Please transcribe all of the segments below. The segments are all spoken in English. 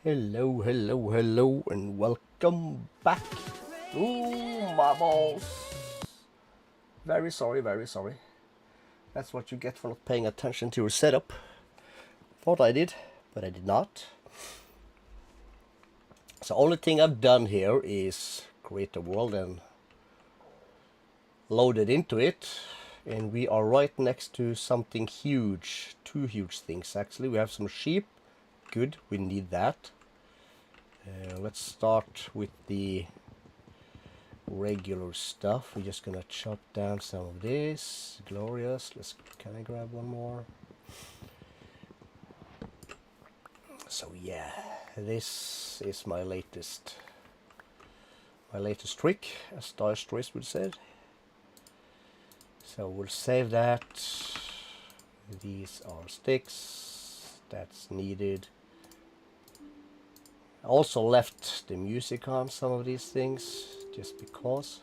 Hello, hello, hello, and welcome back. Ooh, my balls. Very sorry, very sorry. That's what you get for not paying attention to your setup. Thought I did, but I did not. So only thing I've done here is create a world and load it into it. And we are right next to something huge. Two huge things actually. We have some sheep. Good, we need that. Let's start with the regular stuff. We're just gonna chop down some of this. Glorious. Can I grab one more? So yeah, this is my latest trick, as Dice would say. So we'll save that. These are sticks. That's needed. I also left the music on some of these things, just because.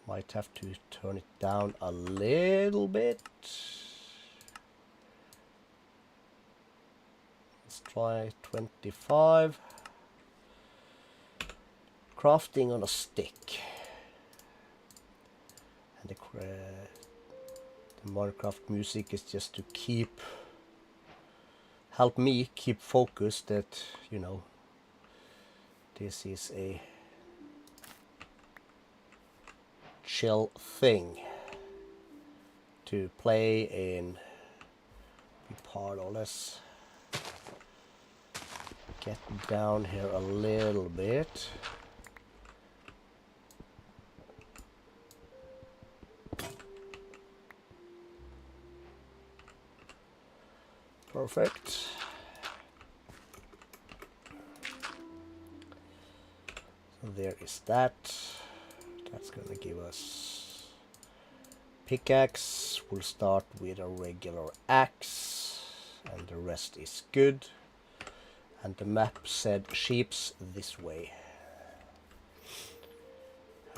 Might have to turn it down a little bit. Let's try 25. Crafting on a stick. And the Minecraft music is just to help me keep focused that, you know, this is a chill thing to play and be part of. Let's get down here a little bit. Perfect. So there is that. That's gonna give us pickaxe. We'll start with a regular axe, and the rest is good. And the map said sheep's this way.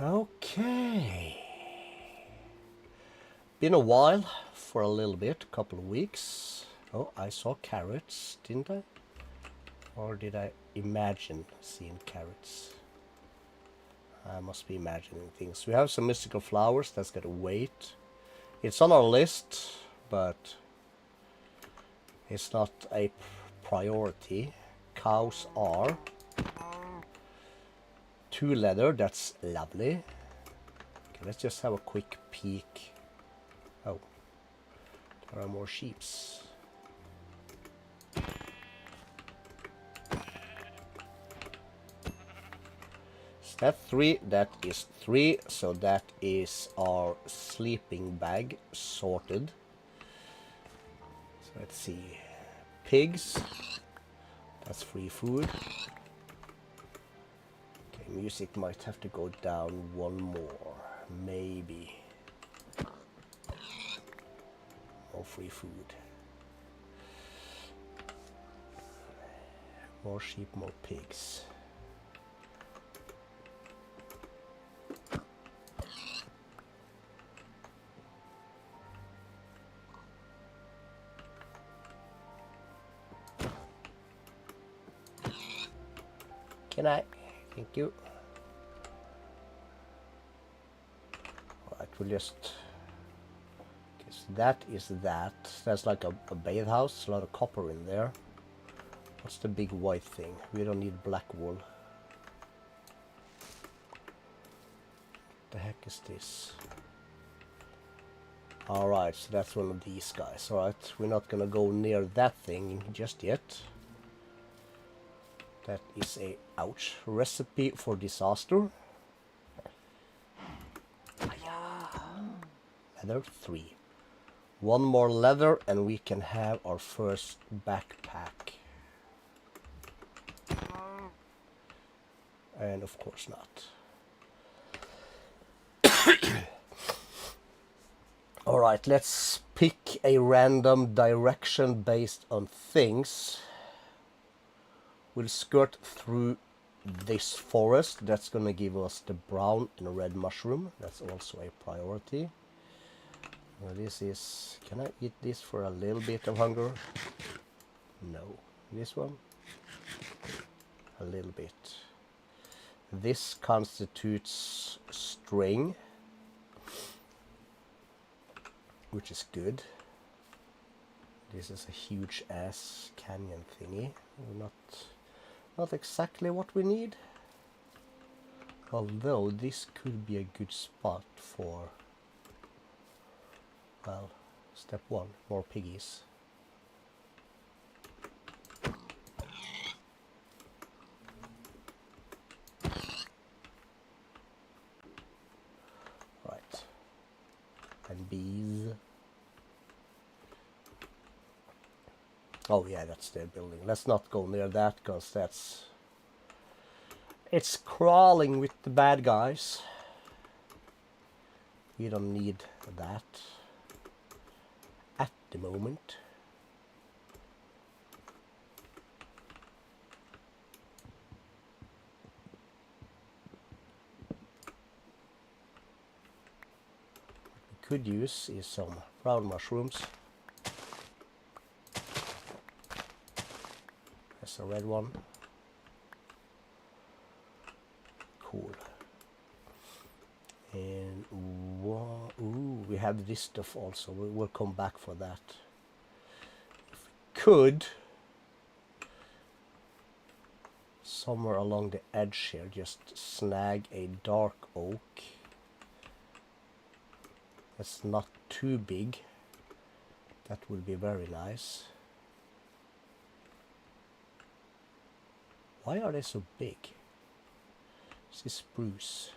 Okay. Been a while, for a little bit, a couple of weeks. Oh, I saw carrots, didn't I? Or did I imagine seeing carrots? I must be imagining things. We have some mystical flowers, that's gotta wait. It's on our list, but it's not a priority. Cows are. 2 leather, that's lovely. Okay, let's just have a quick peek. Oh, there are more sheeps. That 3, that is 3, so that is our sleeping bag sorted. So let's see, pigs, that's free food. Okay, music might have to go down one more, maybe. More free food. More sheep, more pigs. Can I? Thank you. Alright, we'll just... that is that. That's like a bathhouse, a lot of copper in there. What's the big white thing? We don't need black wool. What the heck is this? Alright, so that's one of these guys. Alright, we're not gonna go near that thing just yet. That is a, ouch, recipe for disaster. Leather 3. One more leather and we can have our first backpack. And of course not. Alright, let's pick a random direction based on things. We'll skirt through this forest. That's gonna give us the brown and red mushroom. That's also a priority. Well, this is... can I eat this for a little bit of hunger? No. This one? A little bit. This constitutes string, which is good. This is a huge ass canyon thingy. Not exactly what we need. Although this could be a good spot for, well, step 1, more piggies. Right. And bees. Oh yeah, that's their building. Let's not go near that, because it's crawling with the bad guys. We don't need that at the moment. What we could use is some brown mushrooms. There's a red one. Cool. And ooh, we have this stuff also. We'll come back for that. If we could, somewhere along the edge here, just snag a dark oak. That's not too big. That would be very nice. Why are they so big? This is spruce.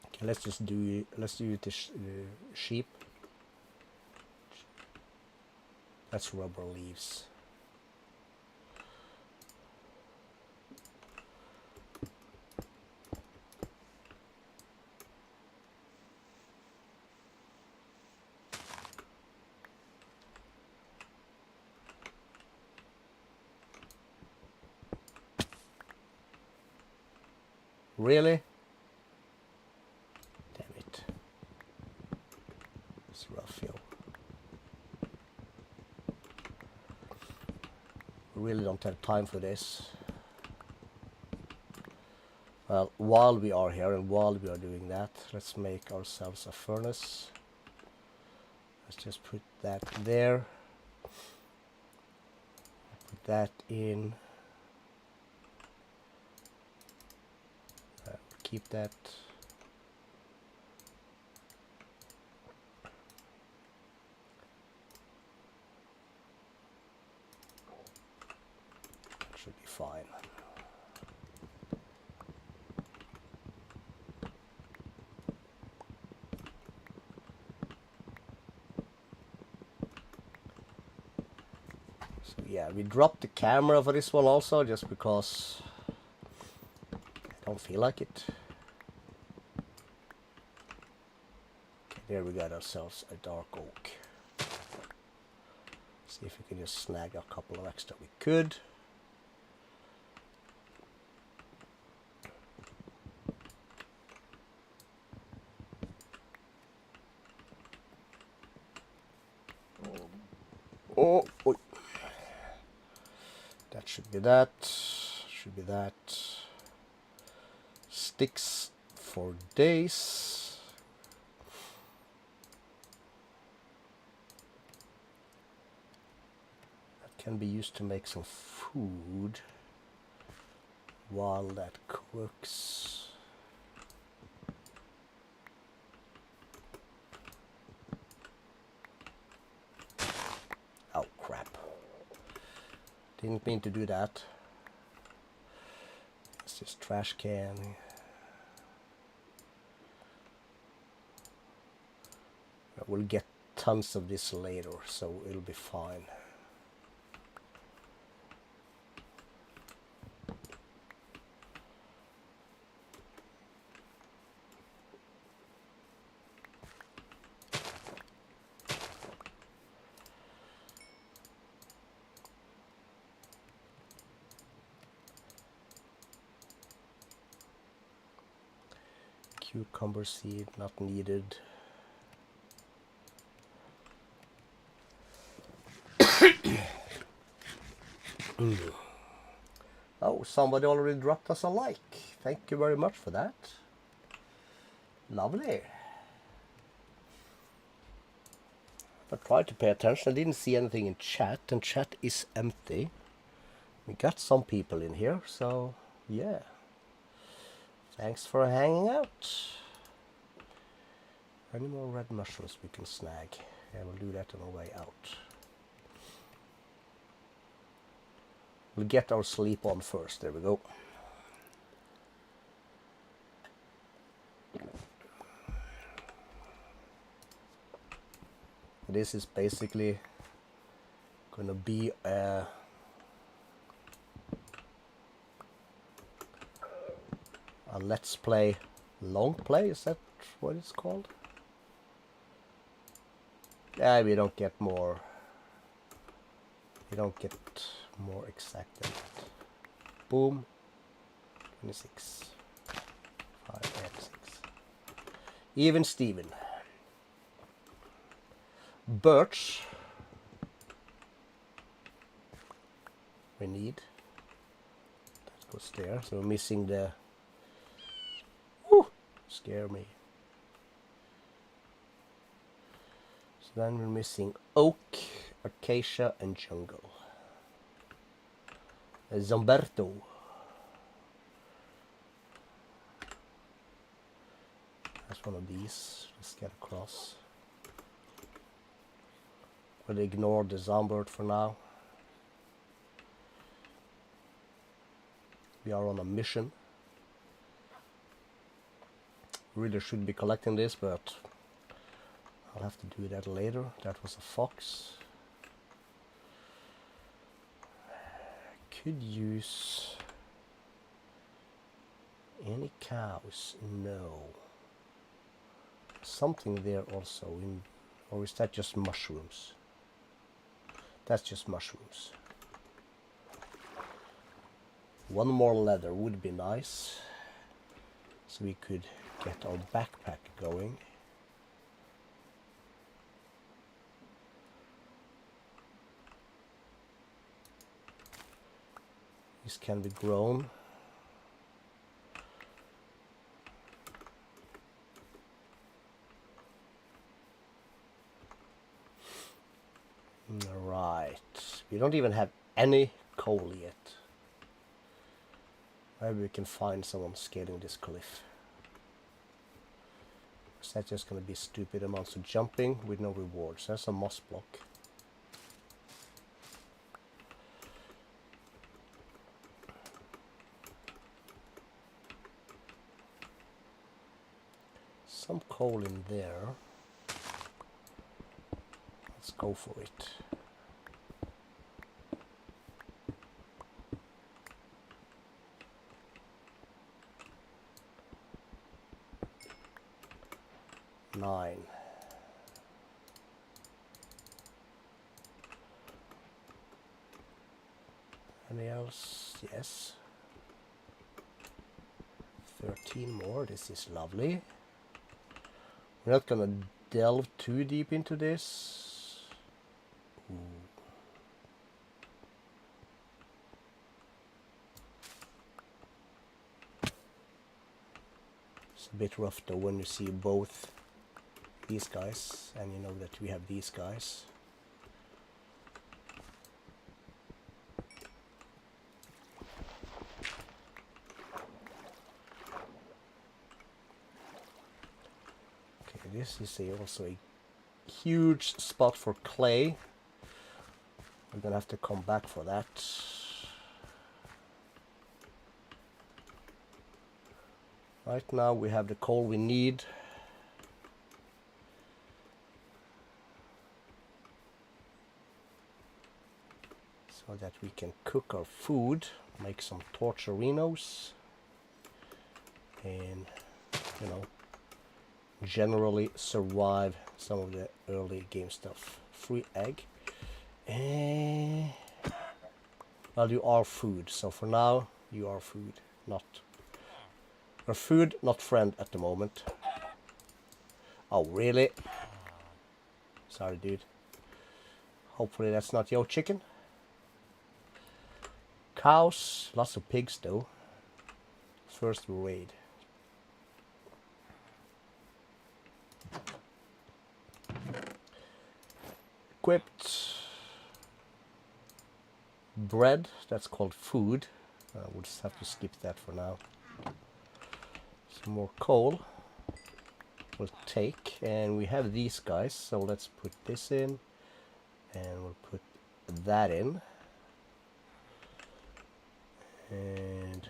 Okay, let's do the sheep. That's rubber leaves. Really? Damn it. It's rough, yo. We really don't have time for this. Well, while we are here and while we are doing that, let's make ourselves a furnace. Let's just put that there. Put that in. Keep that. Should be fine. So yeah, we dropped the camera for this one also, just because I don't feel like it. Okay, there we got ourselves a dark oak. See if we can just snag a couple of extra. We could. Oh, oh. That should be that. Should be that. Sticks for days. That can be used to make some food while that cooks. Oh crap. Didn't mean to do that. It's just trash can. We'll get tons of this later, so it'll be fine. Cucumber seed, not needed. Oh, somebody already dropped us a like. Thank you very much for that. Lovely. I tried to pay attention. I didn't see anything in chat, and chat is empty. We got some people in here, so yeah. Thanks for hanging out. Any more red mushrooms we can snag? Yeah, we'll do that on our way out. We'll get our sleep on first. There we go. This is basically gonna be a let's play long play. Is that what it's called? Yeah, we don't get more. We don't get more exact than that. Boom. 26. 5 and 6. Even Steven. Birch. We need. That goes there. So we're missing the. Woo! Scare me. So then we're missing oak, acacia, and jungle. Zomberto. That's one of these. Let's get across. We'll ignore the zombird for now. We are on a mission. Really should be collecting this, but I'll have to do that later. That was a fox. Could use any cows. No. Something there also in, or is that just mushrooms? That's just mushrooms. One more leather would be nice, so we could get our backpack going. This can be grown. Right, we don't even have any coal yet. Maybe we can find someone scaling this cliff. Is that just going to be stupid amounts of jumping with no rewards? There's a moss block. Some coal in there. Let's go for it. Nine. Any else? Yes. 13 more. This is lovely. We're not gonna delve too deep into this. Ooh. It's a bit rough though when you see both these guys and you know that we have these guys. This is also a huge spot for clay. I'm gonna have to come back for that. Right now we have the coal we need. So that we can cook our food, make some torcherinos, and you know, generally survive some of the early game stuff. Free egg. Well, you are food, so for now you are food, not or food, not friend at the moment. Oh really? Sorry dude. Hopefully that's not your chicken. cows, lots of pigs though. First we raid. Equipped. Bread, that's called food. We'll just have to skip that for now. Some more coal. We'll take, and we have these guys, so let's put this in, and we'll put that in. And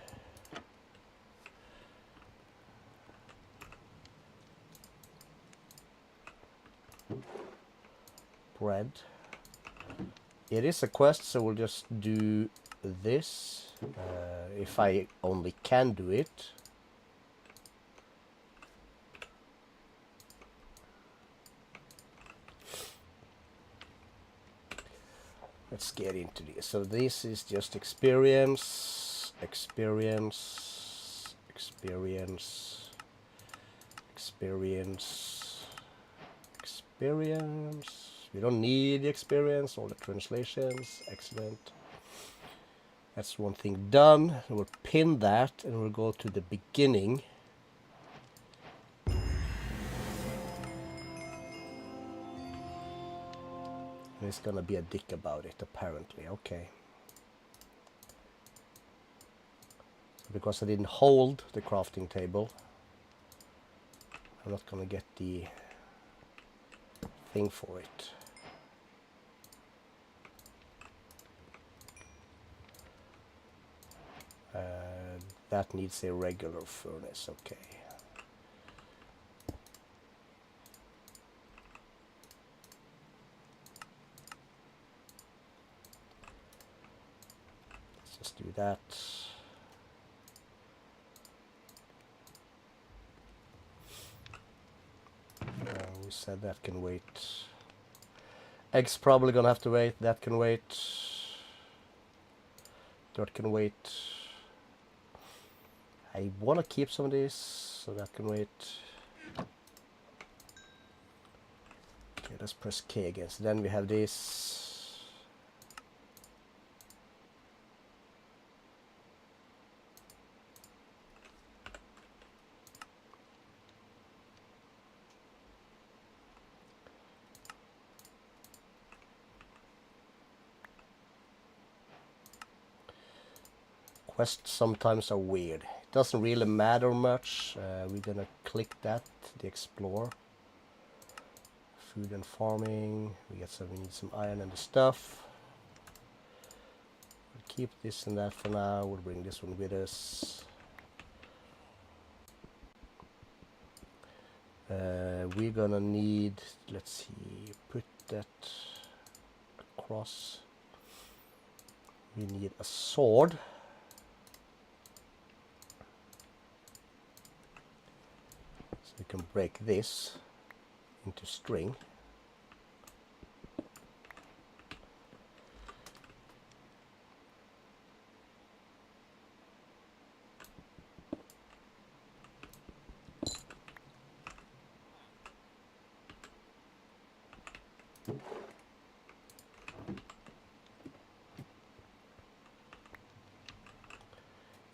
bread. It is a quest, so we'll just do this. If I only can do it. Let's get into this. So this is just experience, experience, experience, experience, experience. We don't need the experience, all the translations. Excellent. That's one thing done. We'll pin that and we'll go to the beginning. And it's gonna be a dick about it, apparently. Okay. Because I didn't hold the crafting table, I'm not gonna get the thing for it. That needs a regular furnace, okay. Let's just do that. We said that can wait. Eggs probably gonna have to wait, that can wait. Dirt can wait. I want to keep some of these, so that can wait. Okay, let's press K again. So then we have this. Quests sometimes are weird. Doesn't really matter much. We're gonna click that, the explore, food and farming. We need some iron and the stuff. We'll keep this and that for now. We'll bring this one with us. We're gonna need, let's see, put that across. We need a sword. We can break this into string.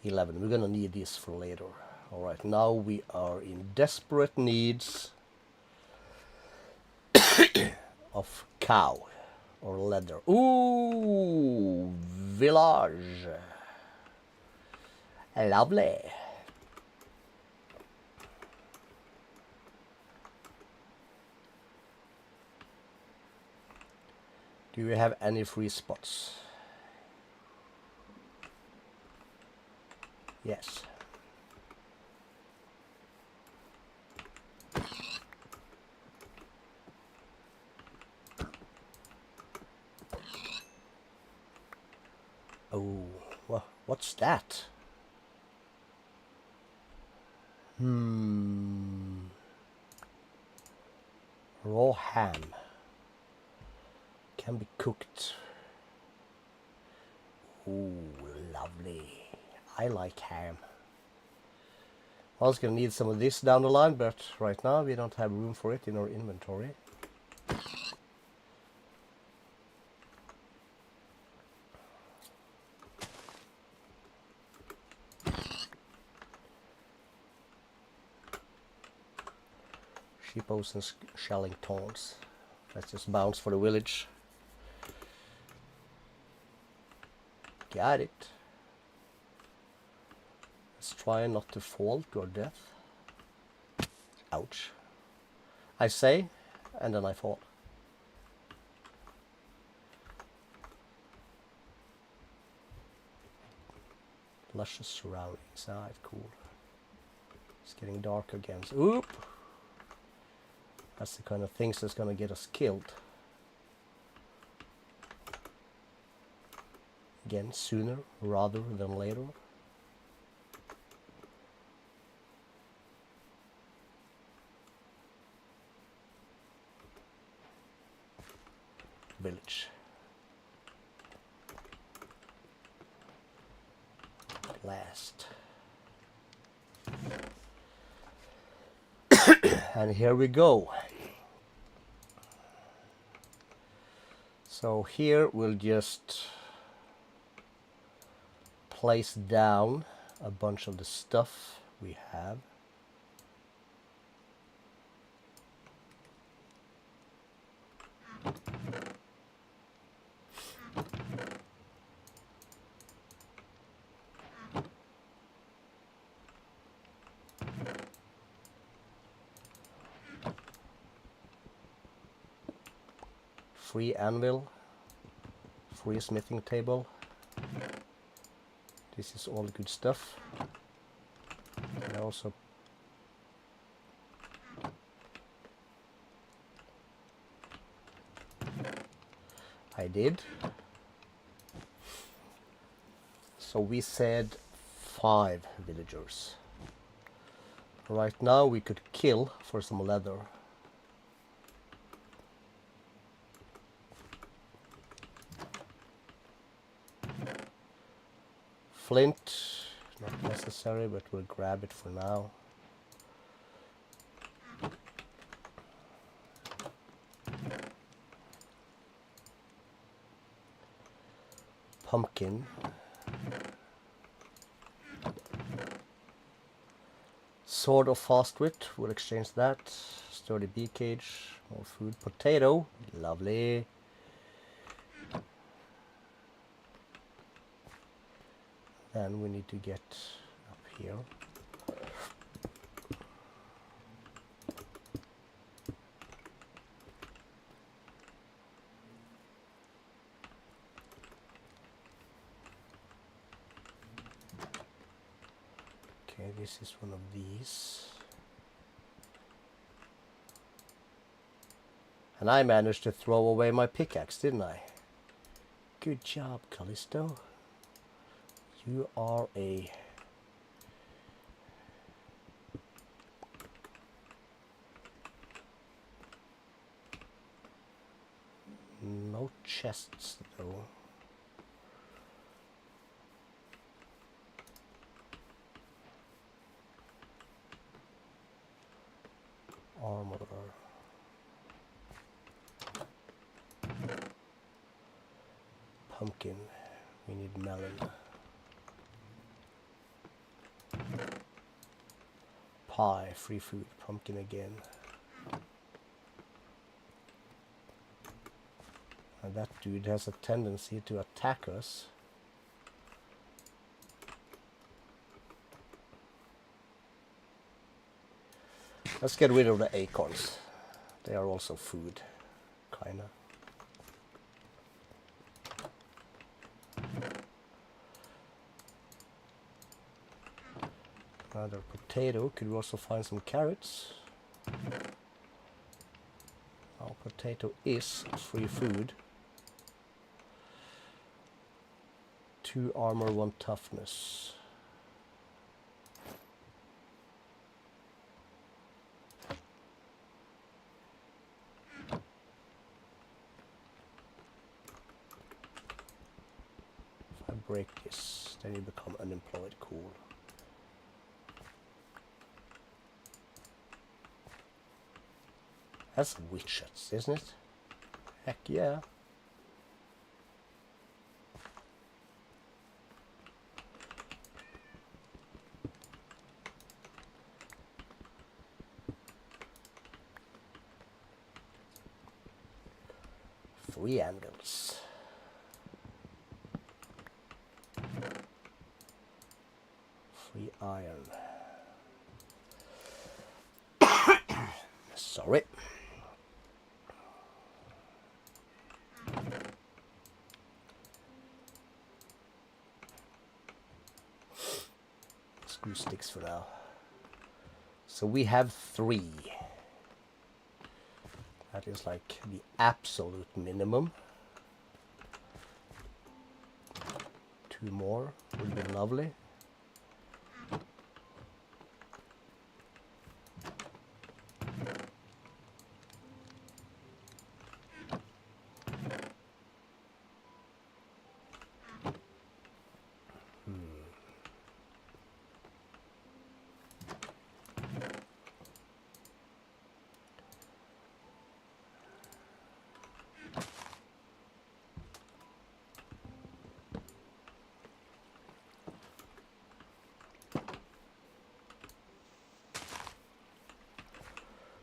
We're gonna need this for later. Alright, now we are in desperate needs of cow or leather. Ooh, village. Lovely. Do we have any free spots? Yes. Oh, what's that? Raw ham. Can be cooked. Ooh, lovely. I like ham. I was gonna need some of this down the line, but right now we don't have room for it in our inventory. Sheepos and shelling taunts. Let's just bounce for the village. Got it. Let's try not to fall to our death. Ouch. I say, and then I fall. Luscious surroundings. Ah, it's cool. It's getting dark again. So, oop! That's the kind of things that's gonna get us killed. Again, sooner rather than later. Village. Last. And here we go. So here we'll just place down a bunch of the stuff we have. Free anvil, free smithing table. This is all good stuff. And also I did. So we said 5 villagers. Right now we could kill for some leather. Flint, not necessary, but we'll grab it for now. Pumpkin. Sword of fast wit, we'll exchange that. Sturdy bee cage, more food. Potato, lovely. Then we need to get up here. Okay, this is one of these. And I managed to throw away my pickaxe, didn't I? Good job, Calisto. You are a no chests though. Armor. Pumpkin. We need melon. Pie, free food, pumpkin again. And that dude has a tendency to attack us. Let's get rid of the acorns. They are also food, kinda. Another potato. Could we also find some carrots? Our potato is free food. 2 armor, 1 toughness. If I break this, then you become unemployed. Cool. That's widgets, isn't it? Heck yeah. 3 anvils. Free iron. Sorry. Screw sticks for now. So we have 3. That is like the absolute minimum. 2 more would be lovely.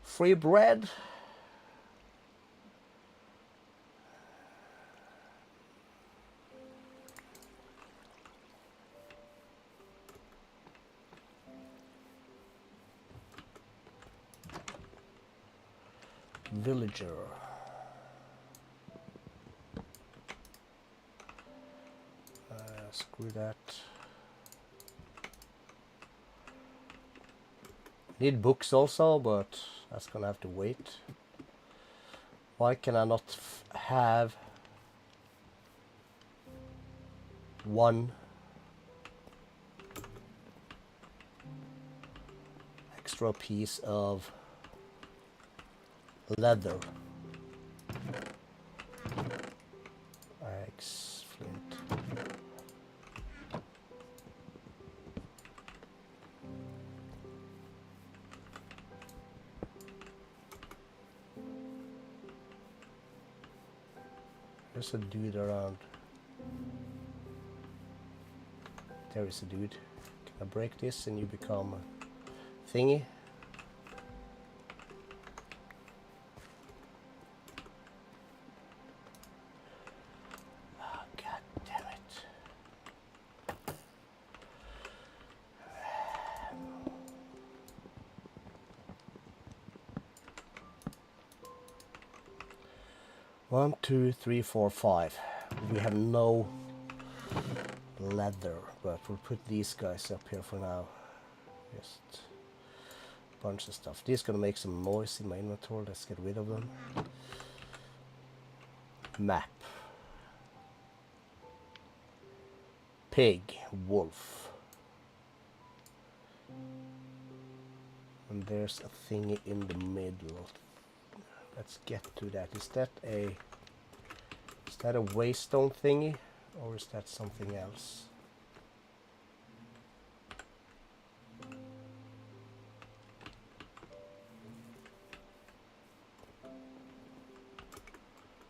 Free bread. Villager. Screw that. Need books also, but that's gonna have to wait. Why can I not have one extra piece of leather? Axe, flint. There's a dude around. There is a dude. Can I break this and you become a thingy? Oh, God damn it. One, two, three, four, 5. We have no leather, but we'll put these guys up here for now. Just a bunch of stuff. This is gonna make some noise in my inventory. Let's get rid of them. Map. Pig, wolf. And there's a thingy in the middle. Let's get to that. Is that a waystone thingy, or is that something else?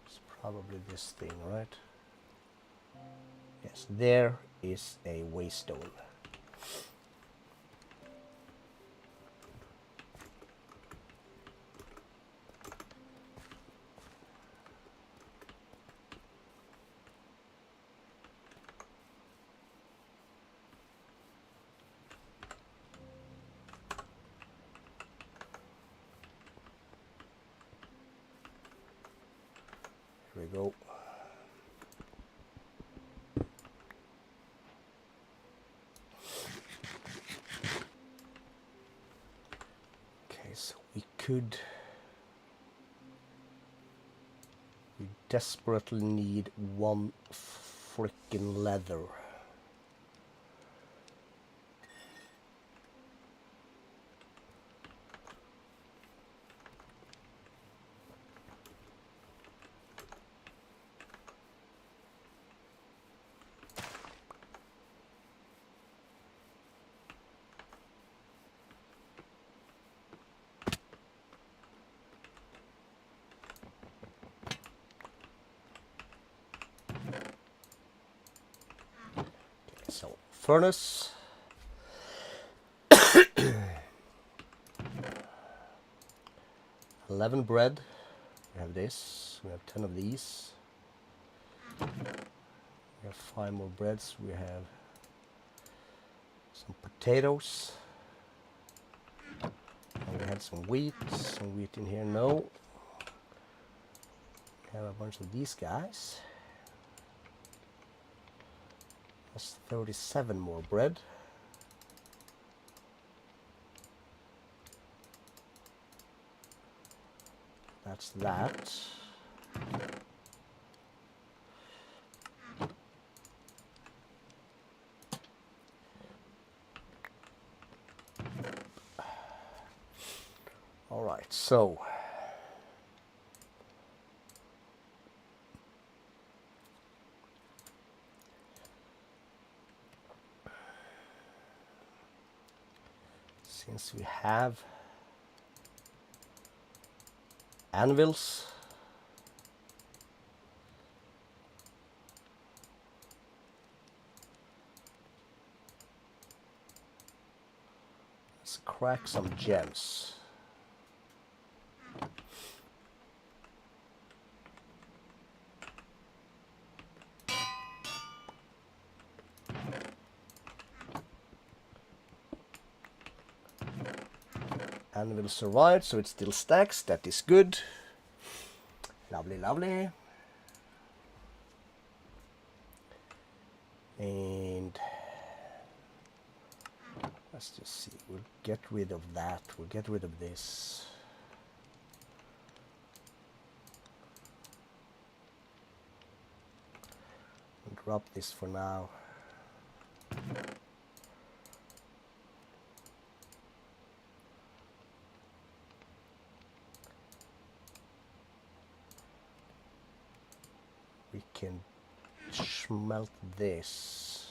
It's probably this thing, right? Yes, there is a waystone. Here we go. Okay, so we desperately need one freaking leather. So, furnace. 11 bread. We have this. We have 10 of these. We have 5 more breads. We have some potatoes. And we had some wheat. Some wheat in here. No. We have a bunch of these guys. That's 37 more bread. That's that. All right, so since we have anvils, let's crack some gems. Anvil survived, so it still stacks. That is good. Lovely, lovely. And let's just see. We'll get rid of that. We'll get rid of this. We'll drop this for now. We can smelt this.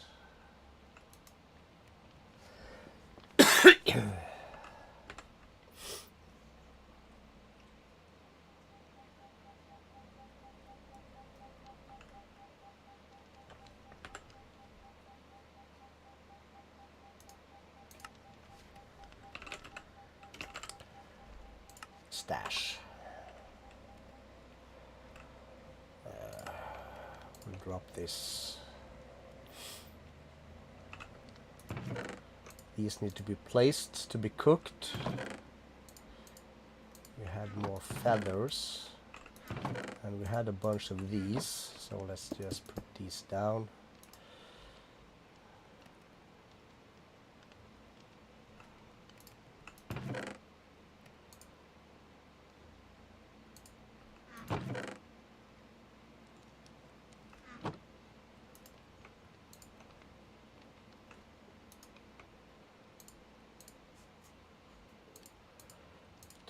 Stash. We'll drop this. These need to be placed to be cooked. We had more feathers. And we had a bunch of these. So let's just put these down.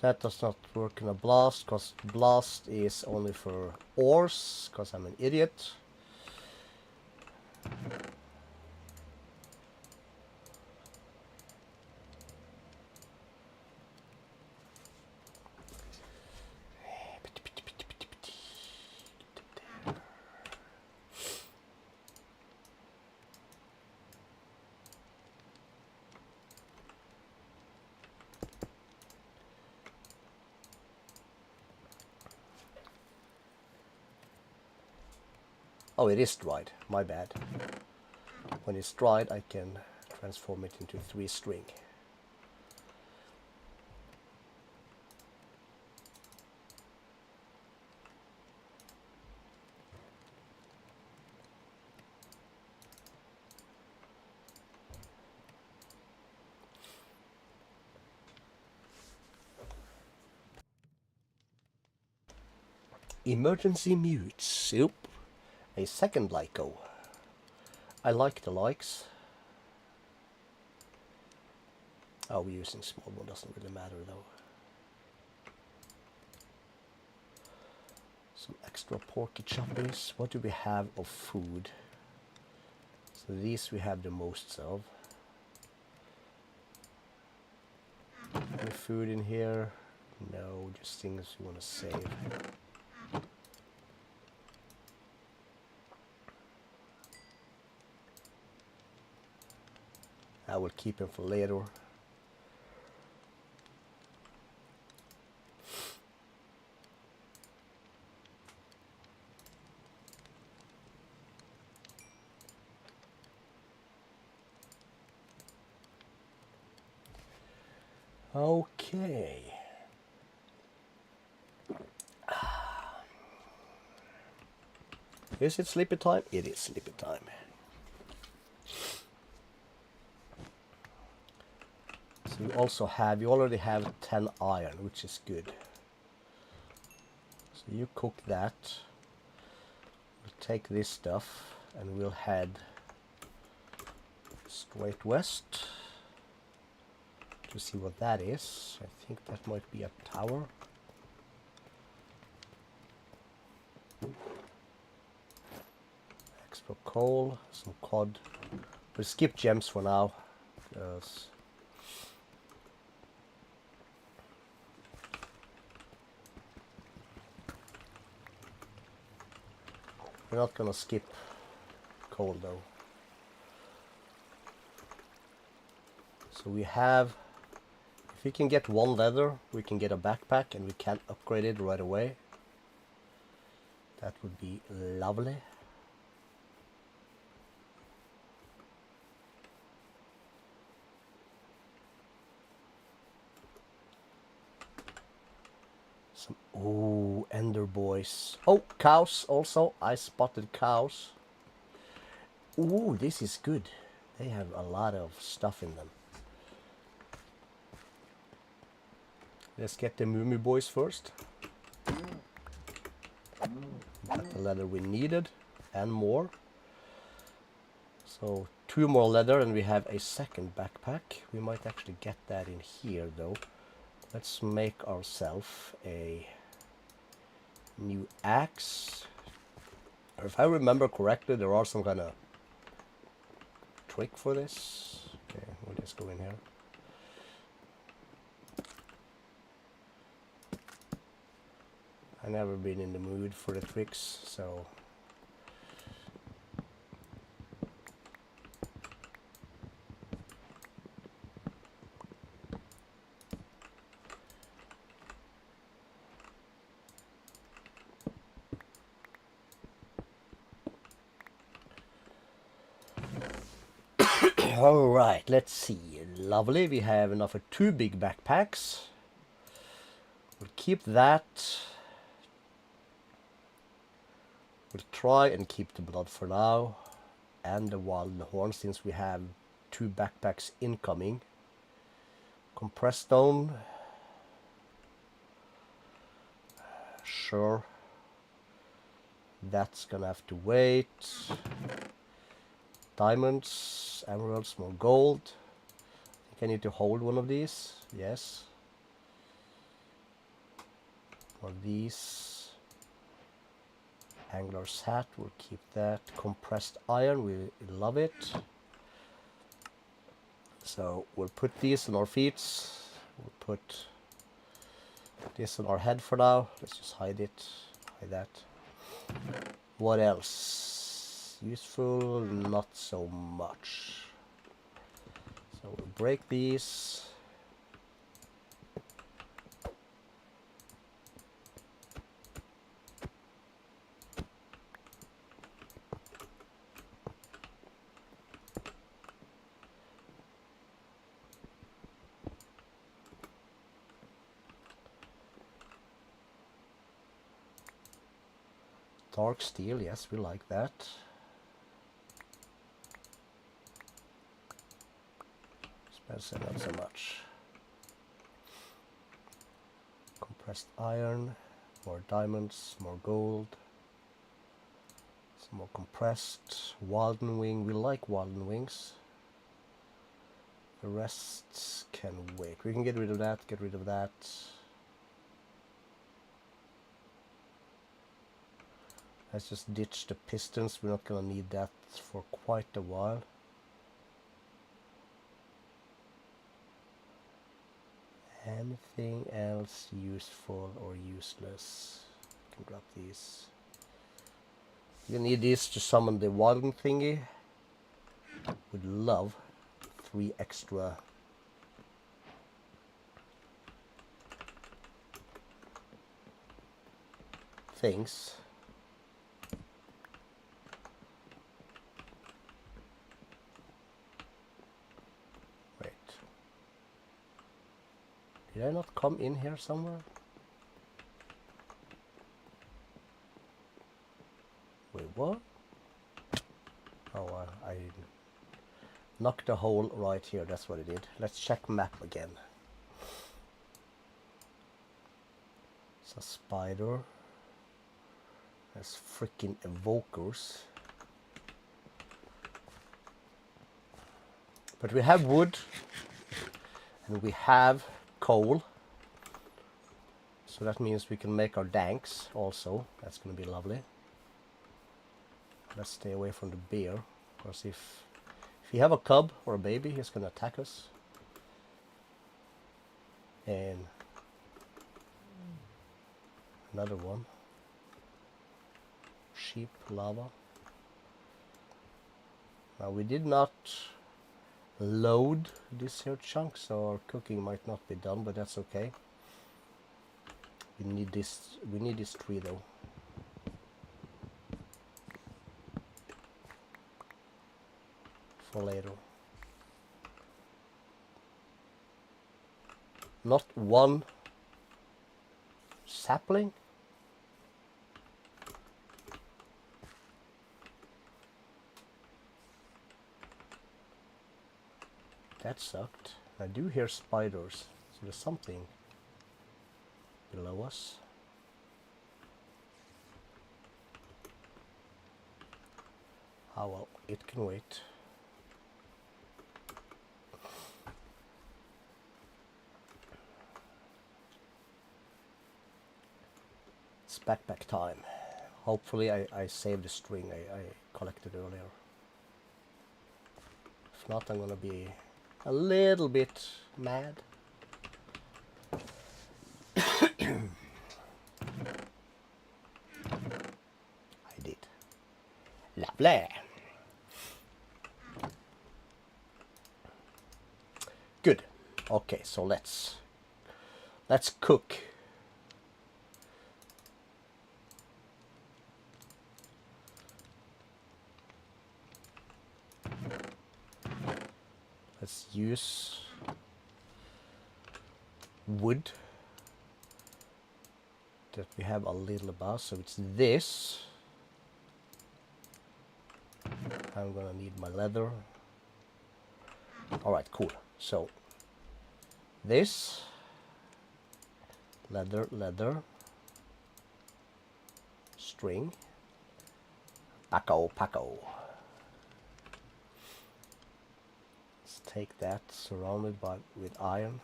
That does not work in a blast, because blast is only for ores, because I'm an idiot. Oh, it is dried. My bad. When it's dried, I can transform it into 3 string. Emergency mute soup. A second Lyco. I like the likes. Oh, we're using small one, doesn't really matter though. Some extra porky choppies. What do we have of food? So these we have the most of. Any food in here? No, just things we want to save. I will keep him for later. Okay. Is it sleepy time? It is sleepy time. So you already have 10 iron, which is good. So you cook that. We'll take this stuff and we'll head straight west to see what that is. I think that might be a tower. Extra coal, some cod. We'll skip gems for now, because we're not gonna skip coal though. So we have, if we can get 1 leather, we can get a backpack and we can upgrade it right away. That would be lovely. Some, ooh, ender boys. Oh, cows also. I spotted cows. Ooh, this is good. They have a lot of stuff in them. Let's get the Moomy boys first. Got the leather we needed and more. So 2 more leather and we have a second backpack. We might actually get that in here though. Let's make ourselves a new axe. Or if I remember correctly, there are some kind of trick for this. Okay, we'll just go in here. I've never been in the mood for the tricks, so all right, let's see. Lovely, we have enough for 2 big backpacks. We'll keep that. We'll try and keep the blood for now and the wild horn, since we have 2 backpacks incoming. Compressed stone, sure, that's gonna have to wait. Diamonds, emeralds, more gold. I think I need to hold one of these. Yes. More of these. Angler's hat, we'll keep that. Compressed iron, we love it. So we'll put these on our feet. We'll put this on our head for now. Let's just hide it. Hide that. What else? Useful, not so much. So we'll break these. Dark steel, yes, we like that. Expensive, not so much. Compressed iron, more diamonds, more gold. Some more compressed. Walden wing, we like Walden wings. The rest can wait. We can get rid of that, get rid of that. Let's just ditch the pistons. We're not gonna need that for quite a while. Anything else useful or useless? I can drop these. You need these to summon the Walden thingy. Would love 3 extra things. Wait. they not come in here somewhere? Wait, what? Oh, I knocked a hole right here. That's what it did. Let's check map again. It's a spider. There's freaking evokers. But we have wood. And we have coal. So that means we can make our danks also. That's going to be lovely. Let's stay away from the bear. Because if you have a cub or a baby, he's going to attack us. And another one. Sheep, lava. Now we did not load this here chunk, so our cooking might not be done, but that's okay. We need this tree though. For later. Not one sapling? That sucked. I do hear spiders, so there's something below us. Ah well, it can wait. It's backpack time. Hopefully I saved the string I collected earlier. If not, I'm gonna be a little bit mad. I did. Lovely. Good. Okay, so let's cook. Let's use wood that we have a little above, so it's this. I'm gonna need my leather. Alright, cool. So this leather string, Paco. Let's take that, surrounded with iron,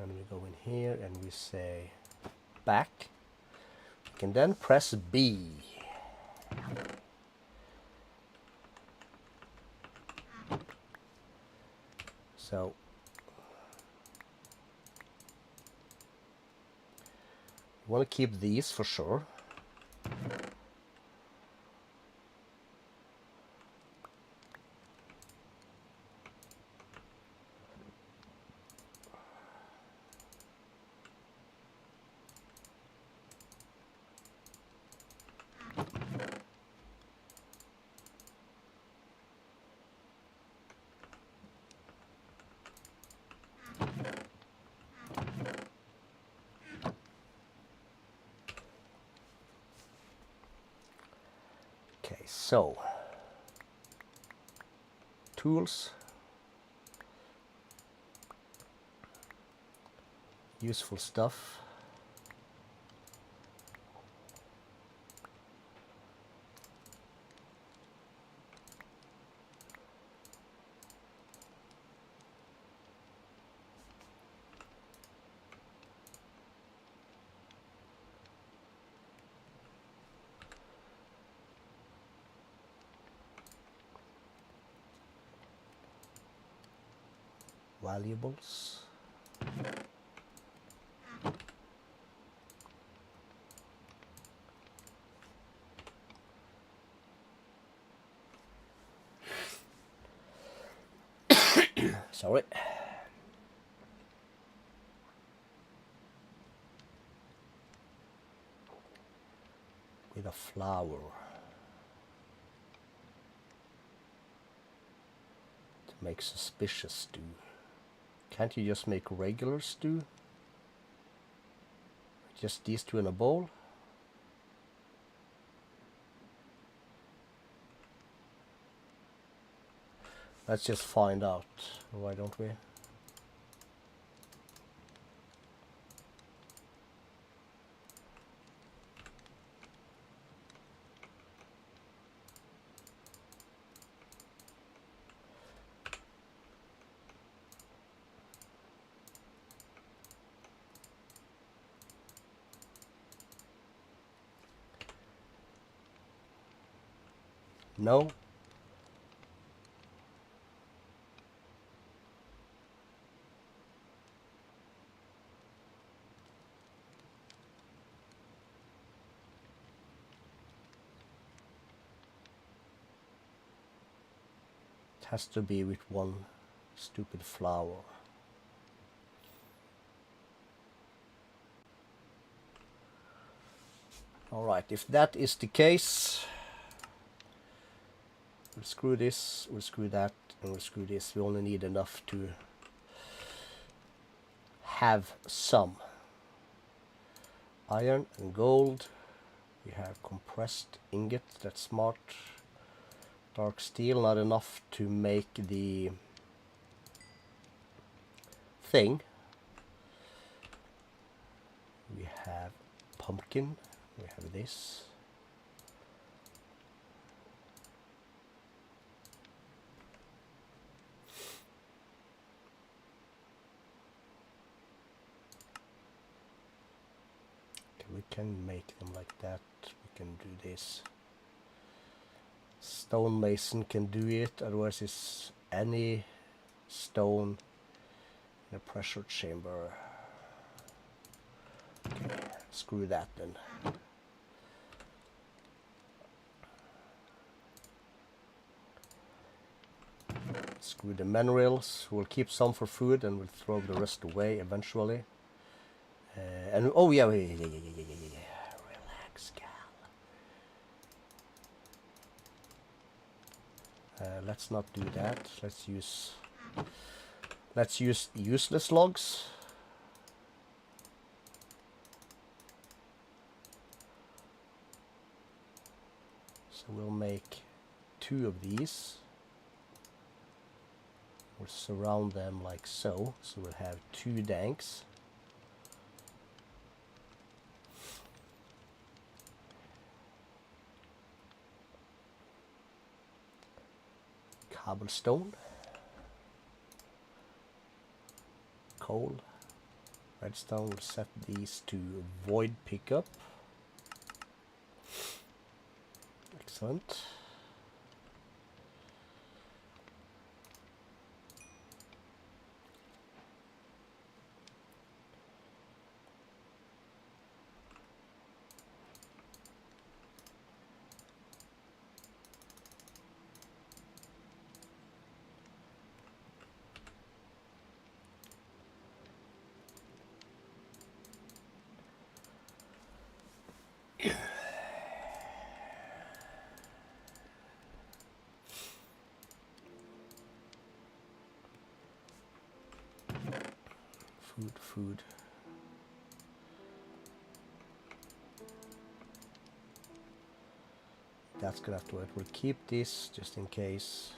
and we go in here and we say back. We can then press B. So we want to keep these for sure. Okay, so tools, useful stuff. Valuables. Sorry. With a flower. Make suspicious stew. Can't you just make regular stew? Just these two in a bowl? Let's just find out, why don't we? No? It has to be with one stupid flower. Alright, if that is the case, we'll screw this, we'll screw that, and we'll screw this. We only need enough to have some iron and gold. We have compressed ingot, that's smart. Dark steel, not enough to make the thing. We have pumpkin, we have this. Okay, we can make them like that. We can do this. Stonemason can do it, otherwise it's any stone in a pressure chamber. Okay, screw that then. Screw the minerals. We'll keep some for food and we'll throw the rest away eventually. And oh yeah. Relax, gal. Let's not do that. Let's use useless logs. So we'll make 2 of these. We'll surround them like so. So we'll have 2 danks. Cobblestone, coal, redstone. We'll set these to void pickup. Excellent. Food. That's gonna have to work. We'll keep this just in case.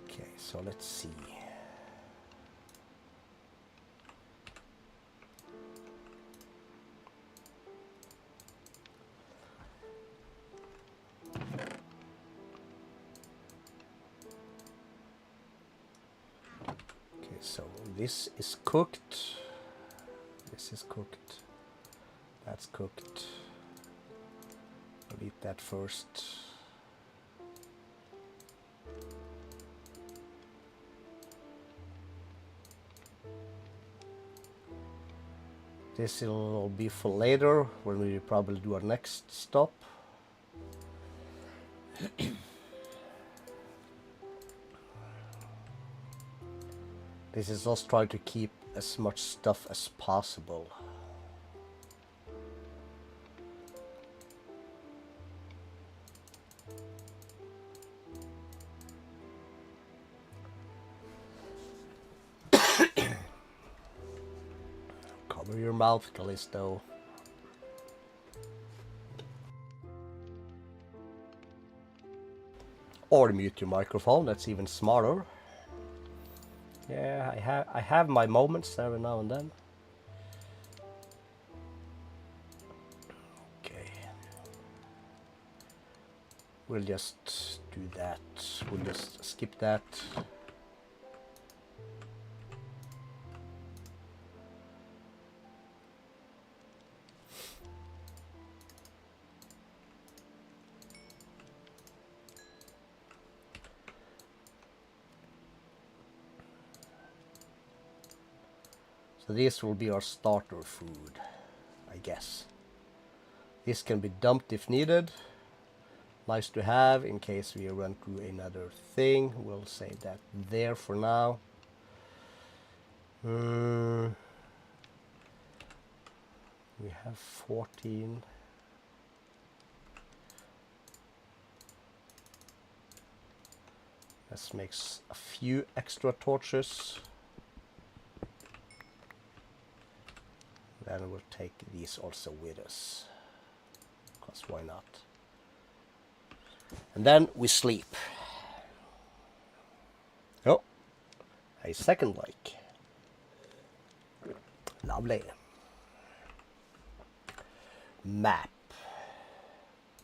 Okay, so let's see. So this is cooked. This is cooked. That's cooked. I'll eat that first. This will be for later when we probably do our next stop. This is us trying to keep as much stuff as possible. Cover your mouth, Calisto. Or mute your microphone, that's even smarter. Yeah, I have my moments every now and then. Okay. We'll just do that. We'll just skip that. So this will be our starter food, I guess. This can be dumped if needed. Nice to have in case we run through another thing. We'll save that there for now. We have 14. Let's make a few extra torches. Then we'll take these also with us. Because why not? And then we sleep. Oh, a second like. Lovely. Map.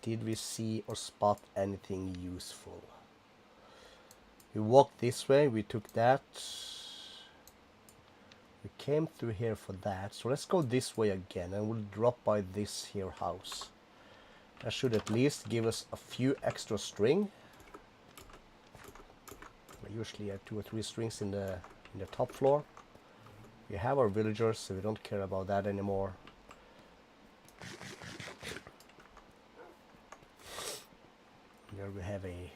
Did we see or spot anything useful? We walked this way, we took that. We came through here for that. So let's go this way again and we'll drop by this here house. That should at least give us a few extra string. We usually have 2 or 3 strings in the top floor. We have our villagers, so we don't care about that anymore. Here we have a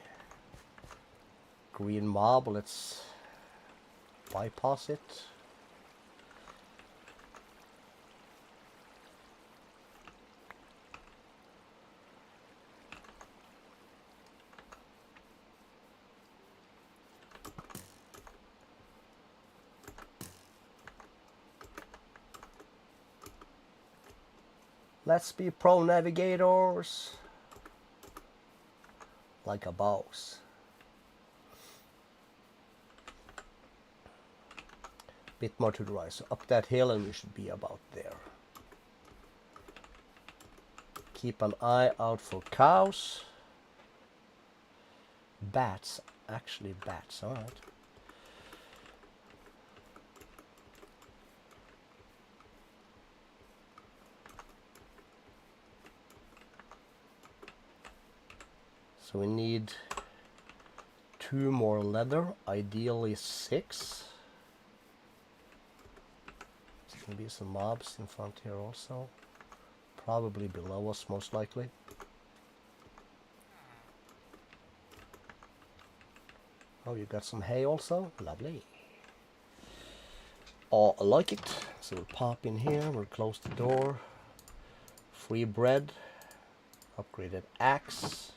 green mob. Let's bypass it. Let's be pro navigators. Like a boss. Bit more to the right, so up that hill and we should be about there. Keep an eye out for cows. Bats, actually bats, alright. So we need 2 more leather, ideally 6. There's going to be some mobs in front here also. Probably below us, most likely. Oh, you got some hay also? Lovely. Oh, I like it. So we'll pop in here, we'll close the door. Free bread. Upgraded axe.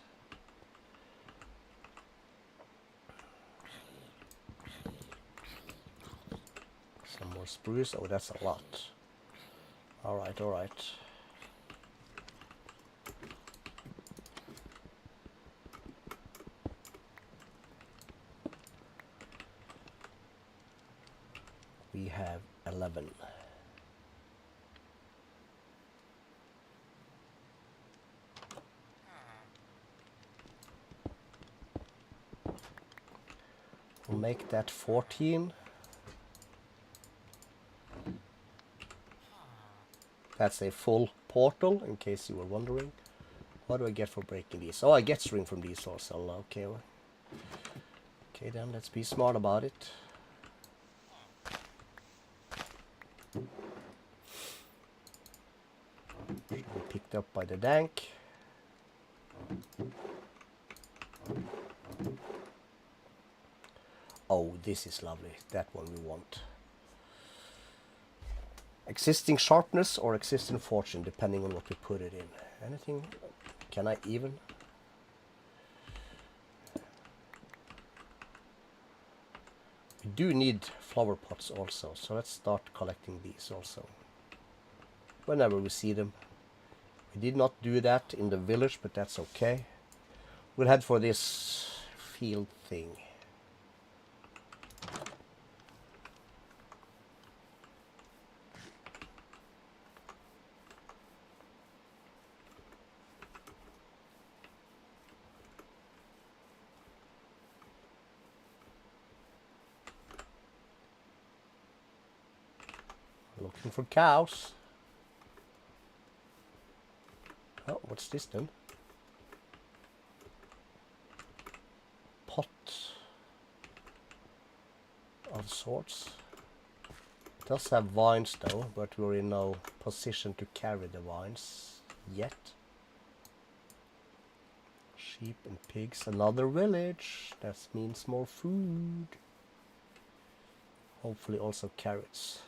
Some more spruce. Oh, that's a lot. Alright, alright. We have 11. We'll make that 14. That's a full portal, in case you were wondering. What do I get for breaking these? Oh, I get string from these also. Okay, well. Okay, then let's be smart about it. Picked up by the dank. Oh, this is lovely. That one we want. Existing sharpness or existing fortune, depending on what we put it in. Anything? Can I even? We do need flower pots also, so let's start collecting these also. whenever we see them. We did not do that in the village, but that's okay. We'll head for this field thing. Looking for cows. Oh, what's this then? Pot of sorts. It does have vines though, but we're in no position to carry the vines yet. Sheep and pigs, another village. That means more food. Hopefully also carrots.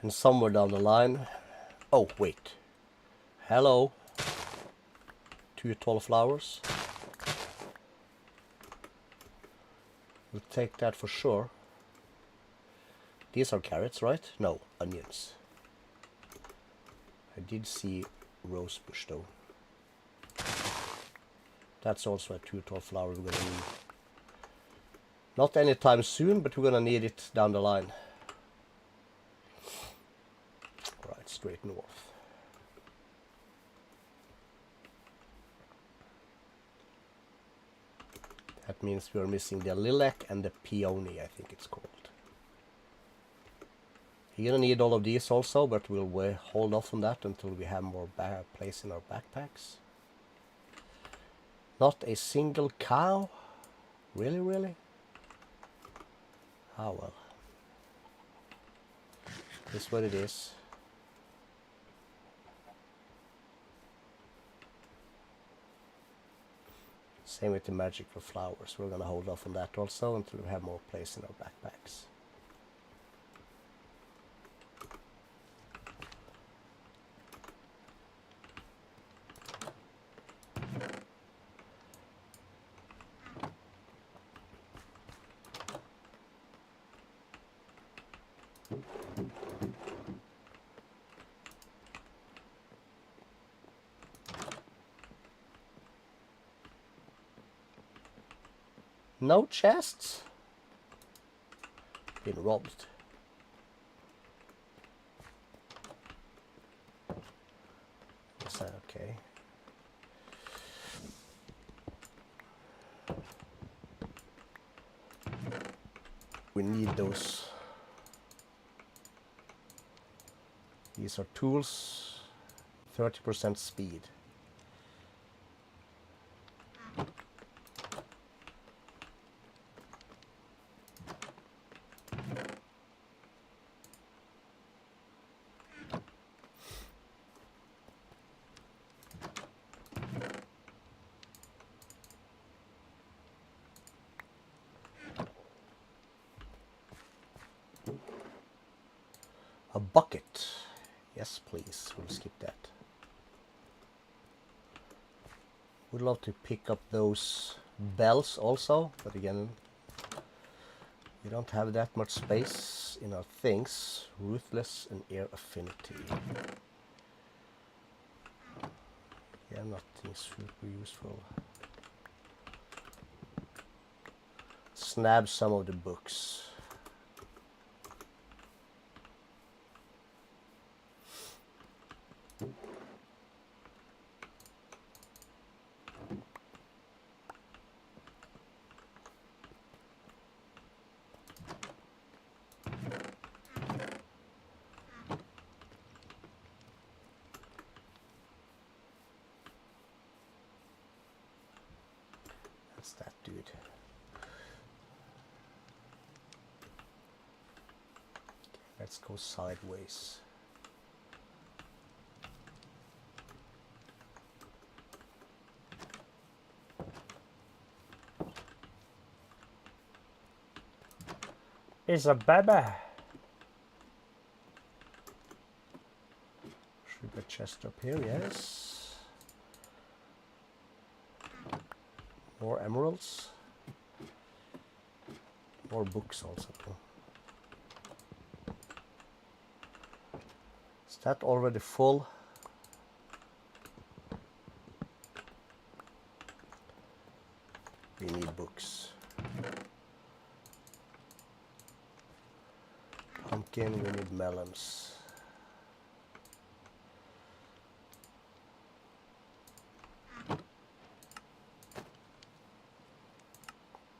And somewhere down the line... Oh, wait. Hello. 2 tall flowers. We'll take that for sure. These are carrots, right? No, onions. I did see rose bush though. That's also a 2 tall flower we're gonna need. Not anytime soon, but we're gonna need it down the line. Right, straight north. That means we're missing the lilac and the peony, I think it's called. You're gonna need all of these also, but we'll hold off on that until we have more place in our backpacks. Not a single cow? Really, really? Ah, well. This is what it is. Same with the magical flowers. We're gonna hold off on that also until we have more place in our backpacks. No chests? Been robbed. Is that okay? We need those. These are tools. 30% speed. A bucket. Yes, please. We'll skip that. Would love to pick up those bells also, but again, we don't have that much space in our things. Ruthless and air affinity. Yeah, nothing super useful. Snab some of the books. That's that dude. Let's go sideways. It's a baby. chest up here, yes. More emeralds. More books also. Is that already full? We need books. Pumpkin, we need melons.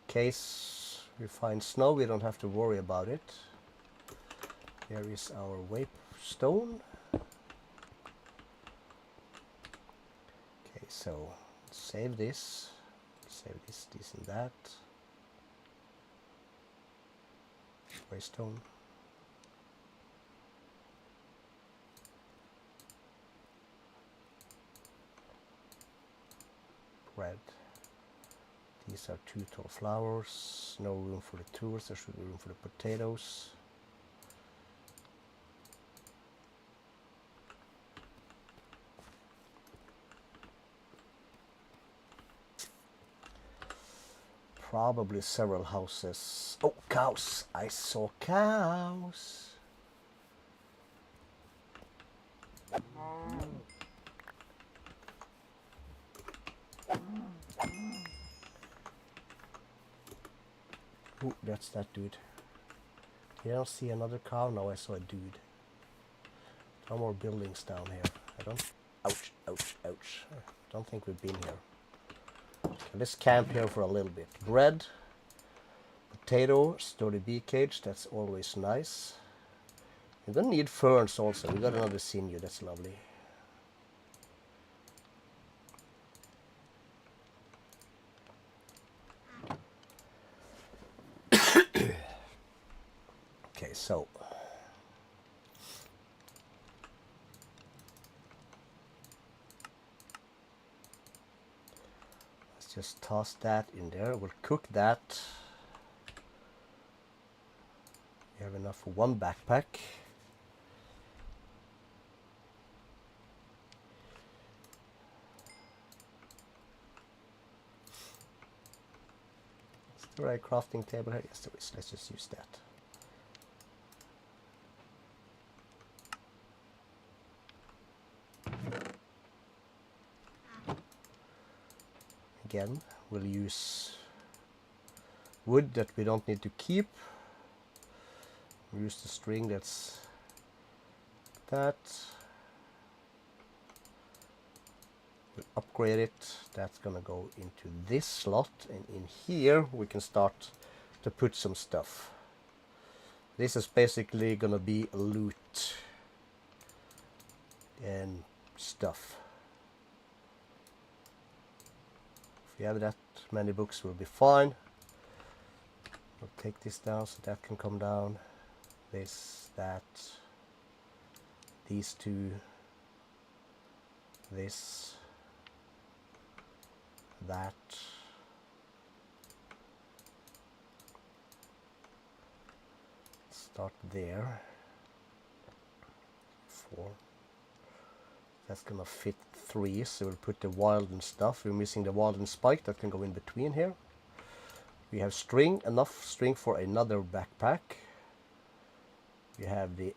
In case we find snow, we don't have to worry about it. Here is our waystone. Okay, so save this, this and that. Waystone. Bread. These are 2 tall flowers. No room for the tools. There should be room for the potatoes. Probably several houses. Oh, cows! I saw cows! Ooh, that's that dude. You don't see another cow? No, I saw a dude. No more buildings down here. I don't... Ouch, ouch, ouch. I don't think we've been here. Okay, let's camp here for a little bit. Bread. Potato. Sturdy bee cage. That's always nice. We're gonna need ferns also. We got another sinew. That's lovely. Okay, so let's just toss that in there. We'll cook that. We have enough for 1 backpack. Is there a crafting table here? Yes, there is. Let's just use that. Again, we'll use wood that we don't need to keep. We'll use the string that's that. We'll upgrade it. That's gonna go into this slot, and in here we can start to put some stuff. This is basically gonna be loot and stuff. If we have that many books, we'll be fine. We'll take this down so that can come down. This, that, these two, this, that. Start there. 4. That's gonna fit 3, so we'll put the wild and stuff. We're missing the wild and spike that can go in between here. We have string, enough string for another backpack. We have the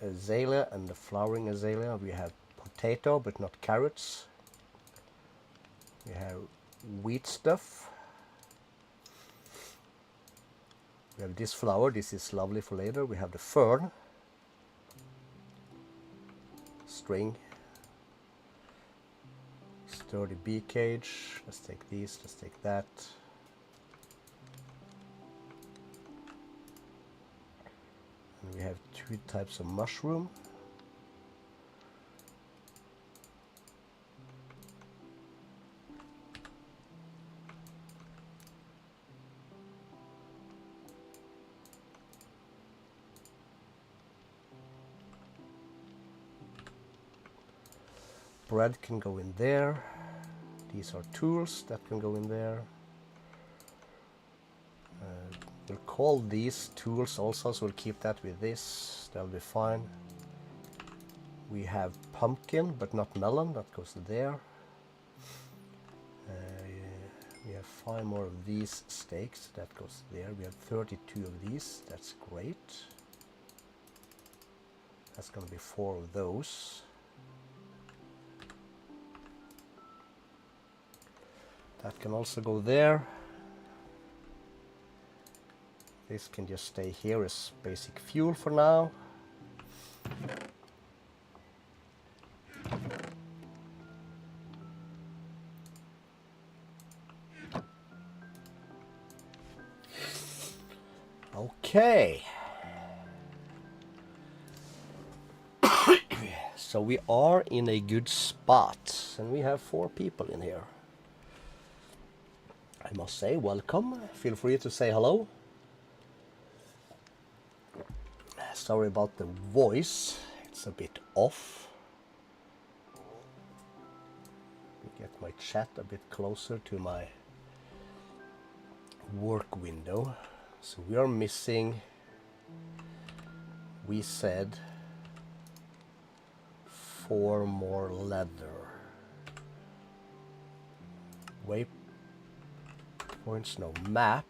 azalea and the flowering azalea. We have potato, but not carrots. We have wheat stuff. We have this flower. This is lovely for later. We have the fern. String. Sturdy bee cage. Let's take these. Let's take that. And we have 2 types of mushroom. Bread can go in there. These are tools that can go in there. We'll call these tools also, so we'll keep that with this. That'll be fine. We have pumpkin, but not melon. That goes there. We have 5 more of these steaks. That goes there. We have 32 of these. That's great. That's going to be 4 of those. That can also go there. This can just stay here as basic fuel for now. Okay. So we are in a good spot, and we have 4 people in here. I must say, welcome. Feel free to say hello. Sorry about the voice, it's a bit off. Let me get my chat a bit closer to my work window. So we are missing, we said, 4 more leather. Waypoints, no. Map.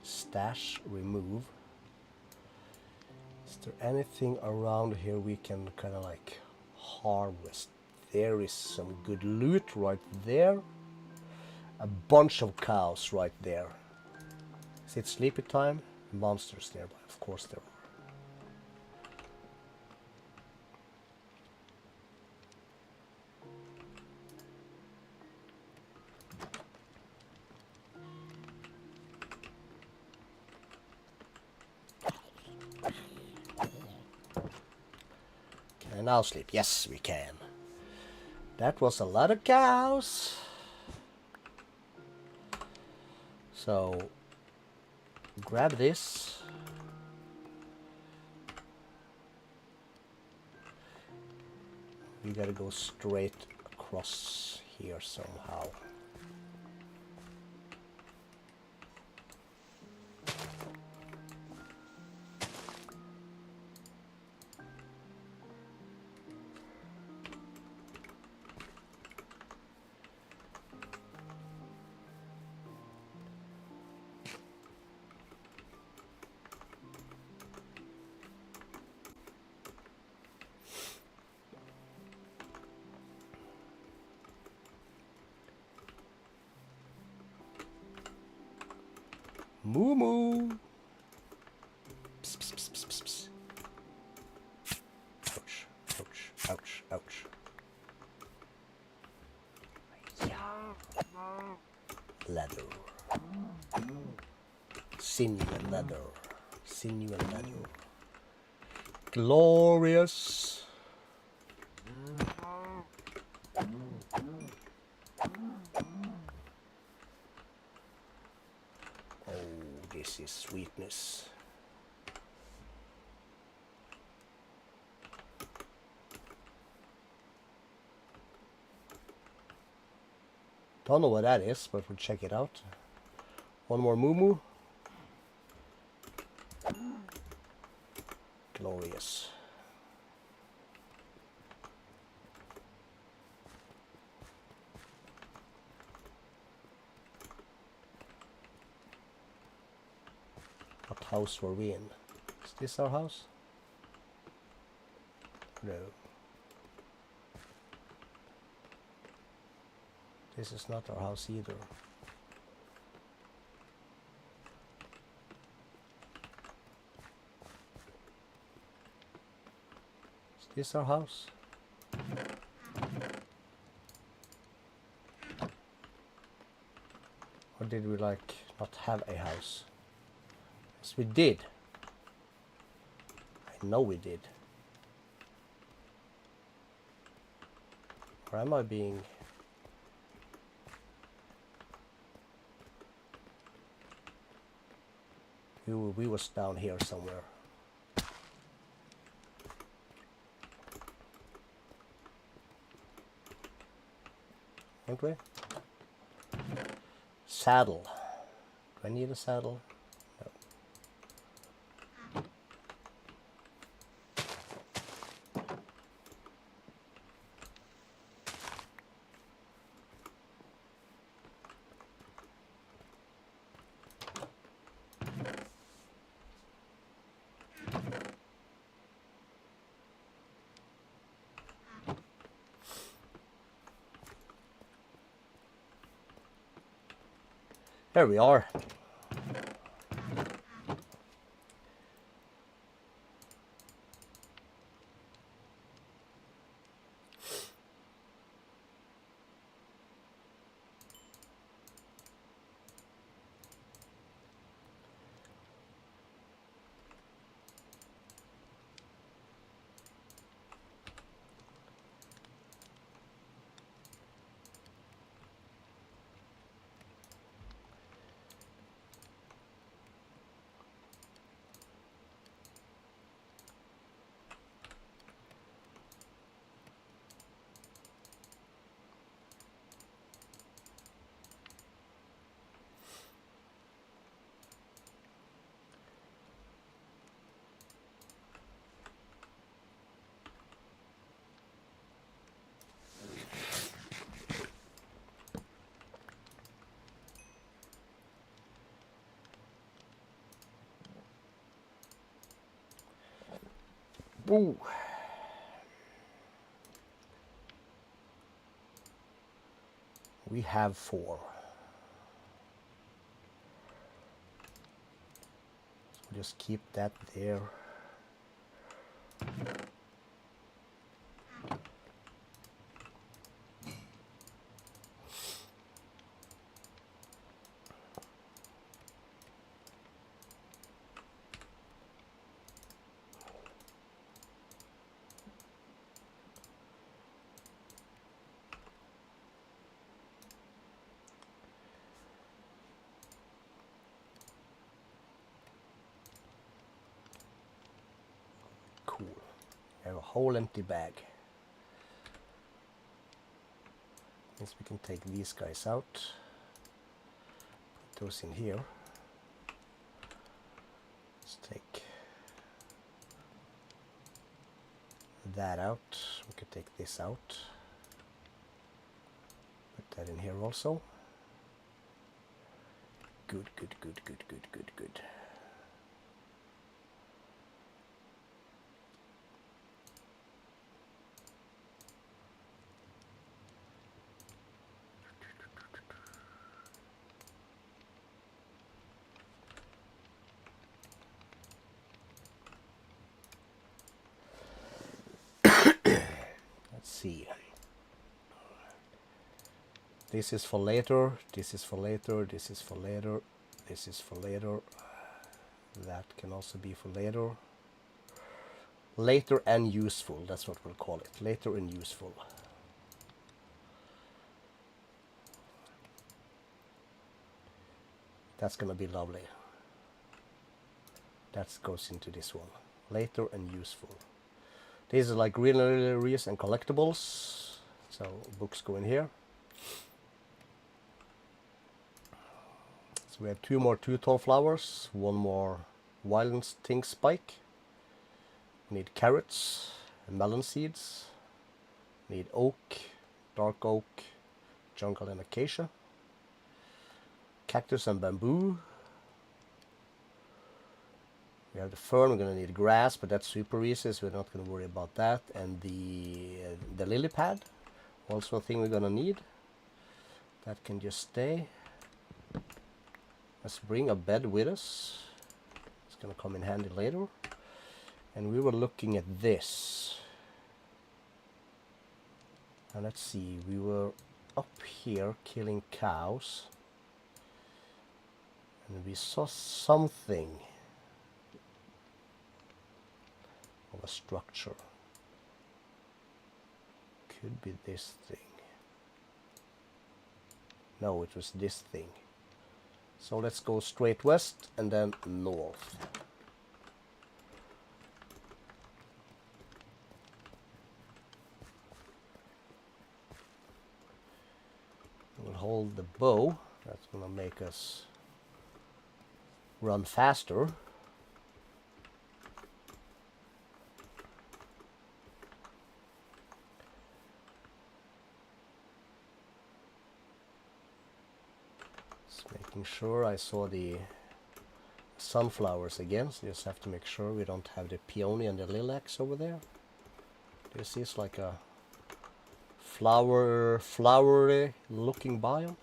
Stash, remove. Is there anything around here we can kind of like harvest? There is some good loot right there. A bunch of cows right there. Is it sleepy time? Monsters nearby, of course there are. Can I now sleep? Yes, we can. That was a lot of cows. So, grab this. We gotta go straight across here somehow. Moo moo. Psst, psst, psst, psst, psst. Ouch, ouch, ouch, ouch. Leather. Sinew and leather. Sinew and leather. Glorious. This is sweetness. Don't know what that is, but we'll check it out. One more moo moo. Glorious. What house were we in? Is this our house? No. This is not our house either. Is this our house? Or did we like not have a house? Yes, we did. I know we did. Or am I being... We was down here somewhere. Weren't we? Saddle. Do I need a saddle? No. Here we are. Ooh. We have 4. So just keep that there. Cool. I have a whole empty bag. Means we can take these guys out. Put those in here. Let's take that out. We can take this out. Put that in here also. Good, good, good, good, good, good, good. Let's see. This is for later, this is for later, this is for later, this is for later. That can also be for later. Later and useful, that's what we'll call it. Later and useful. That's gonna be lovely. That goes into this one. Later and useful. These are like green areas and collectibles. So books go in here. So we have 2 more 2-tone flowers, 1 more wild thing spike. Need carrots and melon seeds. Need oak, dark oak, jungle and acacia. Cactus and bamboo. We have the fern, we're going to need grass, but that's super easy, so we're not going to worry about that. And the lily pad, also a thing we're going to need. That can just stay. Let's bring a bed with us. It's going to come in handy later. And we were looking at this. And let's see, we were up here killing cows. And we saw something of a structure. Could be this thing. No, it was this thing. So let's go straight west and then north. We'll hold the bow. That's gonna make us run faster. Making sure I saw the sunflowers again, so just have to make sure we don't have the peony and the lilacs over there. This is like a flowery looking biome.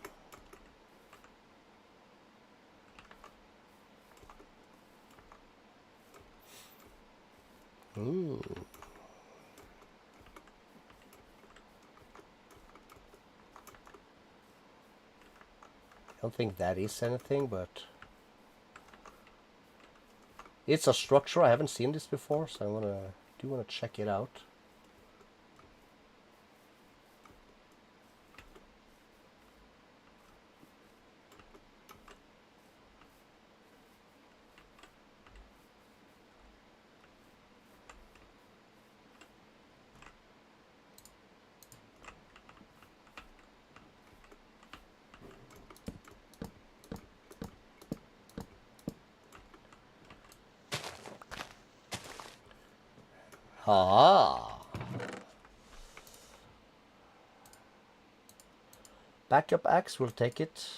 Mm. I don't think that is anything, but it's a structure. I haven't seen this before, so I do wanna check it out. Ah, backup axe, we'll take it.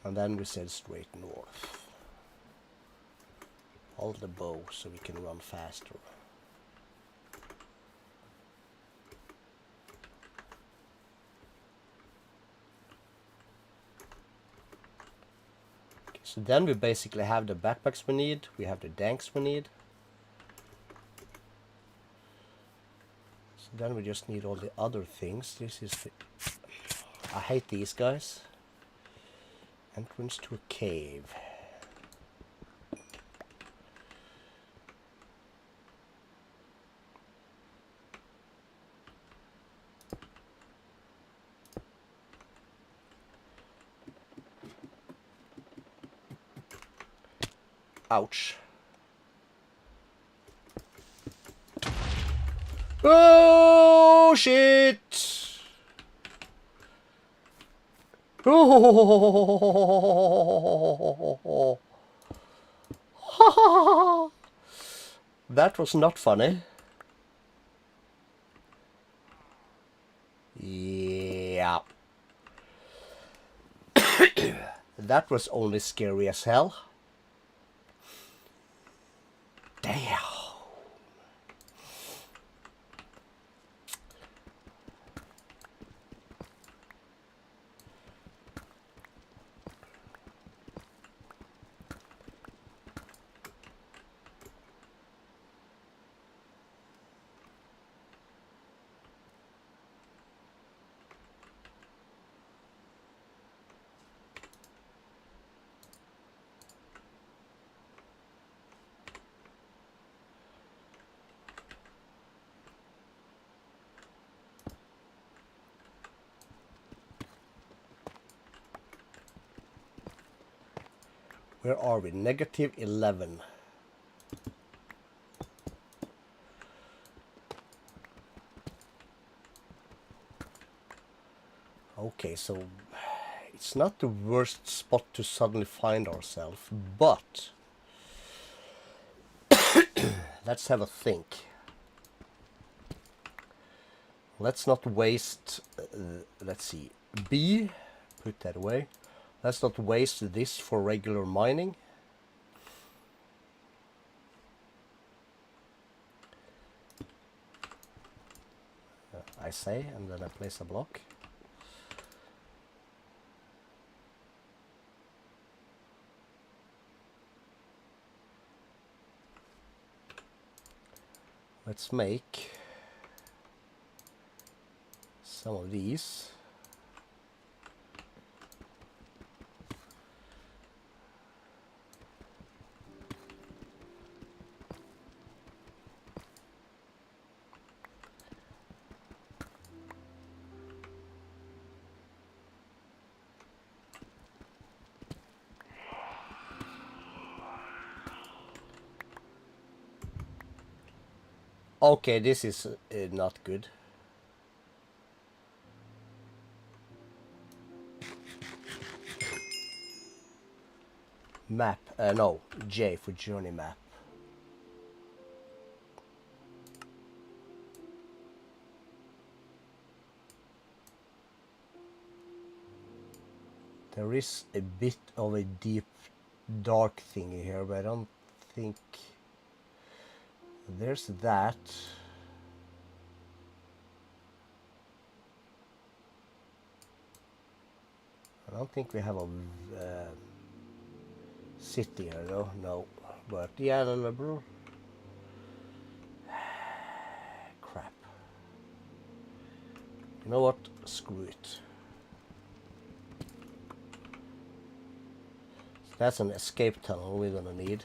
And then we said straight north. Hold the bow so we can run faster. Okay, so then we basically have the backpacks we need, we have the danks we need. So then we just need all the other things. This is the... I hate these guys. Entrance to a cave. Ouch. Oh shit! Oh. That was not funny. Yeah. That was only scary as hell. Damn. Where are we? -11. Okay, so it's not the worst spot to suddenly find ourselves, but let's have a think. Let's not waste, let's see, B, put that away. Let's not waste this for regular mining. I say, and then I place a block. Let's make some of these. Okay, this is not good. Map, no, J for journey map. There is a bit of a deep dark thing here, but I don't think there's that. I don't think we have a city here though, no. But yeah, bro. Crap. You know what? Screw it. That's an escape tunnel we're gonna need.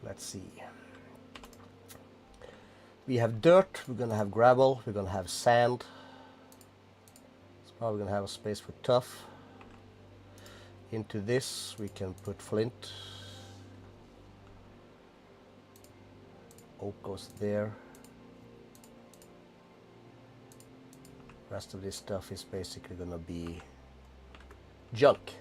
Let's see. We have dirt, we're gonna have gravel, we're gonna have sand. It's probably gonna have a space for tuff. Into this we can put flint. Oak goes there. Rest of this stuff is basically gonna be junk.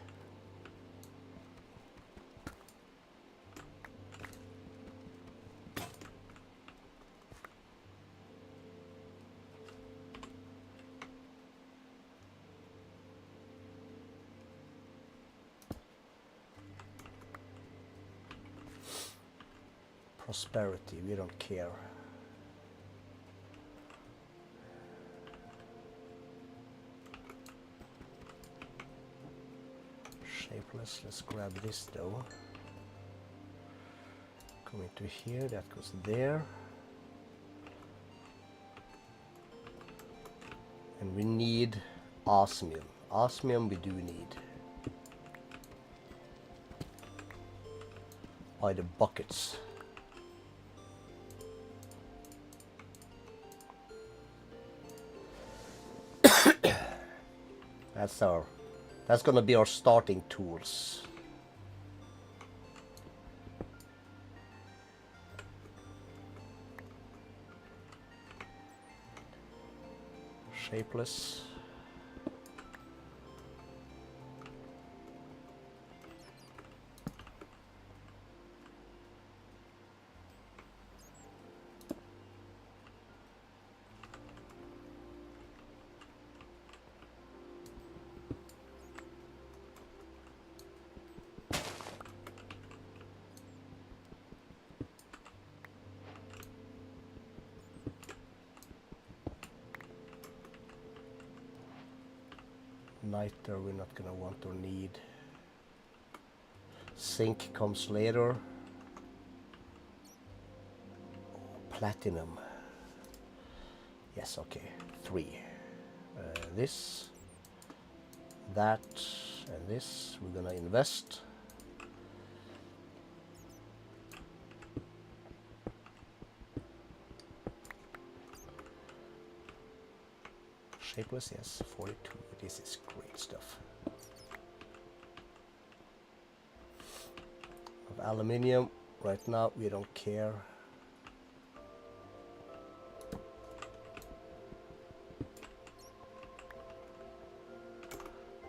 Prosperity, we don't care. Shapeless, let's grab this though. Come into here, that goes there. And we need osmium. Osmium we do need. By the buckets. That's gonna be our starting tools. Shapeless. Niter we're not gonna want or need. Zinc comes later. Platinum. Yes, okay. 3. This, that, and this. We're gonna invest. Shapeless, yes, 42. This is great stuff. Of aluminium, right now we don't care.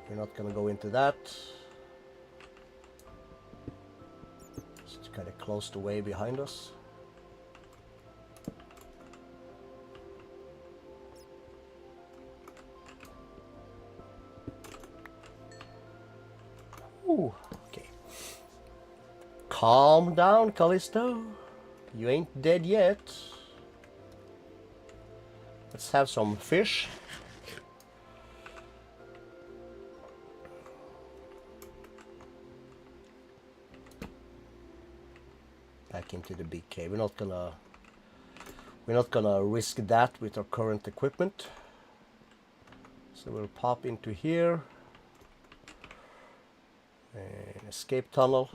We're not gonna go into that. Just kind of close the way behind us. Ooh, okay. Calm down, Calisto. You ain't dead yet. Let's have some fish. Back into the big cave. We're not gonna risk that with our current equipment. So we'll pop into here. An escape tunnel.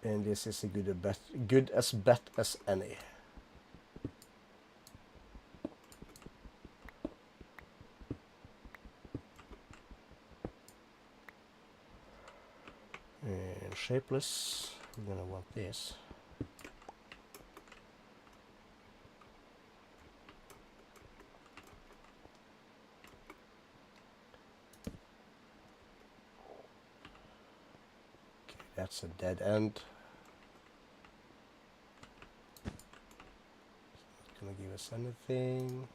And this is a good as bet as any. And shapeless, we're gonna want this. Okay, that's a dead end. Gonna give us anything.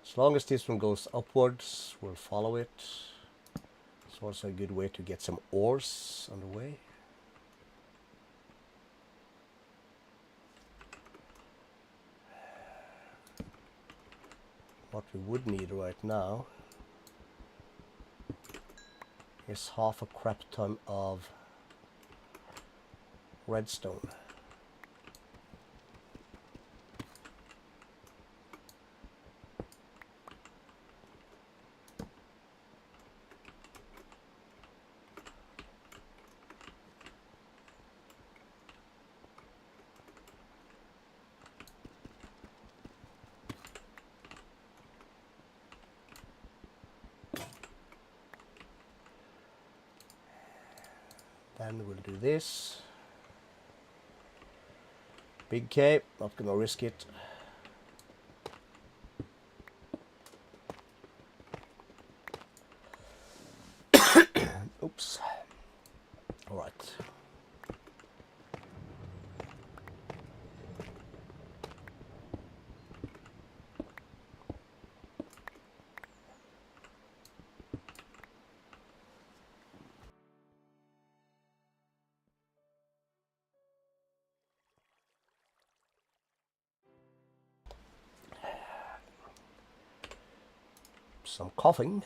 As long as this one goes upwards, we'll follow it. It's also a good way to get some ores on the way. What we would need right now is half a crap ton of redstone. Then we'll do this. Big cape, not gonna risk it. Oops. All right. Some coughing.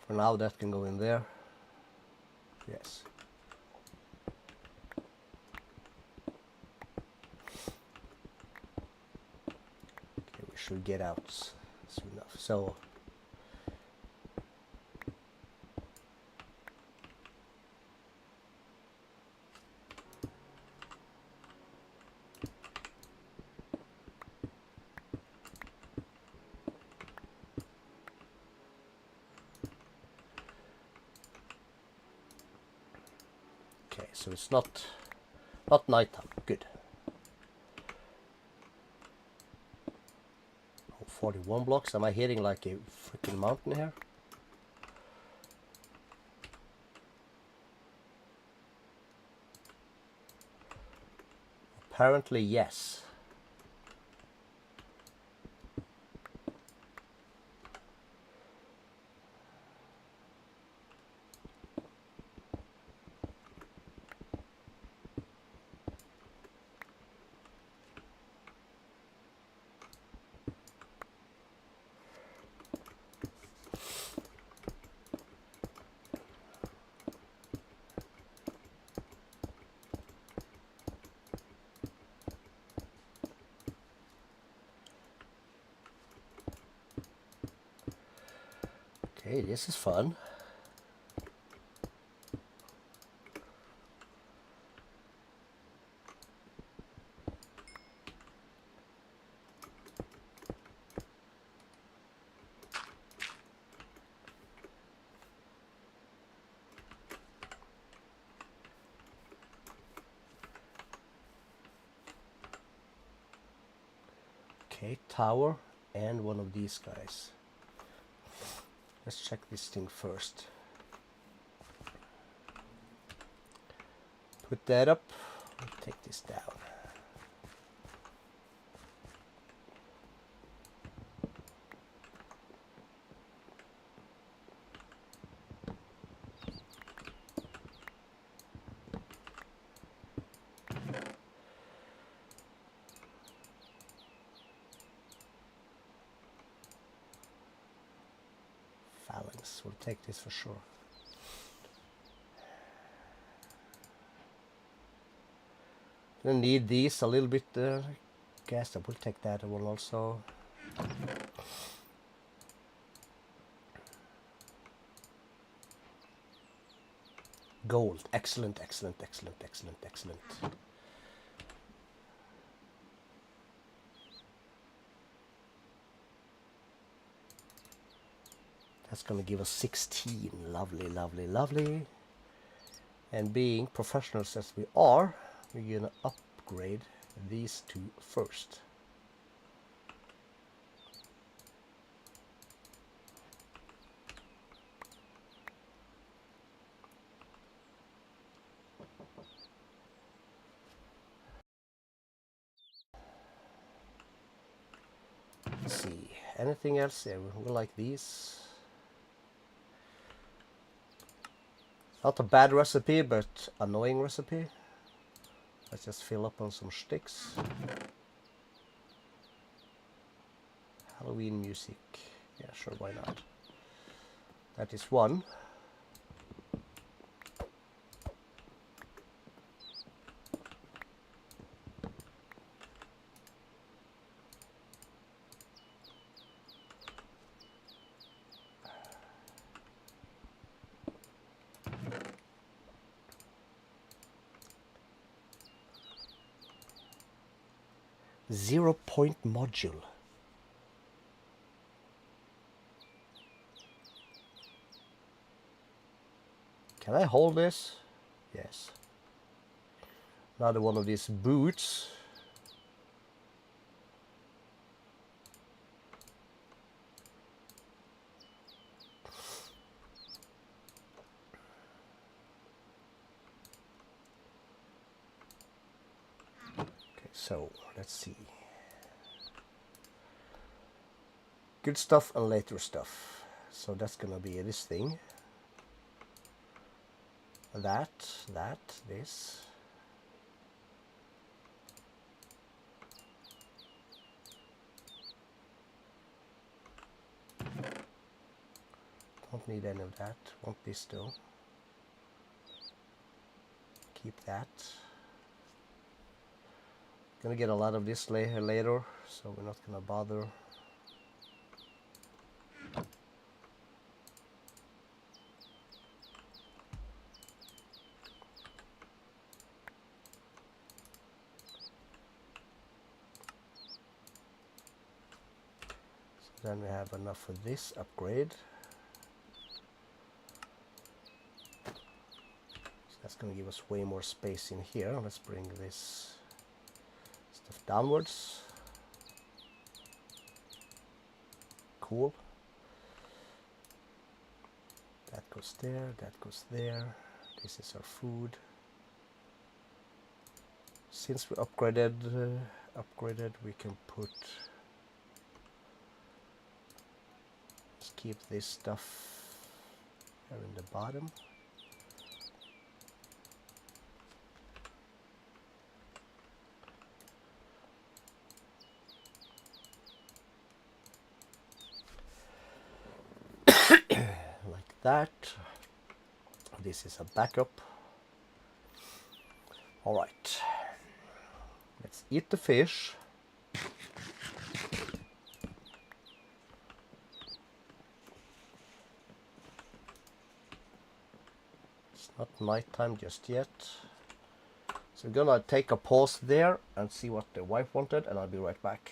For now, that can go in there. Yes. Okay, we should get out soon enough. So. Okay, so it's not nighttime. Good. Oh, 41 blocks. Am I hitting like a freaking mountain here? Apparently, yes. Okay, this is fun. Okay, tower and one of these guys. Let's check this thing first. Put that up. Take this down. Phalanx. We'll take this for sure. Gonna need these a little bit. Guess I will take that one also. Gold. Excellent, excellent, excellent, excellent, excellent. That's gonna give us 16. Lovely, lovely, lovely. And being professionals as we are, we're gonna upgrade these two first. Let's see. anything else here? We like these. Not a bad recipe, but annoying recipe. Let's just fill up on some sticks. Halloween music. Yeah, sure, why not? That is one. Zero-point module. Can I hold this? Yes. Another one of these boots. Okay, so let's see. Good stuff and later stuff. So that's gonna be this thing. That, this. Don't need any of that. Want this though. Keep that. Gonna get a lot of this later, so we're not gonna bother. So then we have enough for this upgrade. So that's gonna give us way more space in here. Let's bring this stuff downwards. Cool. That goes there, that goes there. This is our food. Since we upgraded, we can put. Let's keep this stuff here in the bottom. Like that. This is a backup. All right. Let's eat the fish. It's not nighttime just yet. So we're gonna take a pause there and see what the wife wanted, and I'll be right back.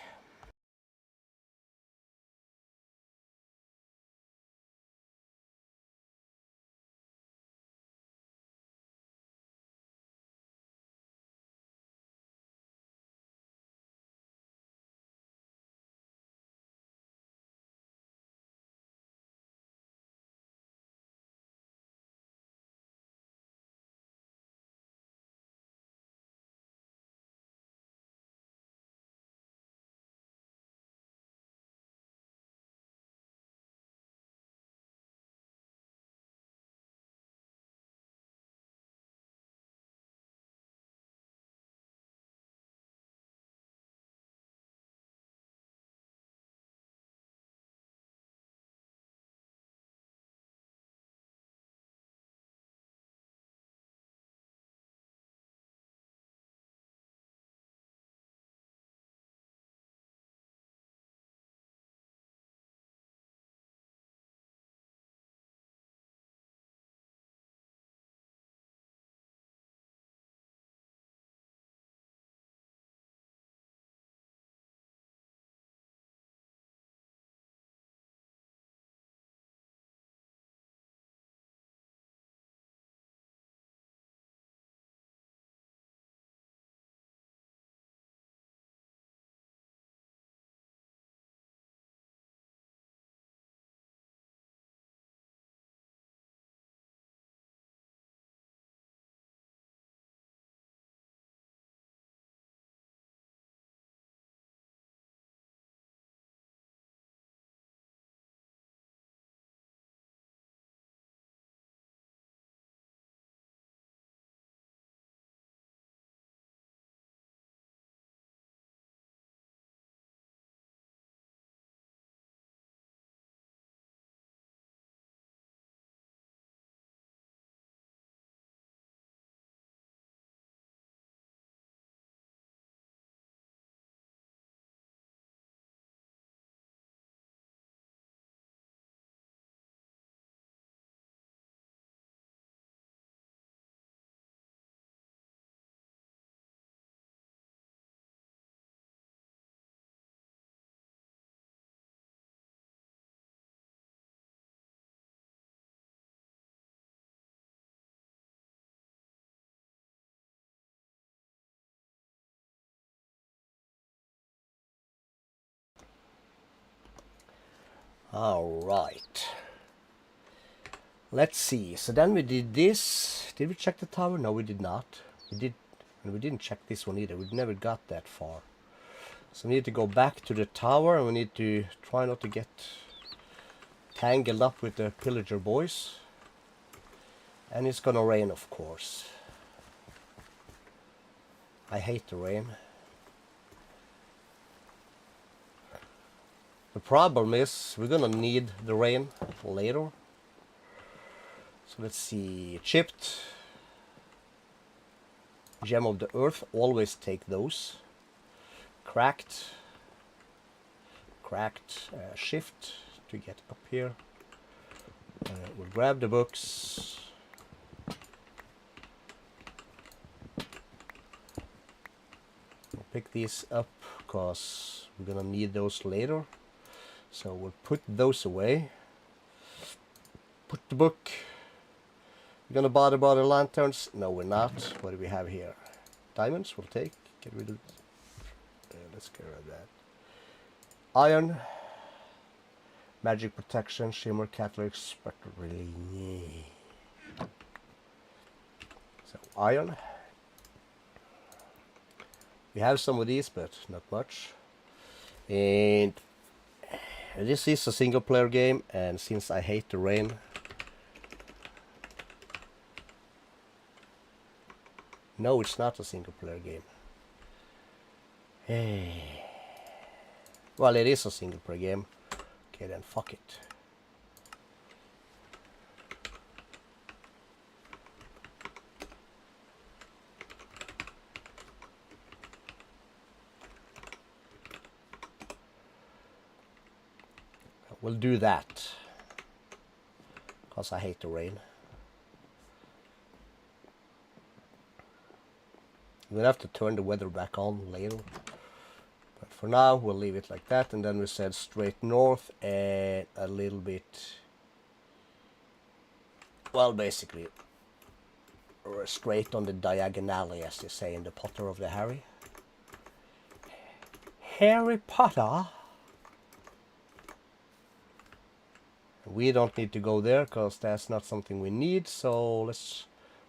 All right. Let's see. So then we did this. Did we check the tower? No, we did not. We did, and we didn't check this one either. We never got that far. So we need to go back to the tower, and we need to try not to get tangled up with the pillager boys. And it's gonna rain, of course. I hate the rain. The problem is we're gonna need the rain later. So let's see. Chipped. Gem of the earth. Always take those. Cracked. Shift to get up here. We'll grab the books. We'll pick these up because we're gonna need those later. So we'll put those away. Put the book. We're gonna bother about the lanterns? No, we're not. What do we have here? Diamonds we'll take. Get rid of. Let's get rid of that. Iron. Magic protection, shimmer, catalytic, spectral relay. So iron. We have some of these, but not much. And this is a single player game, and since I hate the rain, no, it's not a single player game. Hey. Well, it is a single player game. Okay, then fuck it. We'll do that. Because I hate the rain. We'll have to turn the weather back on later. But for now, we'll leave it like that. And then we said straight north and a little bit... Well, basically, straight on the diagonally, as they say in the Potter of the Harry. Harry Potter? We don't need to go there, because that's not something we need. So let's...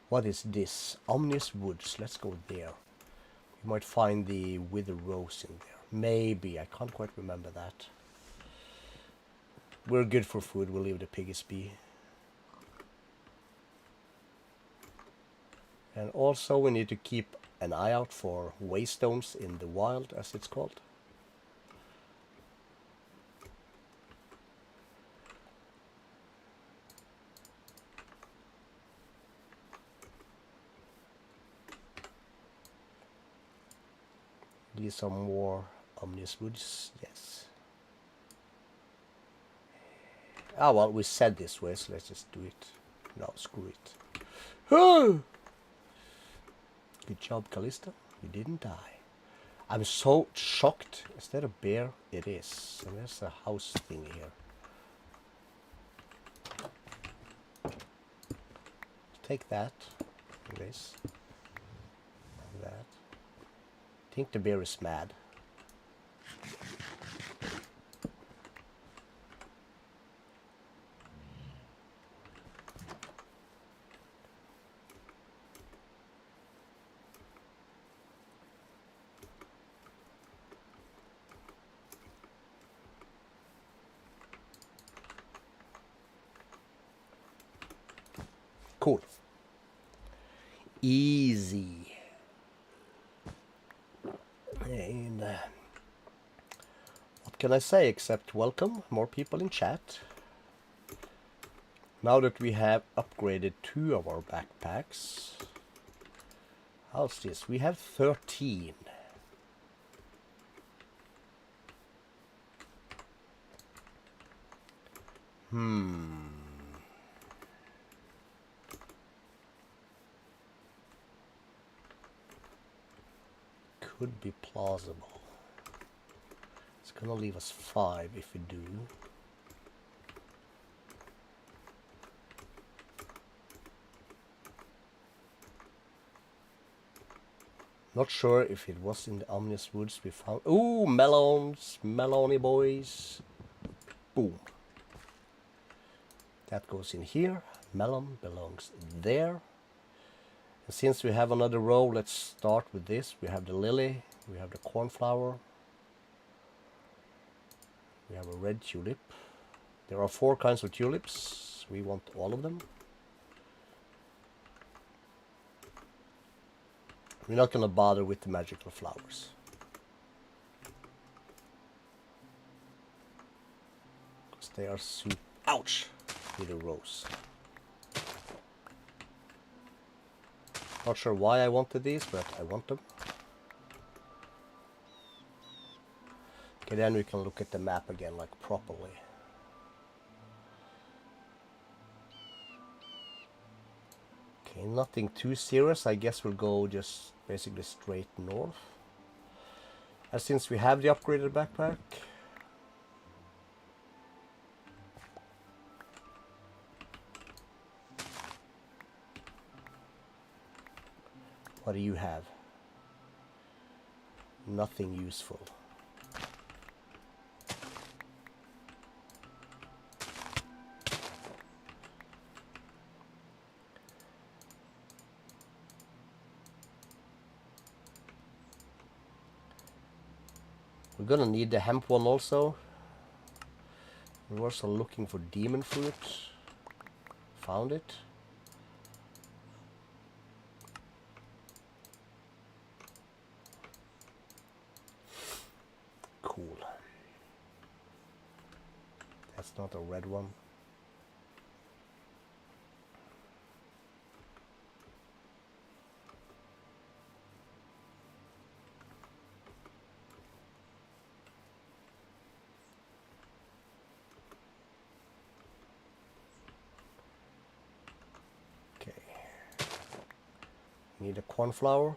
What is this? Omnis Woods. Let's go there. We might find the Wither Rose in there. Maybe. I can't quite remember that. We're good for food. We'll leave the piggies be. And also we need to keep an eye out for waystones in the wild, as it's called. These are more Omnis Woods, yes. Ah, well, we said this way, so let's just do it. No, screw it. Oh! Good job, Calisto. You didn't die. I'm so shocked. Is that a bear? It is. And there's a house thing here. Take that. This. That. I think the bear is mad. Cool. Easy. And what can I say except welcome more people in chat. Now that we have upgraded 2 of our backpacks. How's this? We have 13. Could be plausible. It's gonna leave us 5 if we do. Not sure if it was in the Omnis Woods we found. Ooh, melons! Melony boys! Boom. That goes in here. Melon belongs there. And since we have another row, let's start with this. We have the lily, we have the cornflower, we have a red tulip. There are 4 kinds of tulips. We want all of them. We're not going to bother with the magical flowers. Because they are super... Ouch! Little rose. Not sure why I wanted these, but I want them. Okay, then we can look at the map again, like properly. Okay, nothing too serious. I guess we'll go just basically straight north. And since we have the upgraded backpack, what do you have? Nothing useful. We're gonna need the hemp one also. We're also looking for demon fruit. Found it. Cool. That's not a red one. Need a cornflower.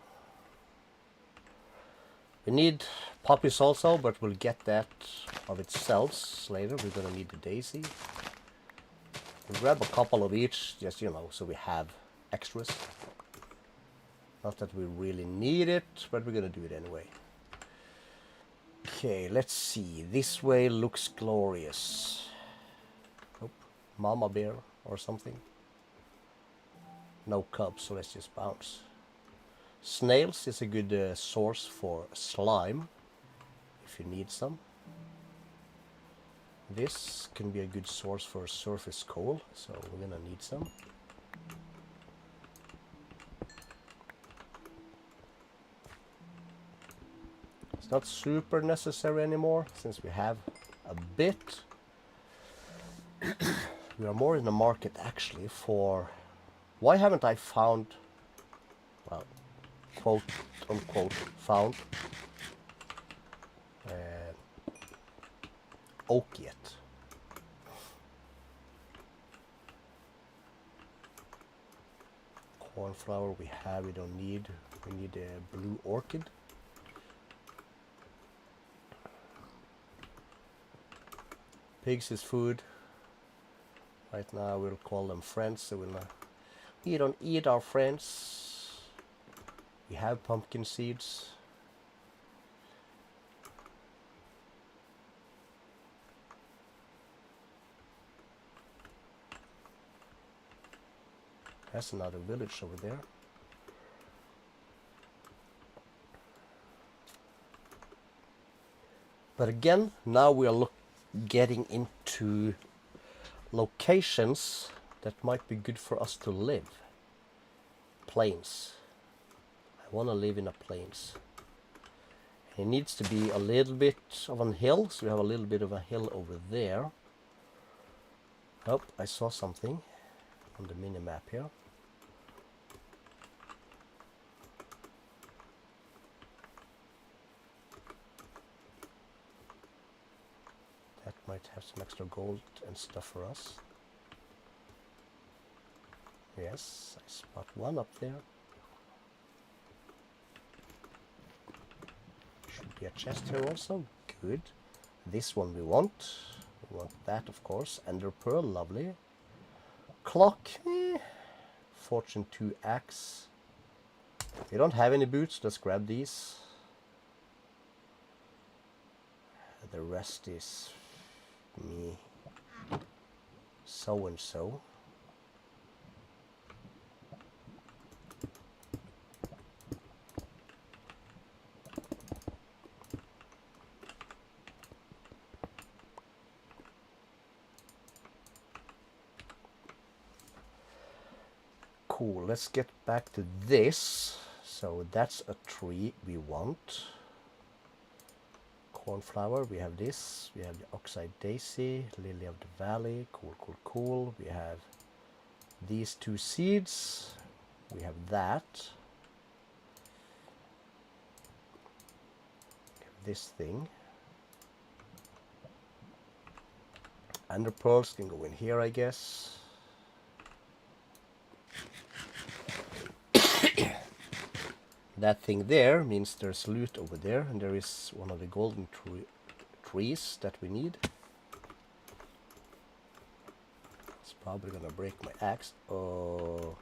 We need poppies also, but we'll get that of itself later. We're gonna need the daisy. We'll grab a couple of each, just, you know, so we have extras. Not that we really need it, but we're gonna do it anyway. Okay, let's see. This way looks glorious. Nope. Mama bear or something. No cubs, so let's just bounce. Snails is a good source for slime, if you need some. This can be a good source for surface coal, so we're gonna need some. It's not super necessary anymore, since we have a bit. We are more in the market actually for... Why haven't I found, well, quote unquote, found oak yet? Cornflower we have, we don't need. We need a blue orchid. Pigs is food. Right now we'll call them friends, so we'll not... We don't eat our friends. We have pumpkin seeds. That's another village over there. But again, now we are getting into locations that might be good for us to live. Plains. I want to live in a plains. It needs to be a little bit of a hill, so we have a little bit of a hill over there. Oh, I saw something on the mini map here. That might have some extra gold and stuff for us. Yes, I spot one up there. Should be a chest here also. Good. This one we want. We want that, of course. Ender pearl, lovely. Clock. Fortune 2 axe. We don't have any boots. Let's grab these. The rest is me. so and so. Cool, let's get back to this. So that's a tree we want. Cornflower, we have this. We have the oxide daisy, lily of the valley. Cool, cool, cool. We have these 2 seeds. We have that. We have this thing. Ender pearls can go in here, I guess. That thing there means there's loot over there, and there is one of the golden trees that we need. It's probably gonna break my axe. Oh,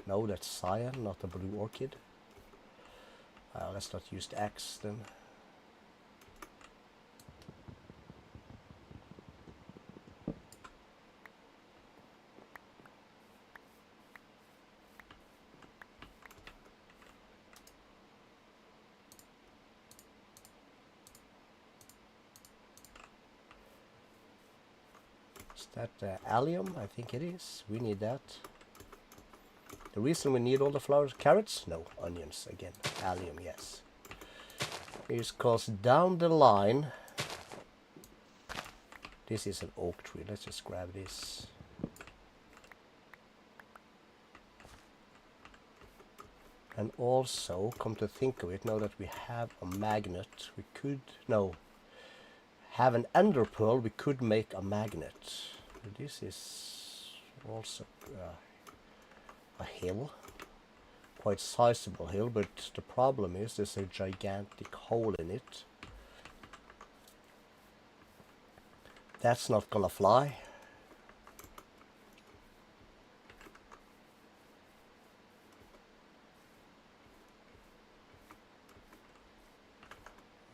no, that's cyan, not a blue orchid. Let's not use the axe then. Is that allium? I think it is. We need that. The reason we need all the flowers, carrots? No, onions again. Allium, yes. Is because down the line, this is an oak tree. Let's just grab this. And also, come to think of it, now that we have a magnet, we could, no, have an ender pearl, we could make a magnet. This is also a hill, quite sizable hill, but the problem is there's a gigantic hole in it. That's not gonna fly.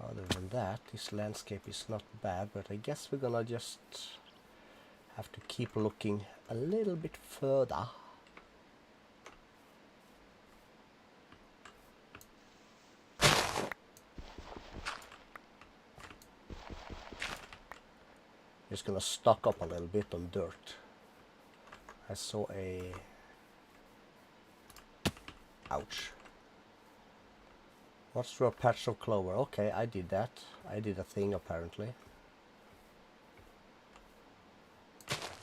Other than that, this landscape is not bad, but I guess we're gonna just have to keep looking a little bit further. Just gonna stock up a little bit on dirt. I saw a... Ouch. What's through a patch of clover? Okay, I did that. I did a thing apparently.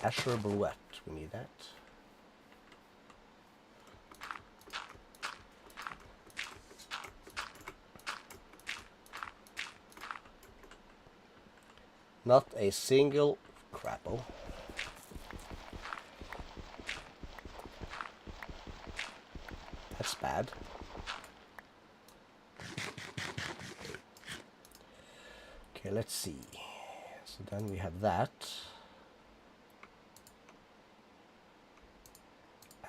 Azure Bluette, we need that. Not a single crapple. That's bad. Okay, let's see. So then we have that.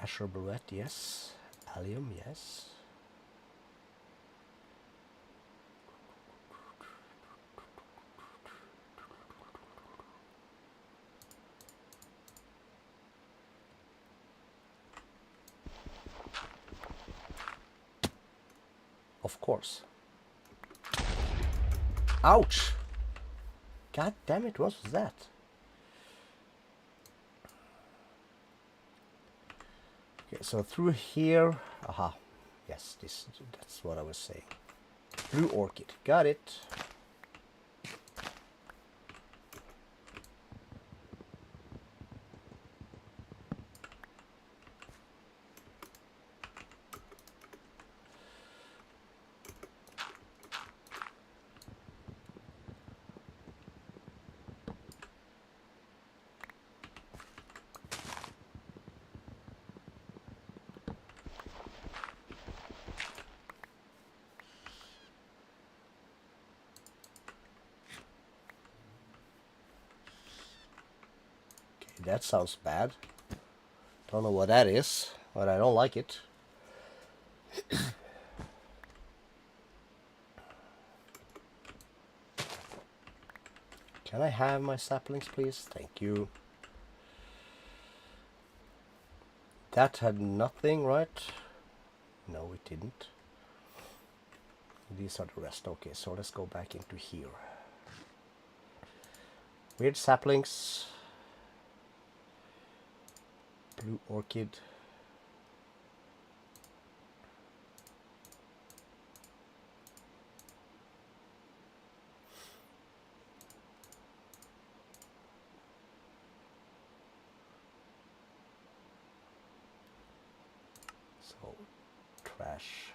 Azure Bluette, yes. Allium, yes. Of course. Ouch! God damn it, what was that? Okay, so through here, aha, yes, that's what I was saying. Blue orchid, got it. That sounds bad. Don't know what that is, but I don't like it. Can I have my saplings, please? Thank you. That had nothing, right? No, it didn't. These are the rest. Okay, so let's go back into here. Weird saplings. Blue orchid. So, trash.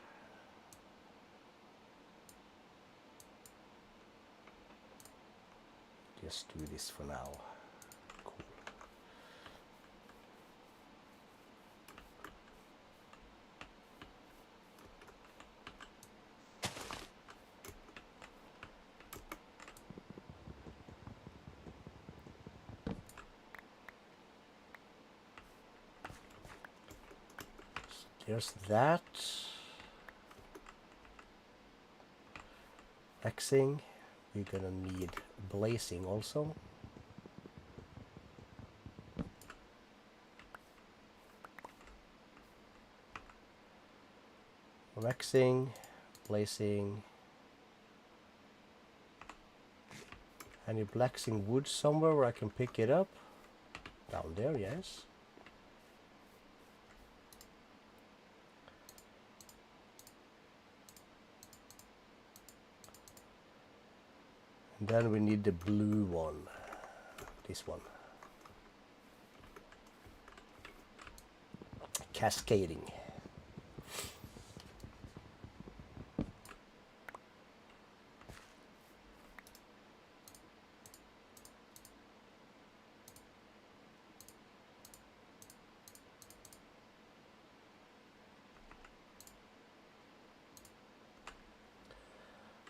Just do this for now. Cool. There's that. Waxing. We're gonna need blazing also. Waxing, blazing. Any blazing wood somewhere where I can pick it up? Down there, yes. And then we need the blue one. This one. Cascading.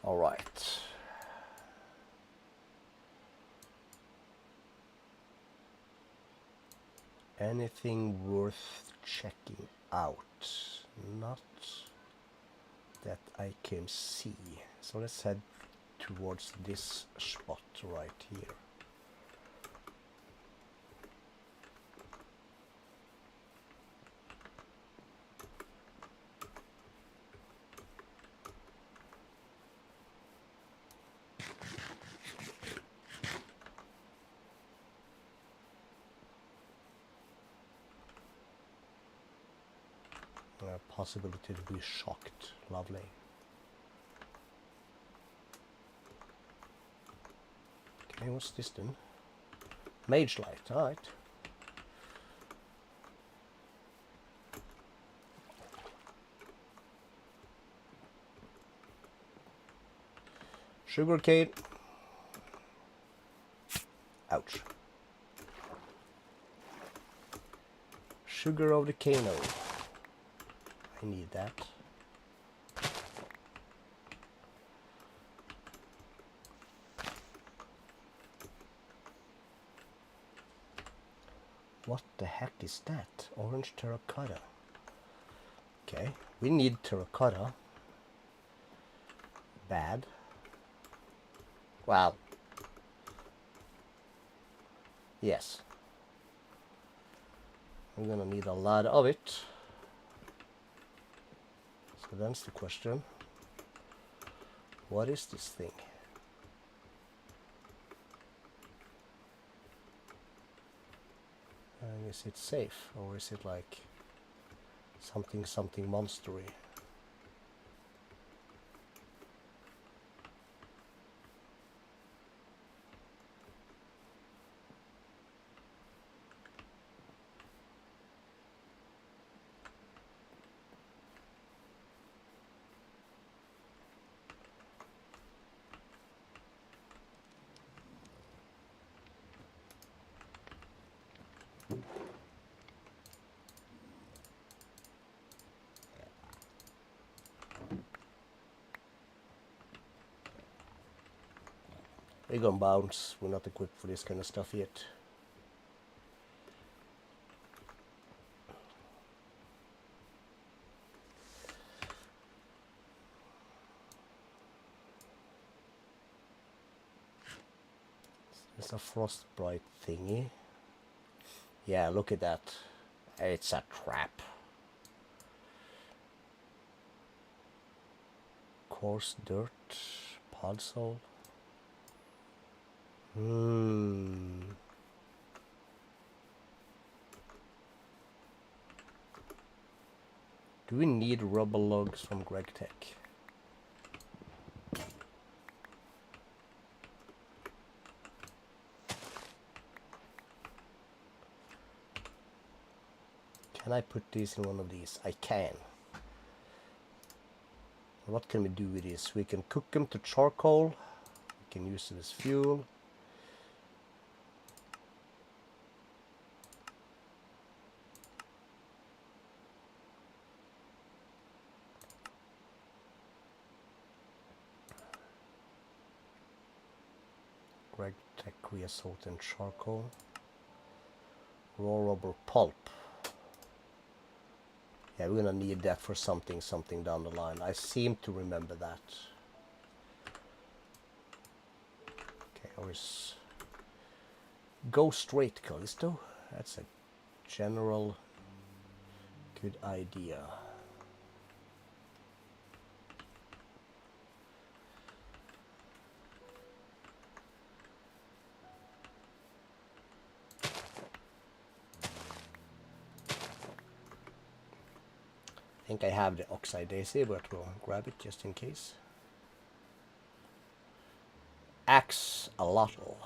All right. Anything worth checking out? Not that I can see. So let's head towards this spot right here. Possibility to be shocked. Lovely. Okay, what's this then? Mage light, alright. Sugarcane. Ouch. Sugar of the cano. I need that. What the heck is that? Orange terracotta. Okay, we need terracotta. Bad. Wow. Yes. I'm gonna need a lot of it. So that's the question. What is this thing? And is it safe, or is it like something monstery? We're gonna bounce. We're not equipped for this kind of stuff yet. It's a frostbite thingy. Yeah, look at that. It's a trap. Coarse dirt, podzol. Do we need rubber logs from Greg Tech? Can I put these in one of these? I can. What can we do with this? We can cook them to charcoal. We can use it as fuel. Greg Tech creosote and charcoal. Raw rubber pulp. Yeah, we're gonna need that for something down the line. I seem to remember that. Okay, always go straight, Calisto. That's a general good idea. I think I have the oxide daisy, but we'll grab it just in case. Axolotl.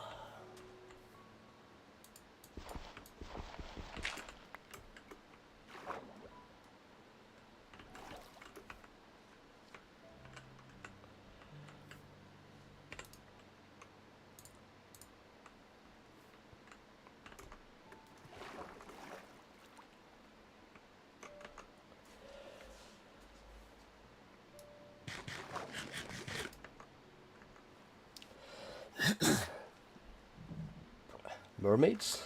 Mermaids.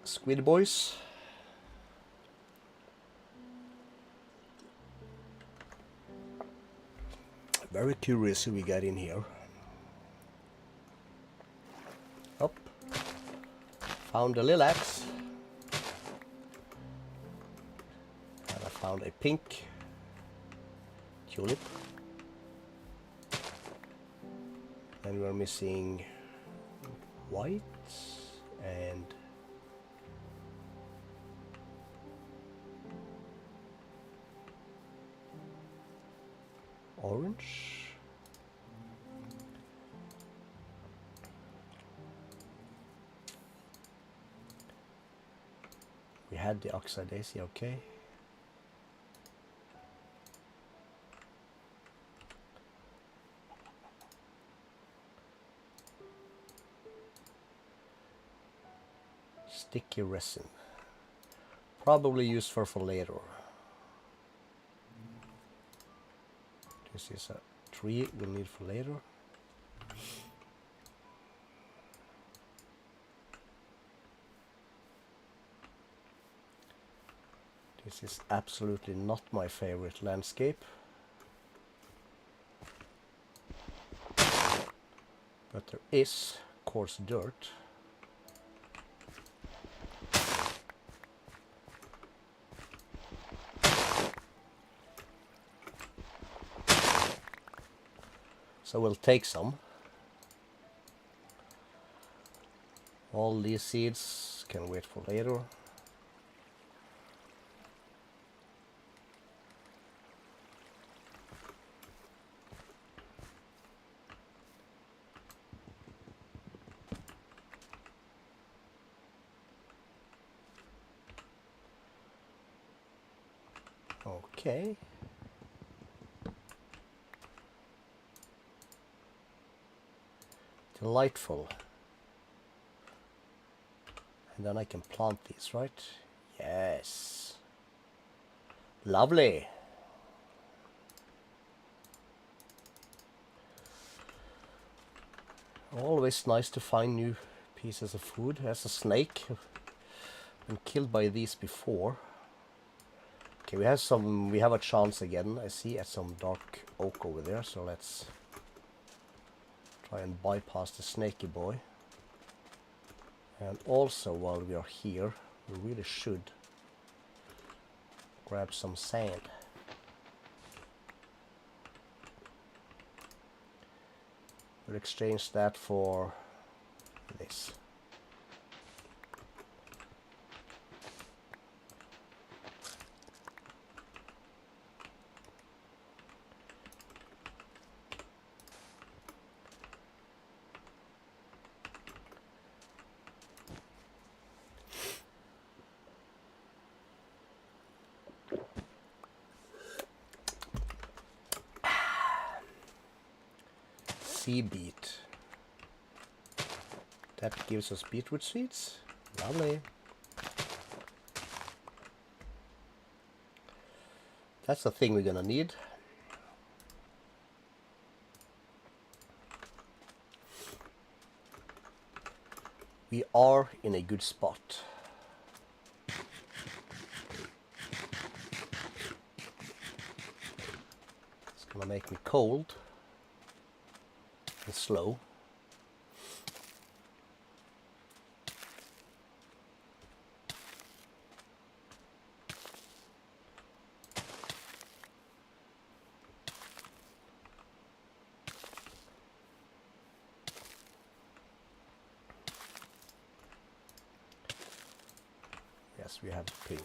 Squid boys. Very curious who we got in here. Up. Found a little axe. And I found a pink tulip. And we're missing white and orange. We had the oxide daisy, okay. Sticky resin. Probably used for later. This is a tree we'll need for later. This is absolutely not my favorite landscape. But there is coarse dirt. So we'll take some. All these seeds can wait for later. Okay. Delightful. And then I can plant these, right? Yes. Lovely. Always nice to find new pieces of food. There's a snake. Been killed by these before. Okay, we have a chance again. I see at some dark oak over there, so let's try and bypass the snaky boy And also, while we are here, we really should grab some sand. We'll exchange that for this. Sea beet. That gives us beetroot seeds. Lovely. That's the thing we're gonna need. We are in a good spot. It's gonna make me cold and slow. Yes, we have pink.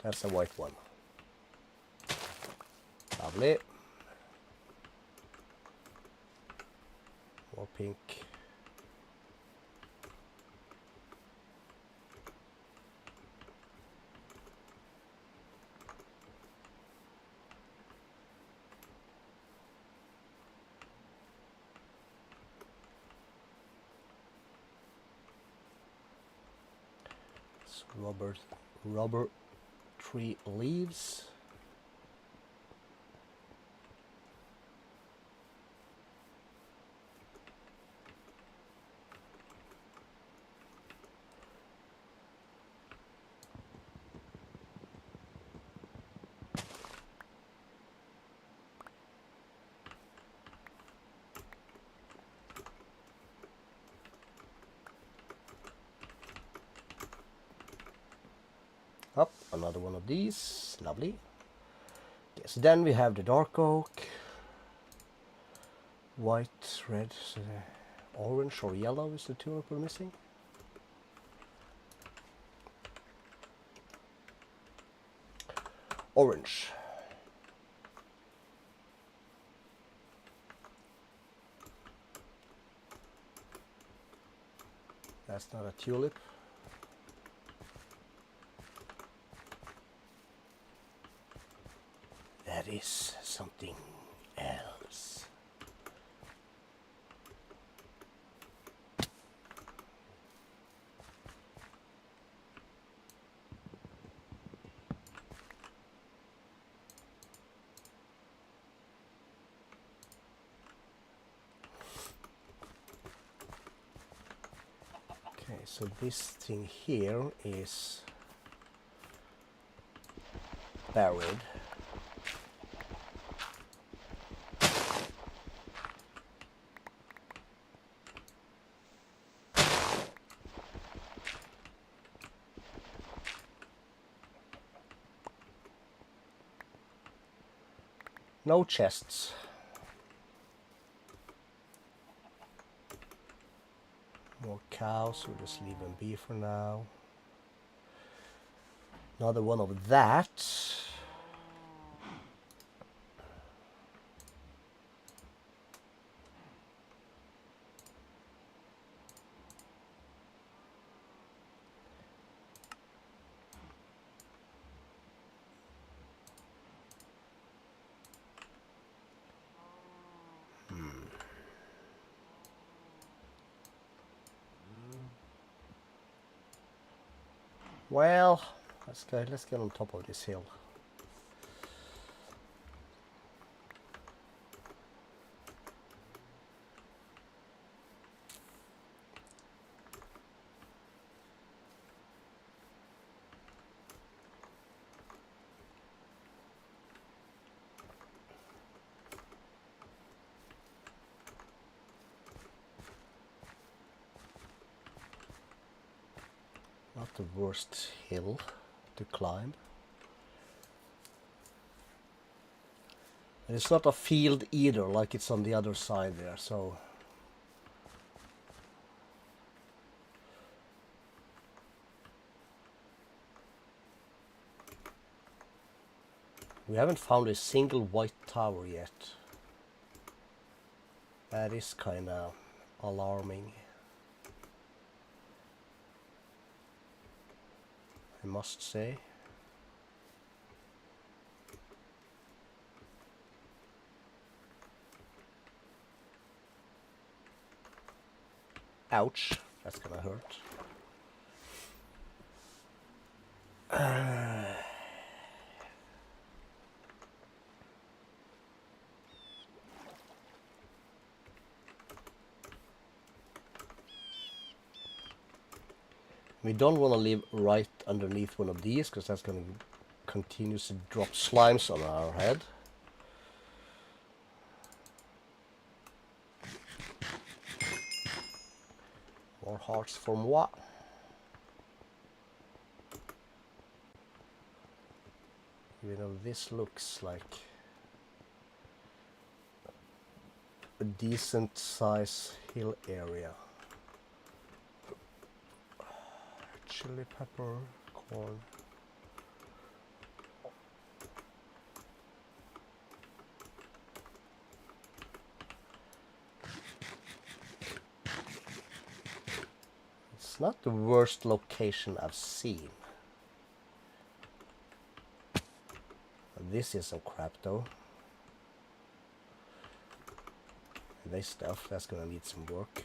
That's a white one. Lovely. More pink. Rubber tree leaves. Up, another one of these. Lovely. Yes, then we have the dark oak. White, red, orange or yellow is the tulip we're missing. Orange. That's not a tulip. That is something else. Okay, so this thing here is buried. No chests. More cows, we'll just leave them be for now. Another one of that. Well, let's get on top of this hill. Not the worst hill to climb. And it's not a field either, like it's on the other side there, so... We haven't found a single white tower yet. That is kinda alarming, I must say. Ouch, that's gonna hurt. We don't want to live right underneath one of these, because that's going to continuously drop slimes on our head. More hearts for moi. Even though this looks like a decent size hill area. Chili pepper, corn. It's not the worst location I've seen. This is some crap though. This stuff, that's gonna need some work.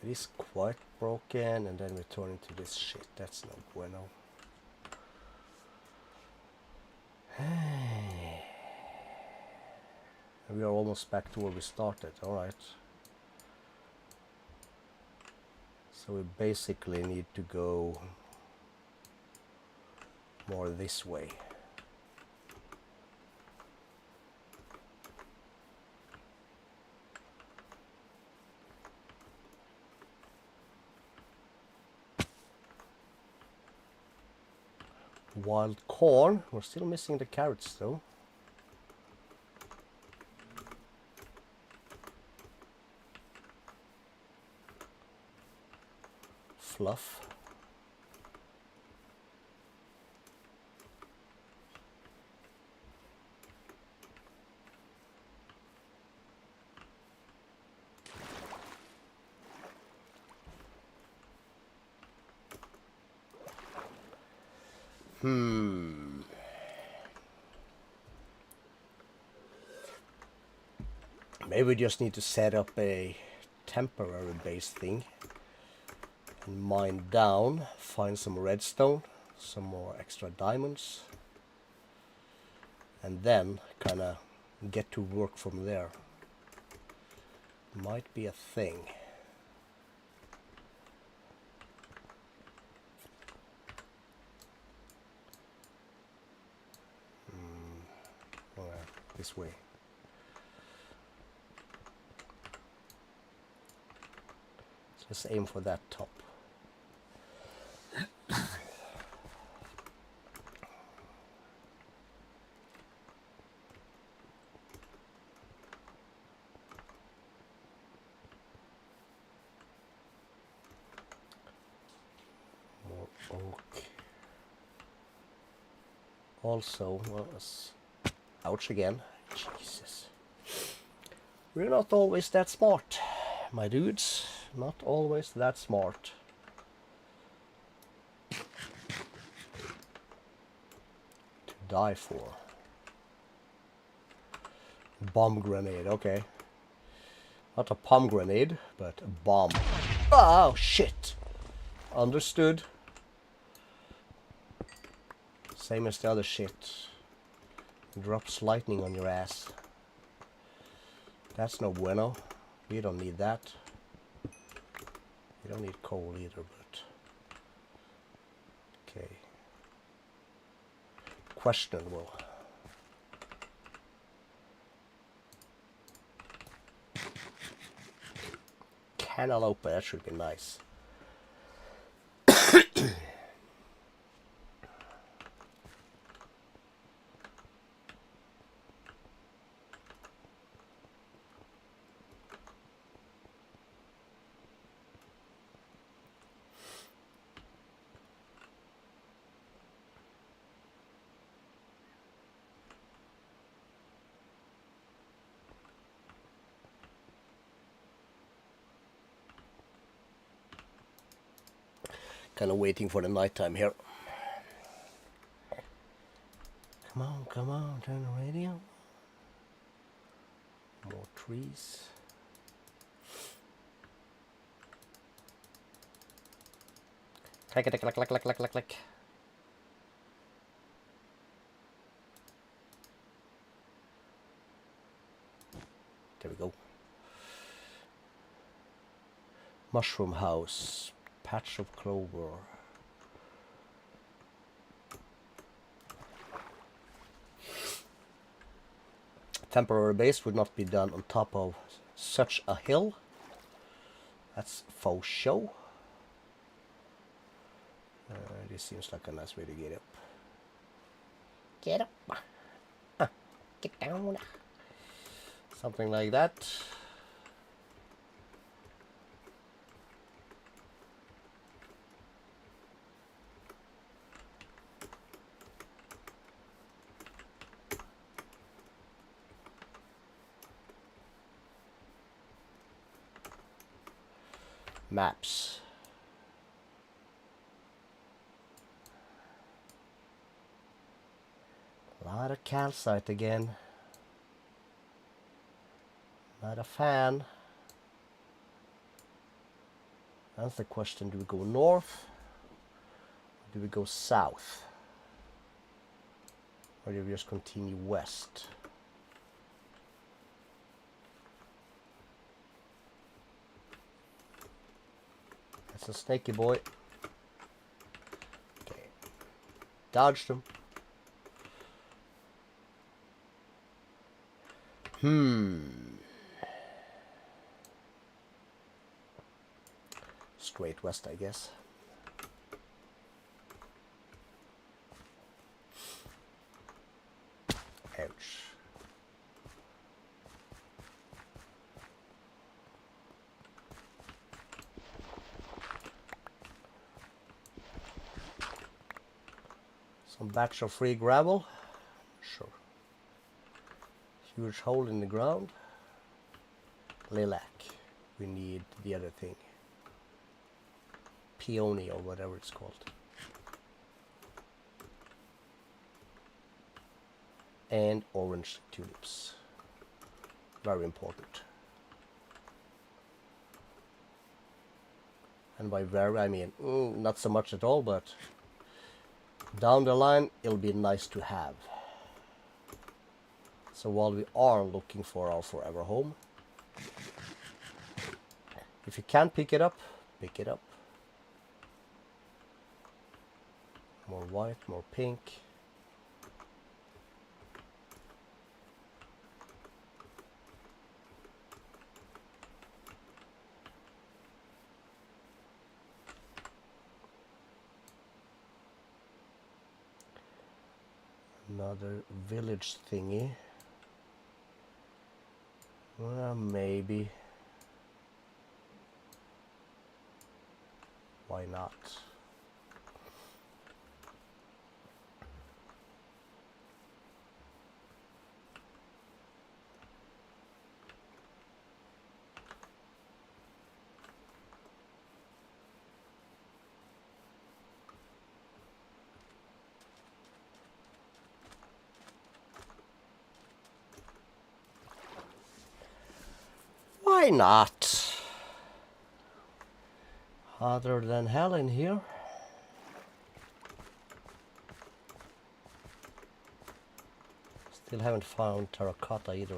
It is quite broken, and then we turn into this shit. That's no bueno. We are almost back to where we started. Alright. So we basically need to go more this way. Wild corn. We're still missing the carrots though. Fluff. Maybe we just need to set up a temporary base thing and mine down, find some redstone, some more extra diamonds, and then kind of get to work from there. Might be a thing. This way. So let's aim for that top. More oak. Also, well, ouch again. Jesus. We're not always that smart, my dudes. Not always that smart. To die for. Bomb grenade, okay. Not a pomegranate, but a bomb. Oh, shit. Understood. Same as the other shit. Drops lightning on your ass. That's no bueno. We don't need that. We don't need coal either, but... Okay. Questionable. cantaloupe, that should be nice. Kind of waiting for the nighttime here. Come on, turn the radio. More trees. Click, click, click, click, click, click, click, click. There we go. Mushroom house. Patch of clover. Temporary base would not be done on top of such a hill. That's faux show. This seems like a nice way to get up. Get up. Get down. Something like that. Maps. A lot of calcite again. Not a fan. That's the question. Do we go north? Or do we go south? Or do we just continue west? That's a snaky boy. Okay. Dodged him. Straight west, I guess. Ouch. Some batch of free gravel. Sure. Huge hole in the ground. Lilac. We need the other thing. Peony or whatever it's called. And orange tulips. Very important. And by very I mean not so much at all, but down the line it'll be nice to have. So while we are looking for our forever home, if you can pick it up, pick it up. More white, more pink. Another village thingy. Well, maybe. Why not? Why not? Hotter than hell in here. Still haven't found terracotta either.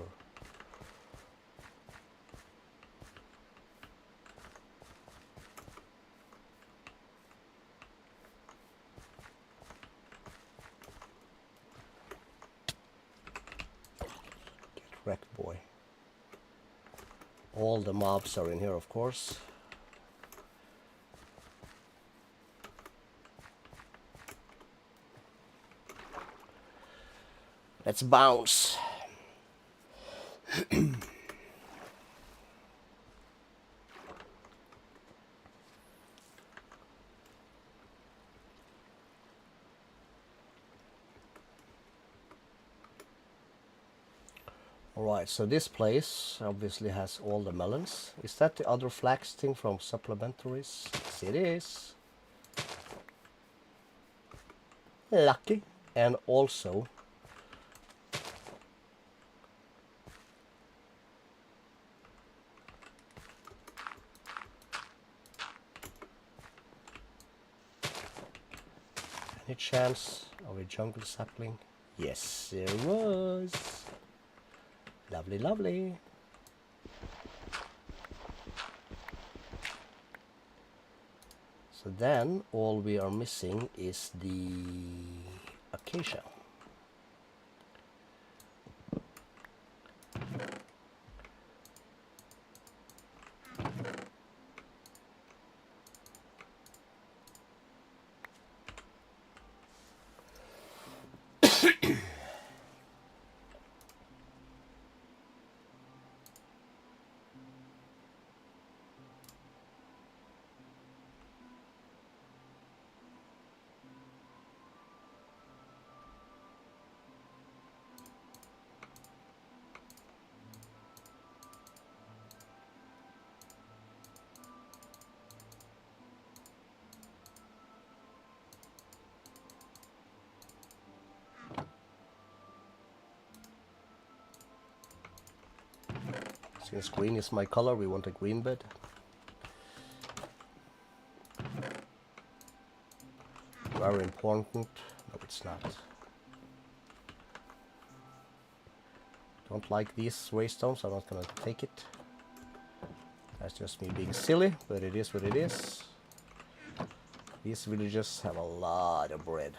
Get wrecked, boy. All the mobs are in here, of course. Let's bounce. Alright, so this place obviously has all the melons. Is that the other flax thing from supplementaries? Yes, it is. Lucky. And also any chance of a jungle sapling? Yes, there was. Lovely, lovely. So then all we are missing is the acacia. Since green is my color, we want a green bed. Very important. No, it's not. Don't like these waystones, I'm not gonna take it. That's just me being silly, but it is what it is. These villagers have a lot of bread.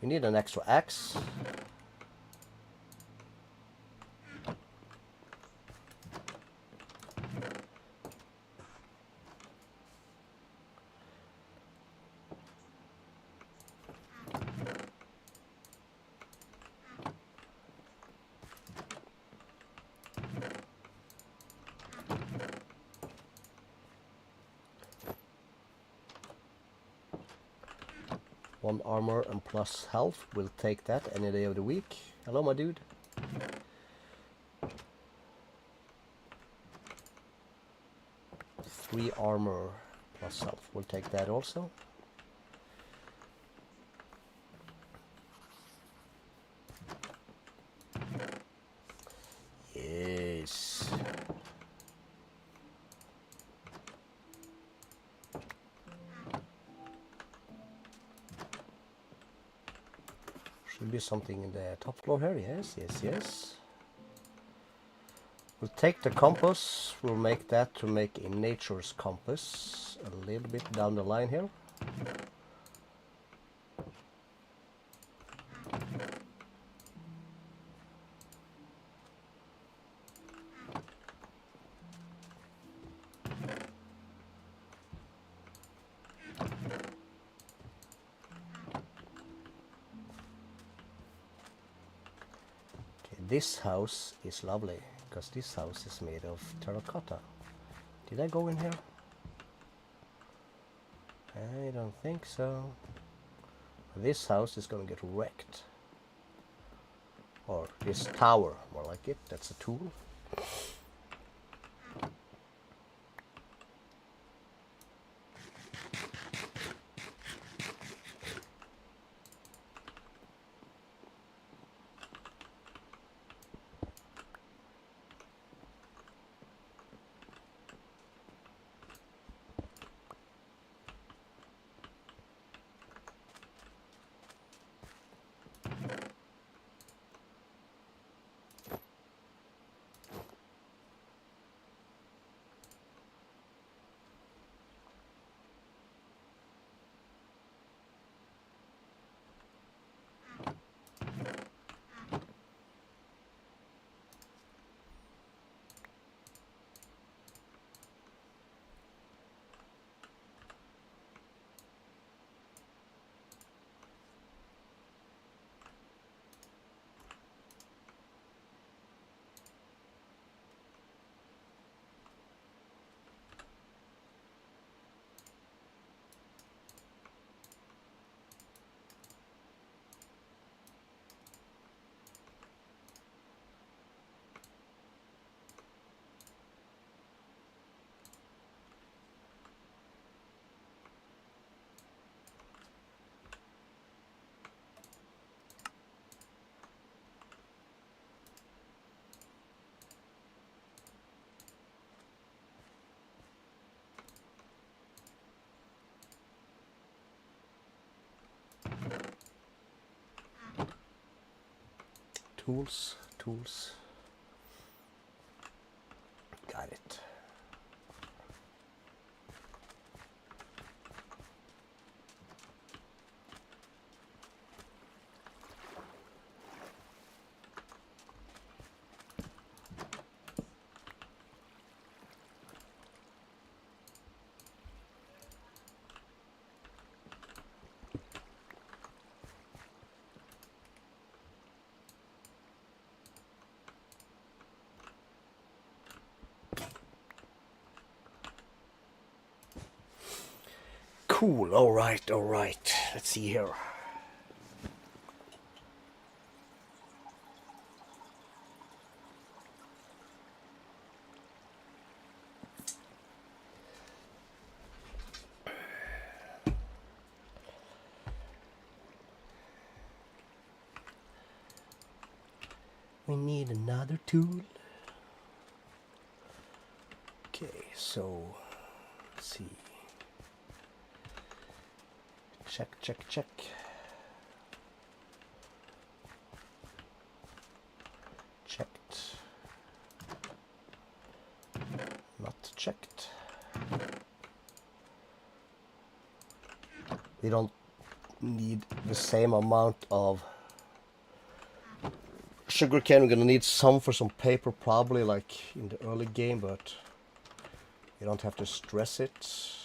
We need an extra axe. One armor and plus health. We'll take that any day of the week. Hello, my dude. Three armor plus health. We'll take that also. Yes. Should be something in the top floor here. Yes, yes, yes. We'll take the compass. We'll make that to make a nature's compass a little bit down the line here. This house is lovely because this house is made of terracotta. Did I go in here? I don't think so. This house is gonna get wrecked. Or this tower, more like it. That's a tool. Tools, tools. Got it. Cool, alright, alright. Let's see here. We need another tool. Okay, so let's see. Check, check, check. Checked. Not checked. We don't need the same amount of sugarcane. We're gonna need some for some paper, probably like in the early game, but you don't have to stress it.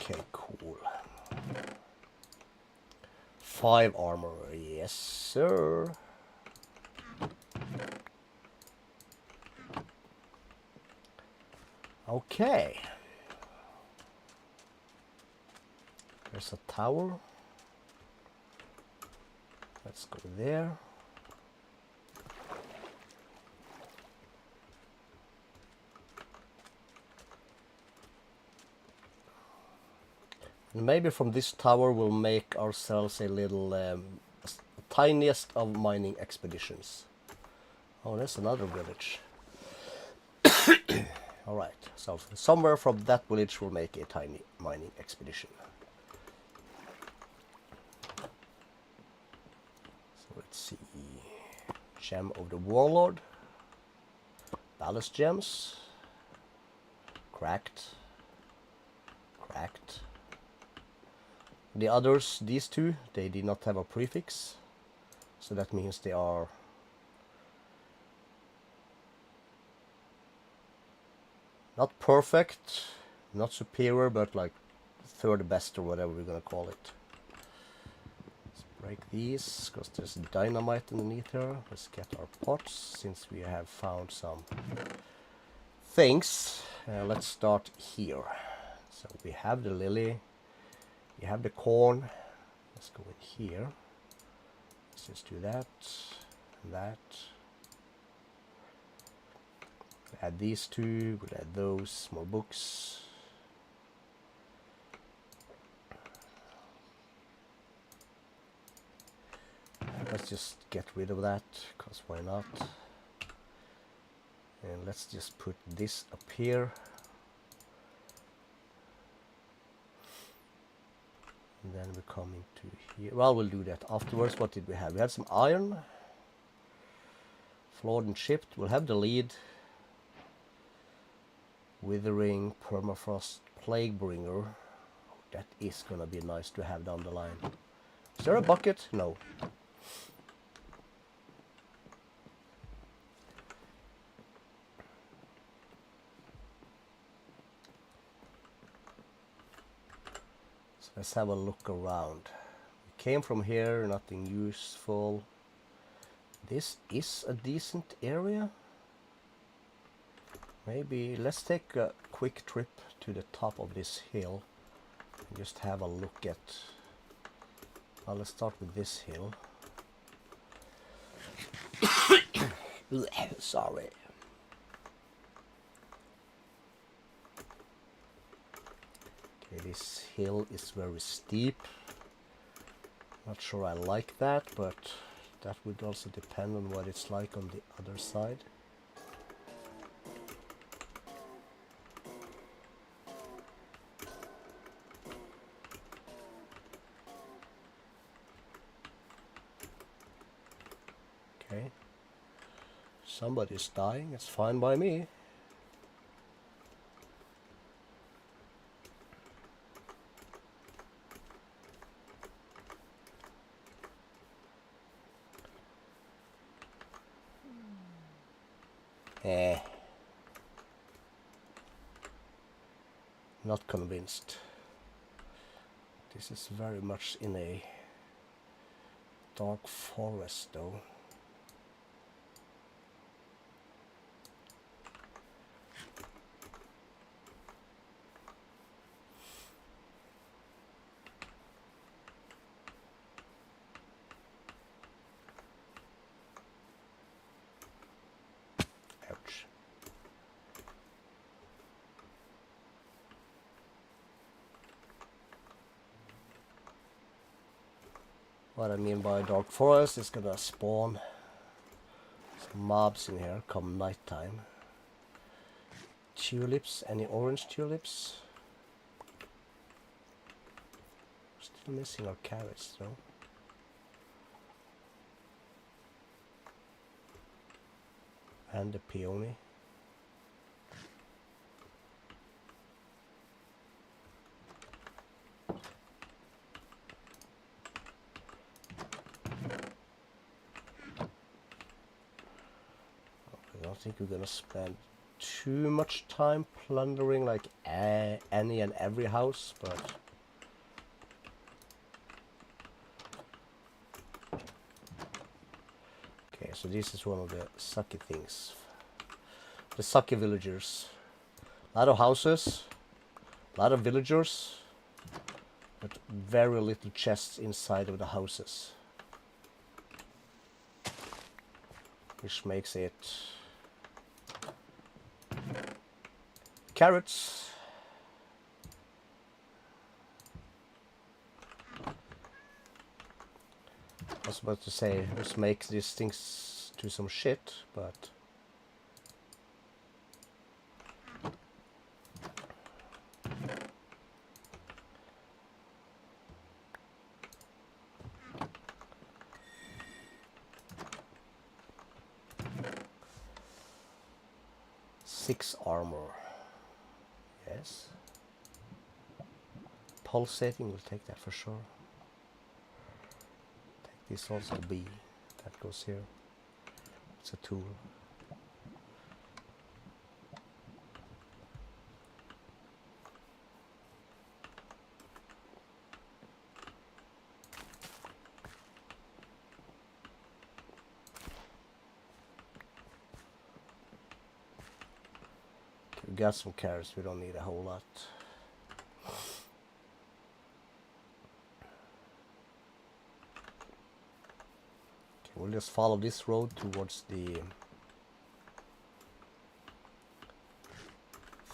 Okay, cool. 5 armor, yes sir. Okay. There's a tower. Let's go there. And maybe from this tower we'll make ourselves a little tiniest of mining expeditions. Oh, there's another village. Alright, so somewhere from that village we'll make a tiny mining expedition. So let's see. Gem of the Warlord. Ballast gems. Cracked. Cracked. The others, these two, they did not have a prefix. So that means they are not perfect, not superior, but like third best or whatever we're gonna call it. Let's break these, because there's dynamite underneath here. Let's get our pots, since we have found some things. Let's start here. So we have the lily, we have the corn. Let's go in here. Let's just do that, and that. We'll add these two, we'll add those, more books. Let's just get rid of that, because why not? And let's just put this up here. And then we're coming to here. Well, we'll do that afterwards. What did we have? We had some iron. Flawed and chipped. We'll have the lead. Withering, permafrost, plague bringer. That is gonna be nice to have down the line. Is there a bucket? No. So let's have a look around. We came from here, nothing useful. This is a decent area. Maybe let's take a quick trip to the top of this hill and just have a look at. Well, let's start with this hill. Sorry. Okay, this hill is very steep. Not sure I like that, but That would also depend on what it's like on the other side. Okay. Somebody's dying, it's fine by me. Not convinced. This is very much in a dark forest though. Ouch. What I mean by dark forest is gonna spawn some mobs in here come nighttime. Tulips, any orange tulips? Still missing our carrots though. And the peony. I don't think we're gonna spend too much time plundering like any and every house, but okay, so this is one of the sucky things. The sucky villagers. A lot of houses, a lot of villagers, but very little chests inside of the houses. Which makes it carrots. I was about to say this makes these things do some shit, but six armor. Yes. Pulsating, we'll take that for sure. Take this also B. That goes here. It's a tool. Okay, we got some carrots, we don't need a whole lot. We'll just follow this road towards the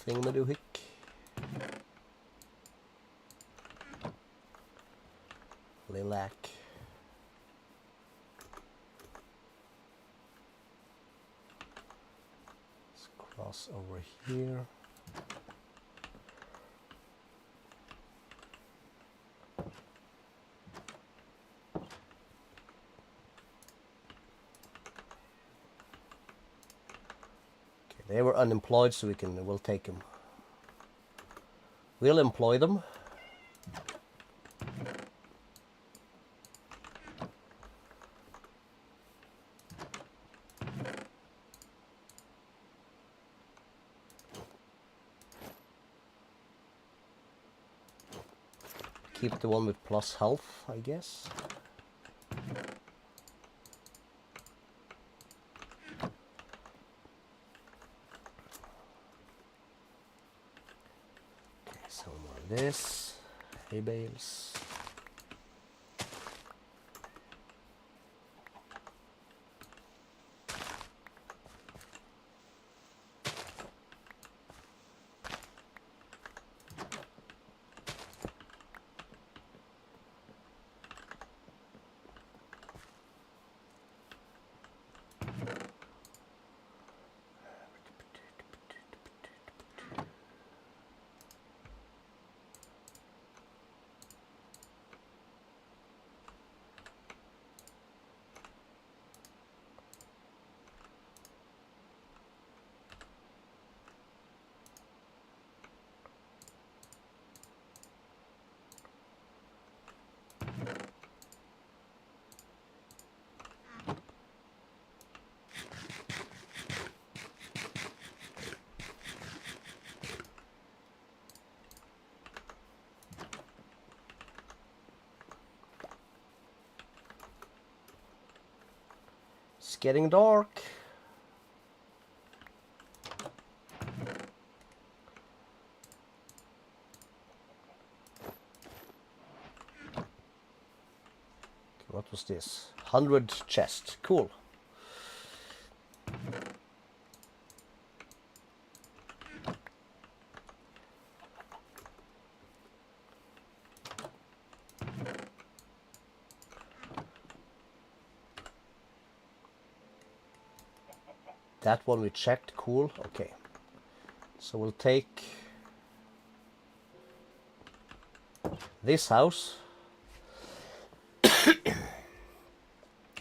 thingamadoohick. Lilac. Let's cross over here. They were unemployed, so we'll take them. We'll employ them. Keep the one with plus health, I guess. This, hay bales. getting dark. What was this? 100 chest. Cool. That one we checked. Cool. Okay. So we'll take this house.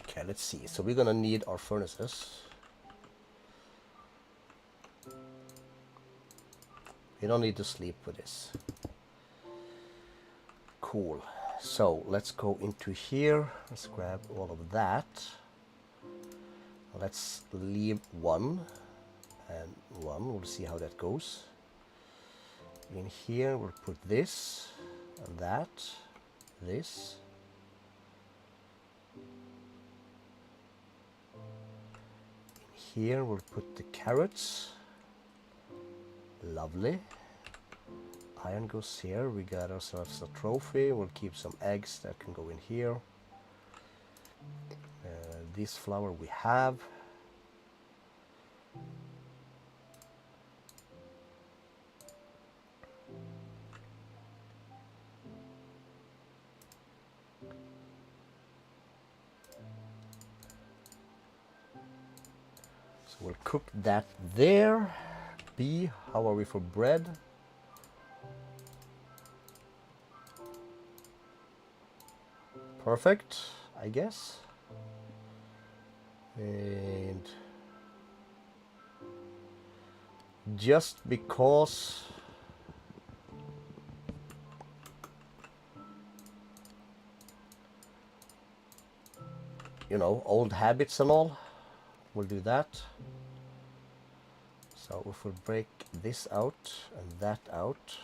Okay, let's see. So we're gonna need our furnaces. We don't need to sleep with this. Cool. So let's go into here. Let's grab all of that. Let's leave one and one. We'll see how that goes. In here we'll put this and that, this. In here we'll put the carrots. Lovely. Iron goes here. We got ourselves a trophy. We'll keep some eggs that can go in here. This flour we have. So we'll cook that there. B, how are we for bread? Perfect, I guess. And just because you know, old habits and all, we'll do that. So if we break this out and that out,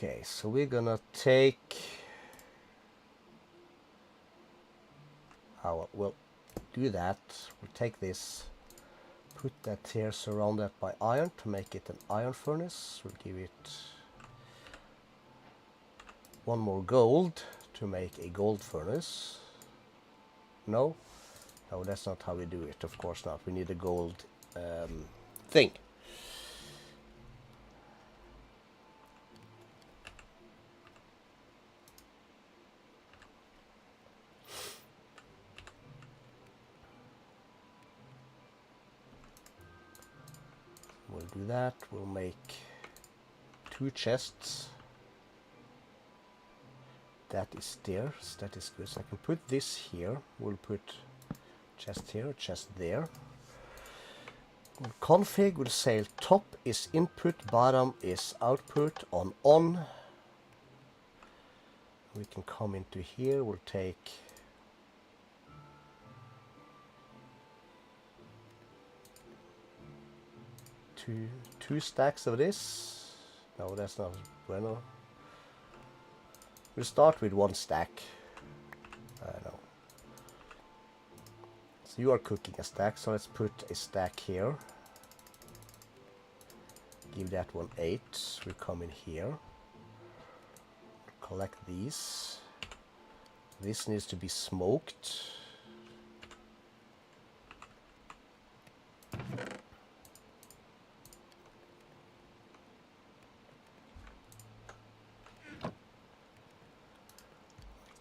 okay, so we're gonna take we'll do that. We'll take this, put that here, surround that by iron to make it an iron furnace. We'll give it one more gold to make a gold furnace. No, that's not how we do it. Of course not. We need a gold thing. We'll do that. We'll make 2 chests. That is stairs. That is good. So I can put this here. We'll put chest here, chest there. Config will say top is input, bottom is output, on. We can come into here. We'll take two stacks of this. No, that's not bueno. We'll start with 1 stack. I know. So you are cooking a stack, so let's put a stack here. Give that one 8. We come in here. Collect these. This needs to be smoked.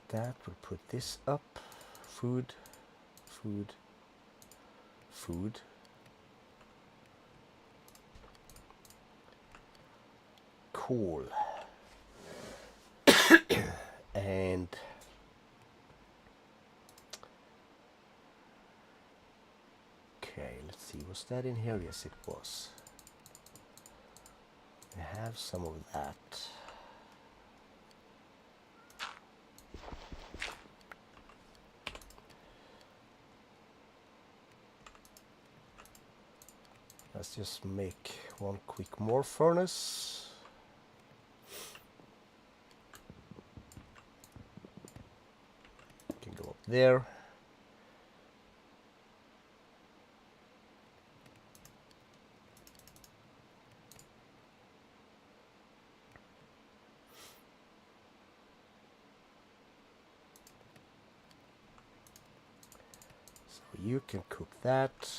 That will put this up. Food. Cool. And Was that in here? Yes, it was. We have some of that. Let's just make one quick more furnace. Can go up there. So you can cook that.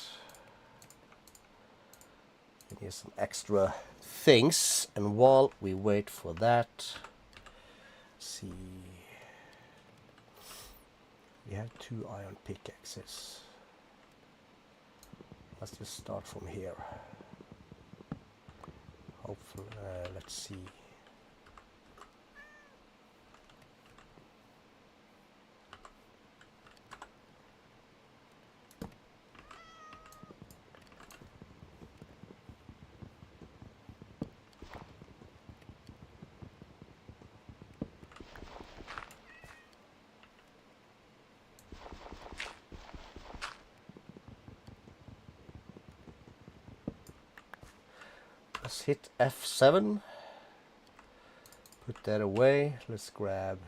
We need some extra things, and while we wait for that, see, we have 2 iron pickaxes. Let's just start from here. Hopefully, let's see. Let's hit F7. Put that away. Let's grab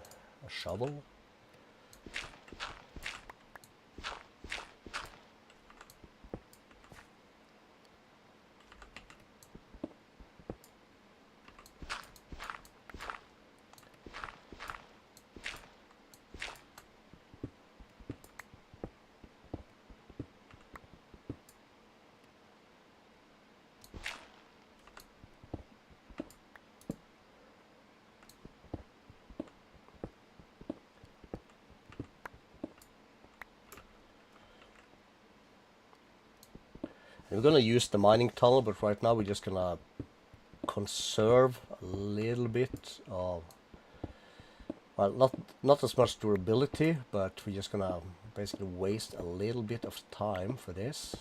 a shovel. We're gonna use the mining tunnel, but right now we're just gonna conserve a little bit of, well, not as much durability, but we're just gonna basically waste a little bit of time for this.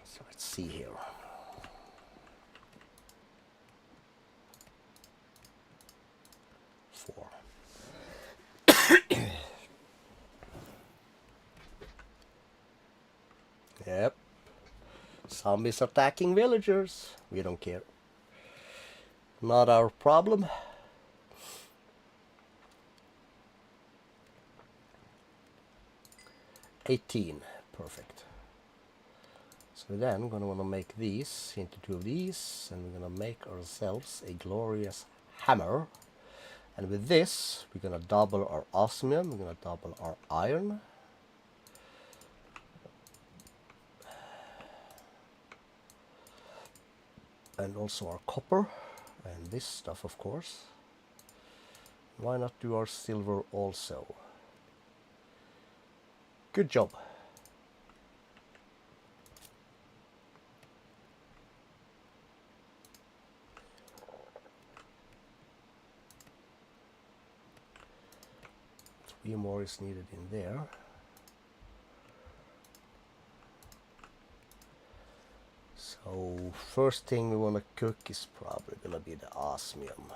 So let's see here. Four. Yep. Zombies attacking villagers. We don't care. Not our problem. $18. Perfect. So then we're gonna want to make these into 2 of these, and we're gonna make ourselves a glorious hammer. And with this, we're gonna double our osmium. We're gonna double our iron. And also our copper. And this stuff, of course. Why not do our silver also? Good job. Three more is needed in there. So first thing we want to cook is probably gonna be the osmium.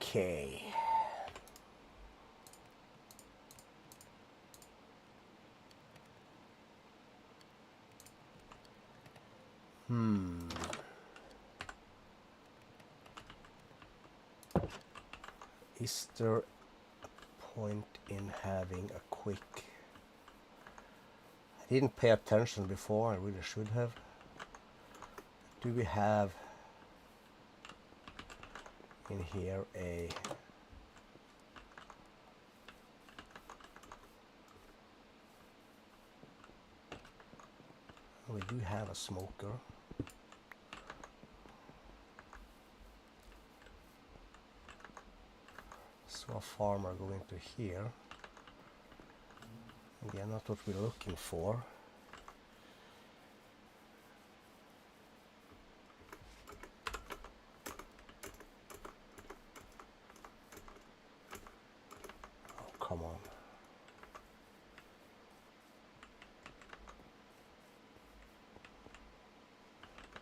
Okay. Is there a point in having a quick... I didn't pay attention before, I really should have. Do we have in here a... We do have a smoker. So a farmer going to here. Again, not what we're looking for. Oh, come on.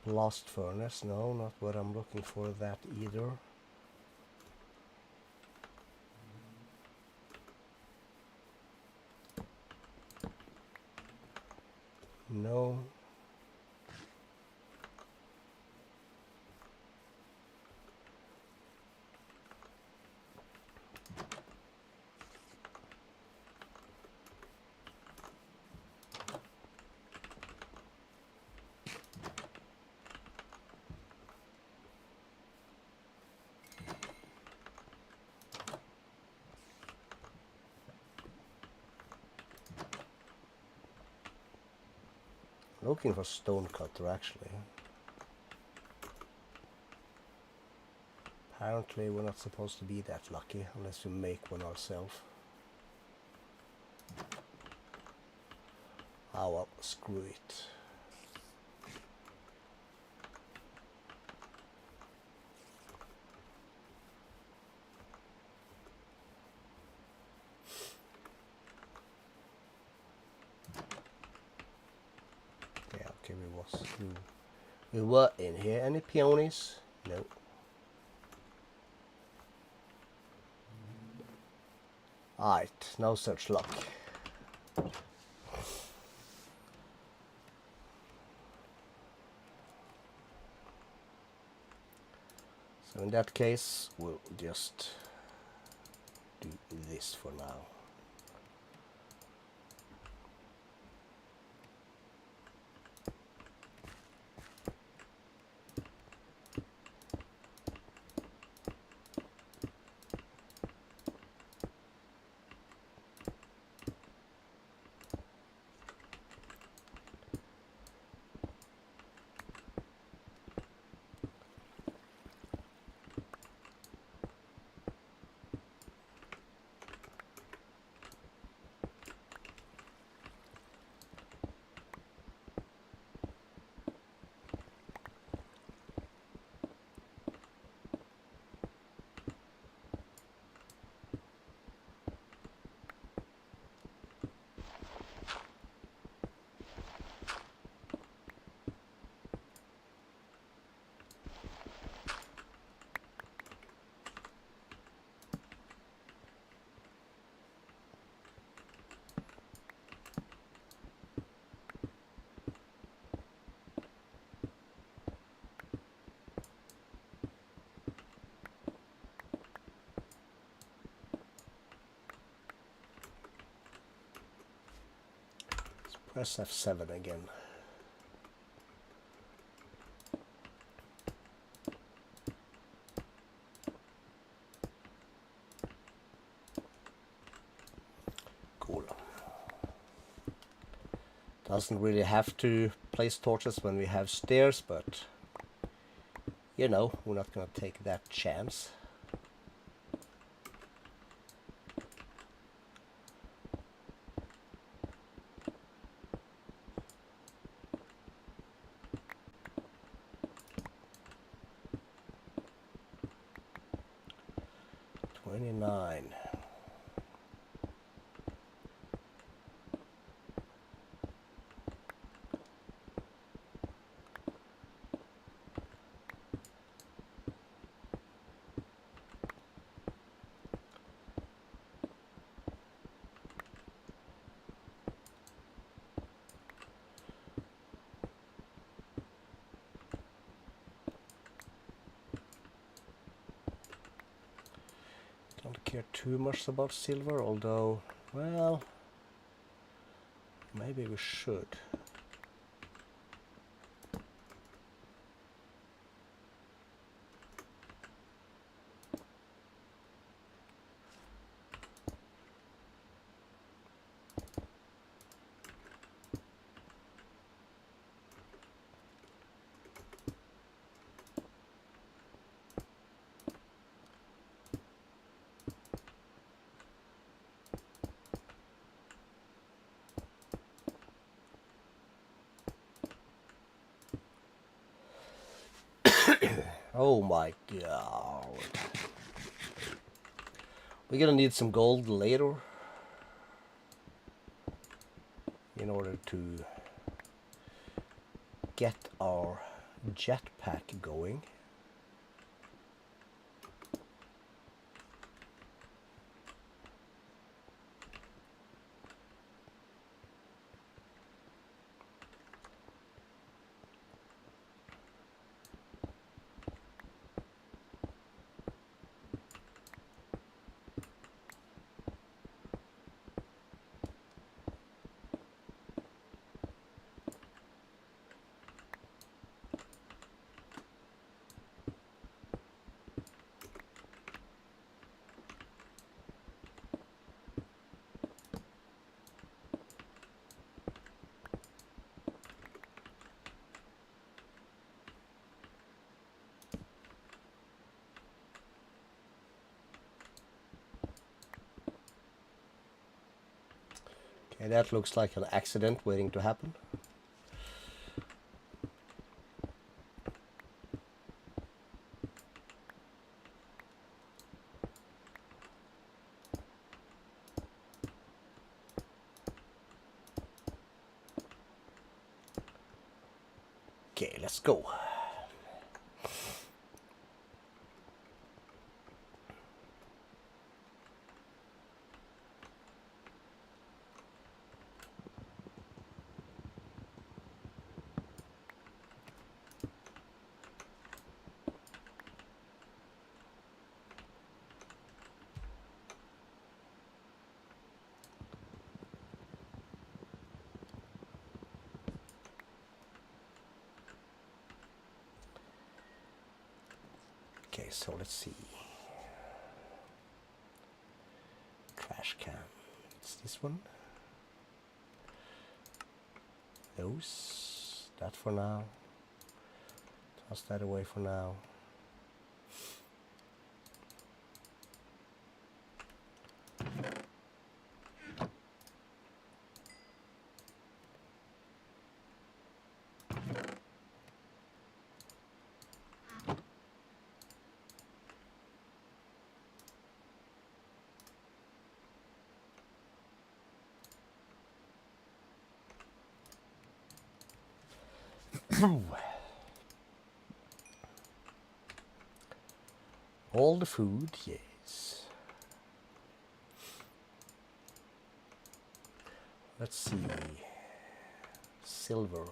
Blast furnace, no, not what I'm looking for that either. No. Looking for stone cutter actually. Apparently we're not supposed to be that lucky unless we make one ourselves. Ah well, screw it. Yeah, okay, we were in here. Any peonies? No. Alright, no such luck. So in that case, we'll just do this for now. Press F7 again. Cool. Doesn't really have to place torches when we have stairs, but you know, we're not gonna take that chance. care too much about silver, although, well, maybe we should. Oh my god. We're gonna need some gold later in order to get our jetpack going. Okay, that looks like an accident waiting to happen. Okay, let's go. Okay, so let's see. Trash can. It's this one. Those. That for now. Toss that away for now. All the food, yes. Let's see. Silver.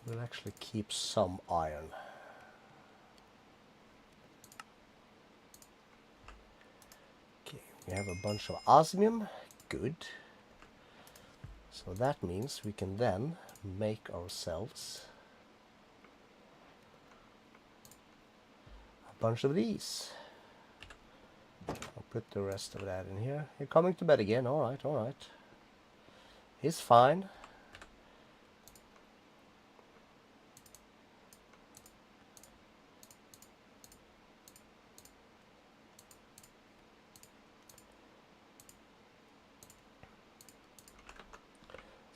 We'll actually keep some iron. Okay, we have a bunch of osmium. Good. So that means we can then make ourselves a bunch of these. I'll put the rest of that in here. You're coming to bed again. All right, all right. He's fine.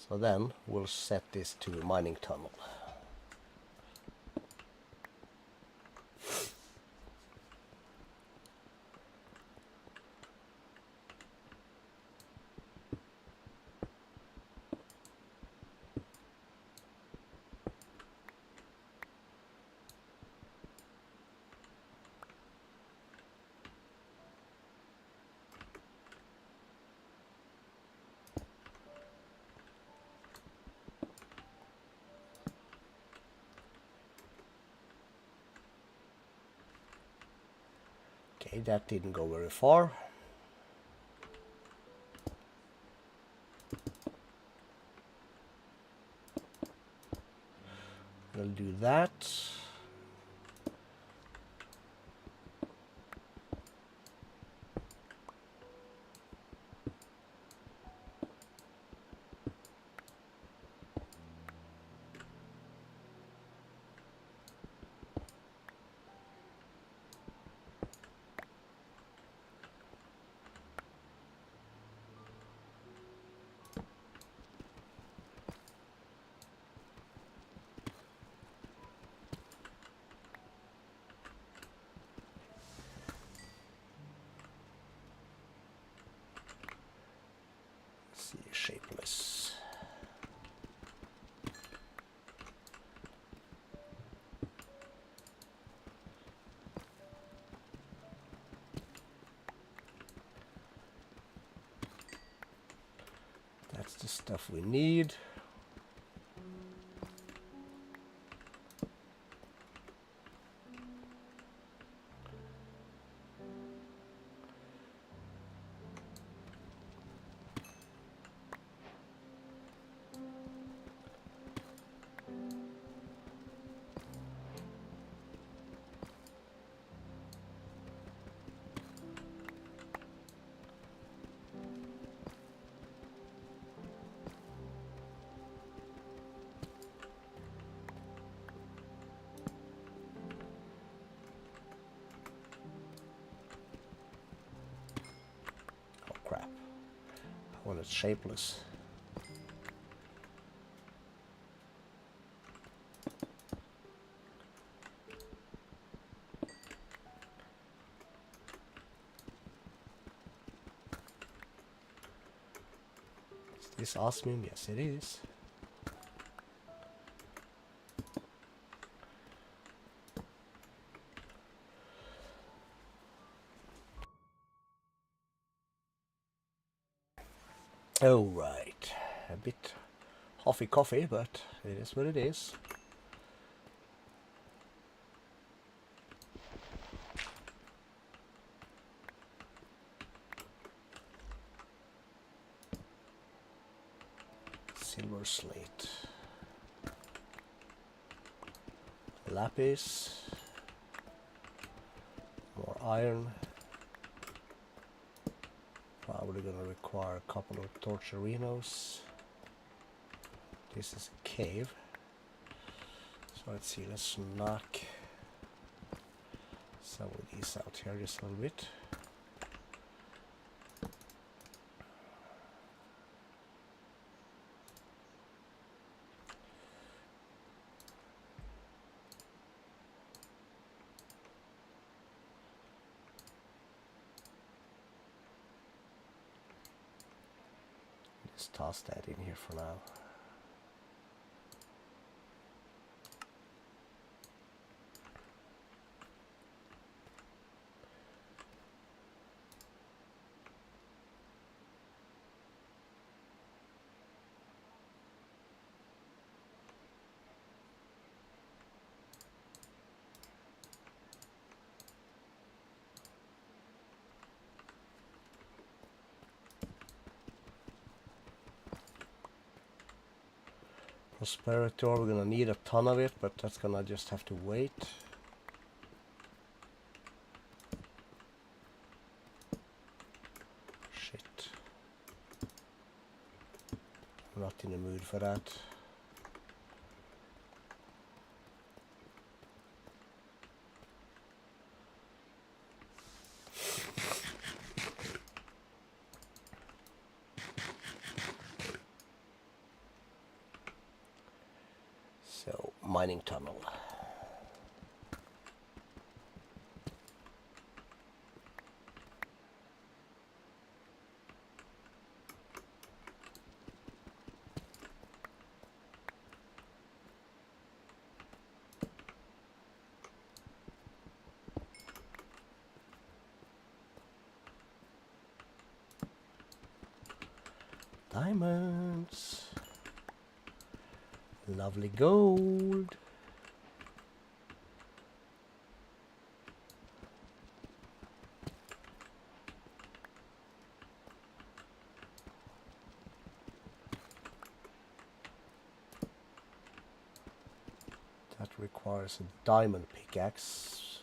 So then we'll set this to a mining tunnel. Okay, that didn't go very far. We'll do that. See, shapeless. That's the stuff we need. Crap. I want it shapeless. Is this osmium? Yes, it is. Oh, right. A bit huffy coffee, but it is what it is. Silver slate. Lapis. More iron. Probably gonna require a couple of torcherinos. This is a cave. So let's see, let's knock some of these out here just a little bit. Just toss that in here for now. Prosperity ore, we're gonna need a ton of it, but that's gonna just have to wait. Shit. I'm not in the mood for that. So, mining tunnel. Diamonds. Lovely gold. requires a diamond pickaxe.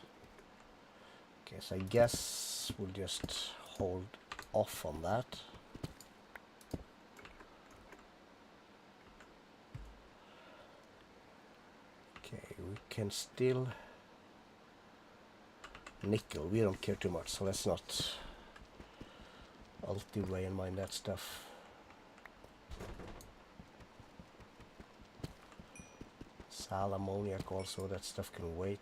Okay, so I guess we'll just hold off on that. Okay, we can still nickel. We don't care too much, so let's not ulti-way and mine that stuff. Sal ammoniac also, that stuff can wait.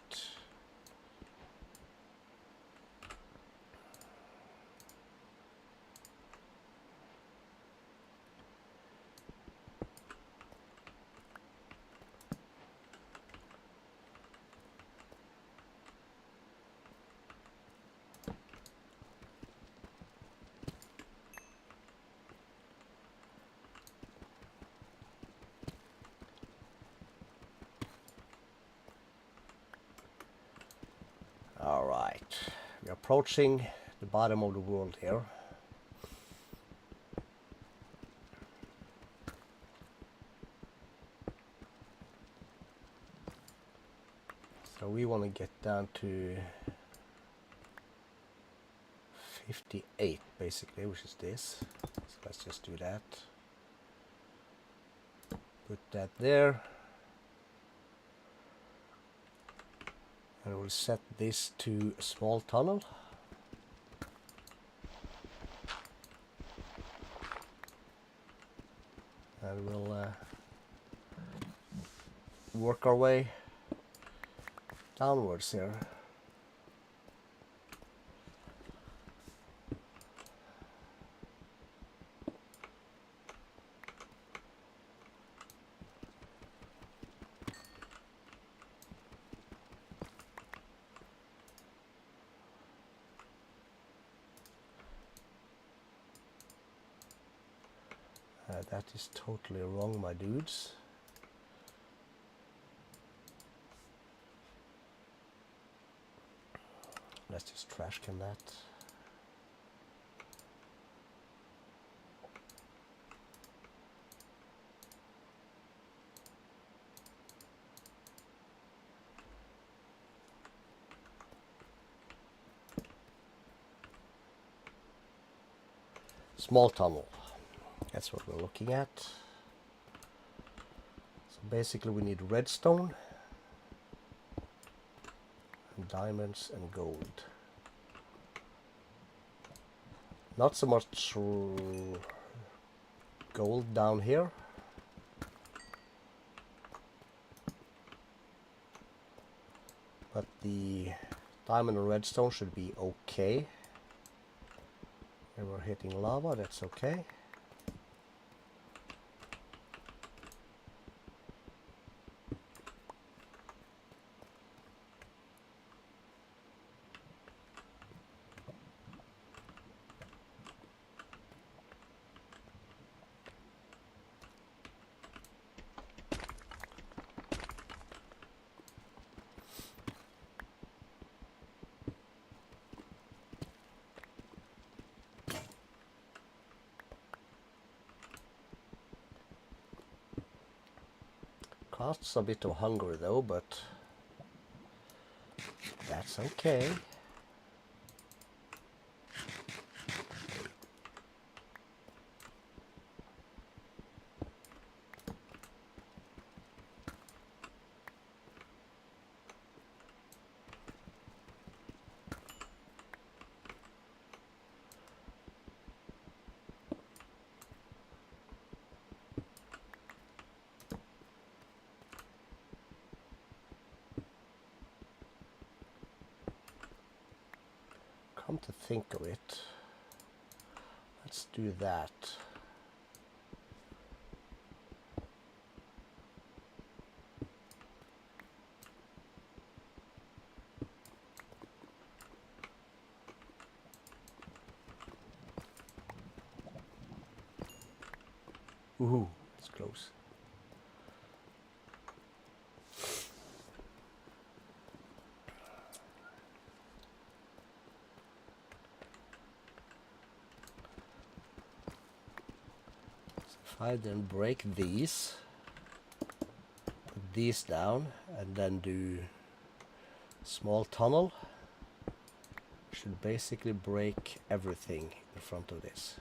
Alright, we're approaching the bottom of the world here. So we want to get down to 58 basically, which is this. So let's just do that. Put that there. And we'll set this to a small tunnel. And we'll work our way downwards here. That is totally wrong, my dudes. Let's just trash can that. Small tunnel. That's what we're looking at. So basically we need redstone, and diamonds and gold. Not so much gold down here. But the diamond and redstone should be okay. And we're hitting lava, that's okay. Costs a bit of hunger though, but that's okay. Come to think of it, let's do that. Ooh, it's close. I then break these, put these down, and then do small tunnel. Should basically break everything in front of this,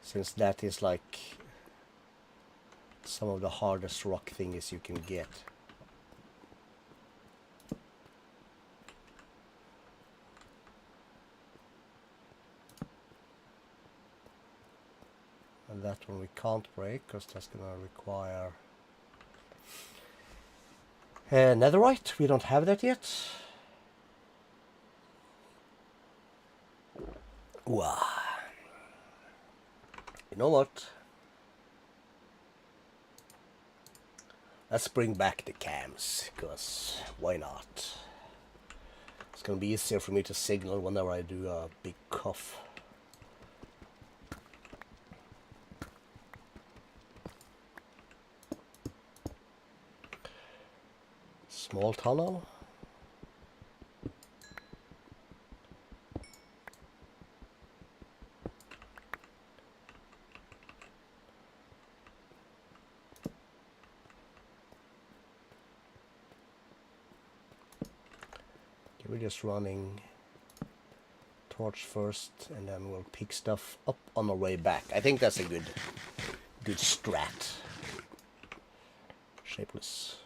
since that is like some of the hardest rock things you can get. And that one we can't break because that's gonna require netherite. We don't have that yet. Wow. You know what? Let's bring back the cams, because why not? It's gonna be easier for me to signal whenever I do a big cough. Small tunnel. Okay, we're just running torch first, and then we'll pick stuff up on our way back. I think that's a good strat. Shapeless.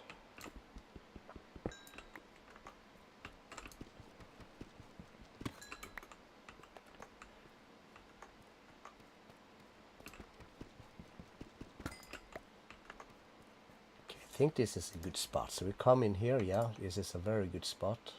I think this is a good spot. So we come in here, yeah, this is a very good spot.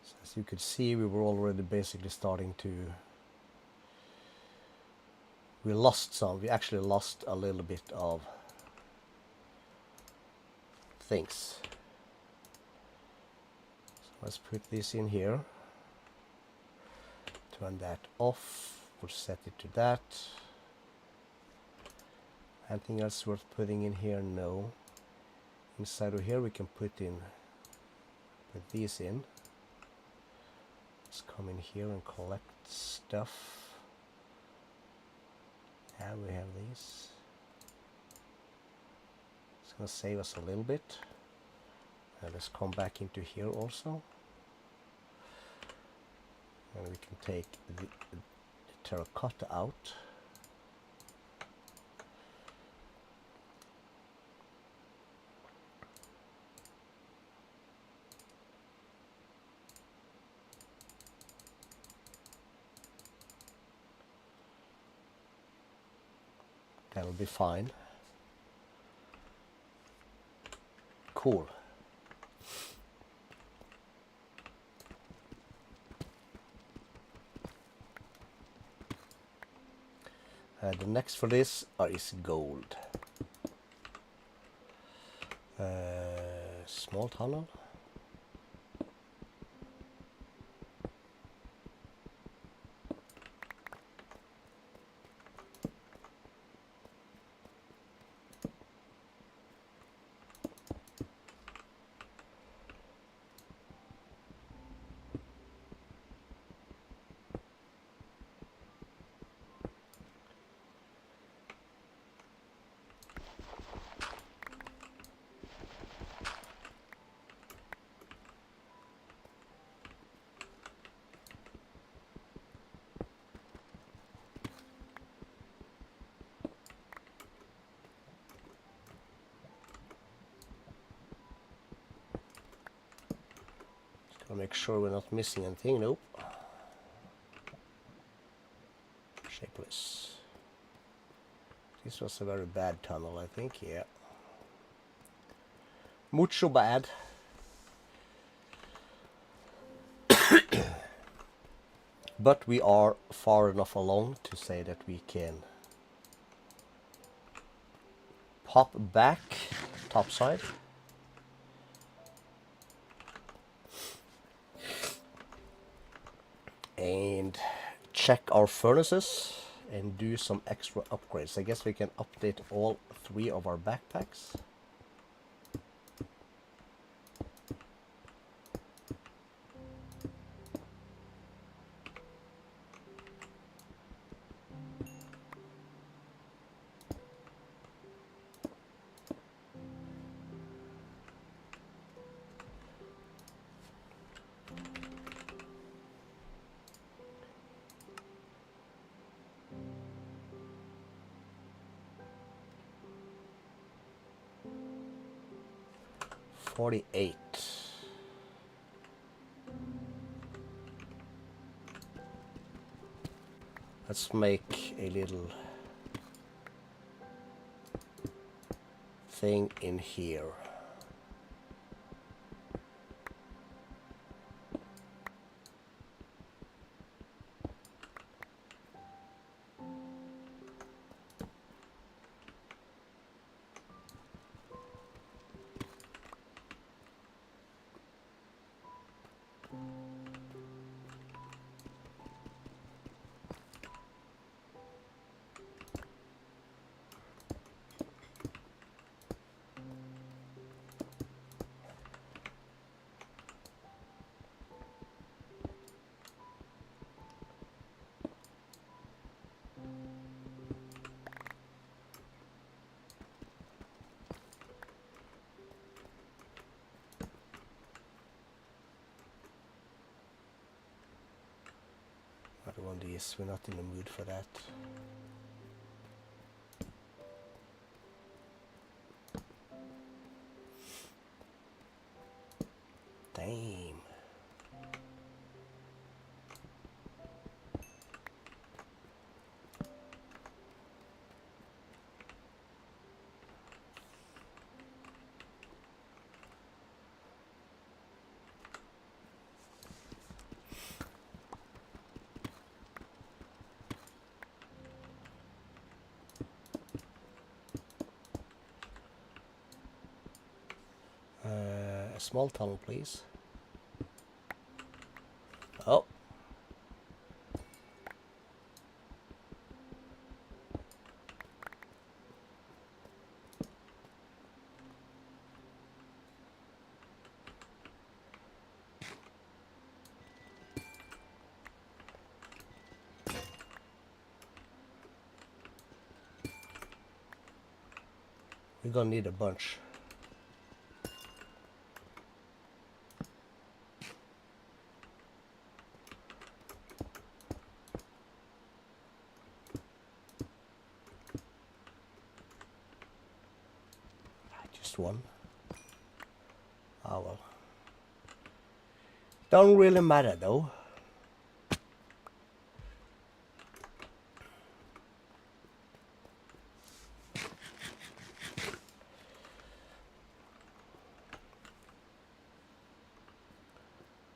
So as you could see, we were already basically starting to... We actually lost a little bit of things. So let's put this in here. Turn that off. We'll set it to that. Anything else worth putting in here? No. Inside of here we can put these in. Let's come in here and collect stuff. Yeah, we have these. It's gonna save us a little bit. Let's come back into here also. And we can take the terracotta out. That'll be fine. Cool. The next for this is gold. Small tunnel. Gotta make sure we're not missing anything. Nope. Shapeless. This was a very bad tunnel, I think. Yeah. Mucho bad. But we are far enough along to say that we can pop back topside. And check our furnaces. and do some extra upgrades. I guess we can update all 3 of our backpacks. $48. Let's make a little thing in here. Another one of these, we're not in the mood for that. Damn. A small tunnel, please. Oh. We're gonna need a bunch. Just one. Oh well. Don't really matter though.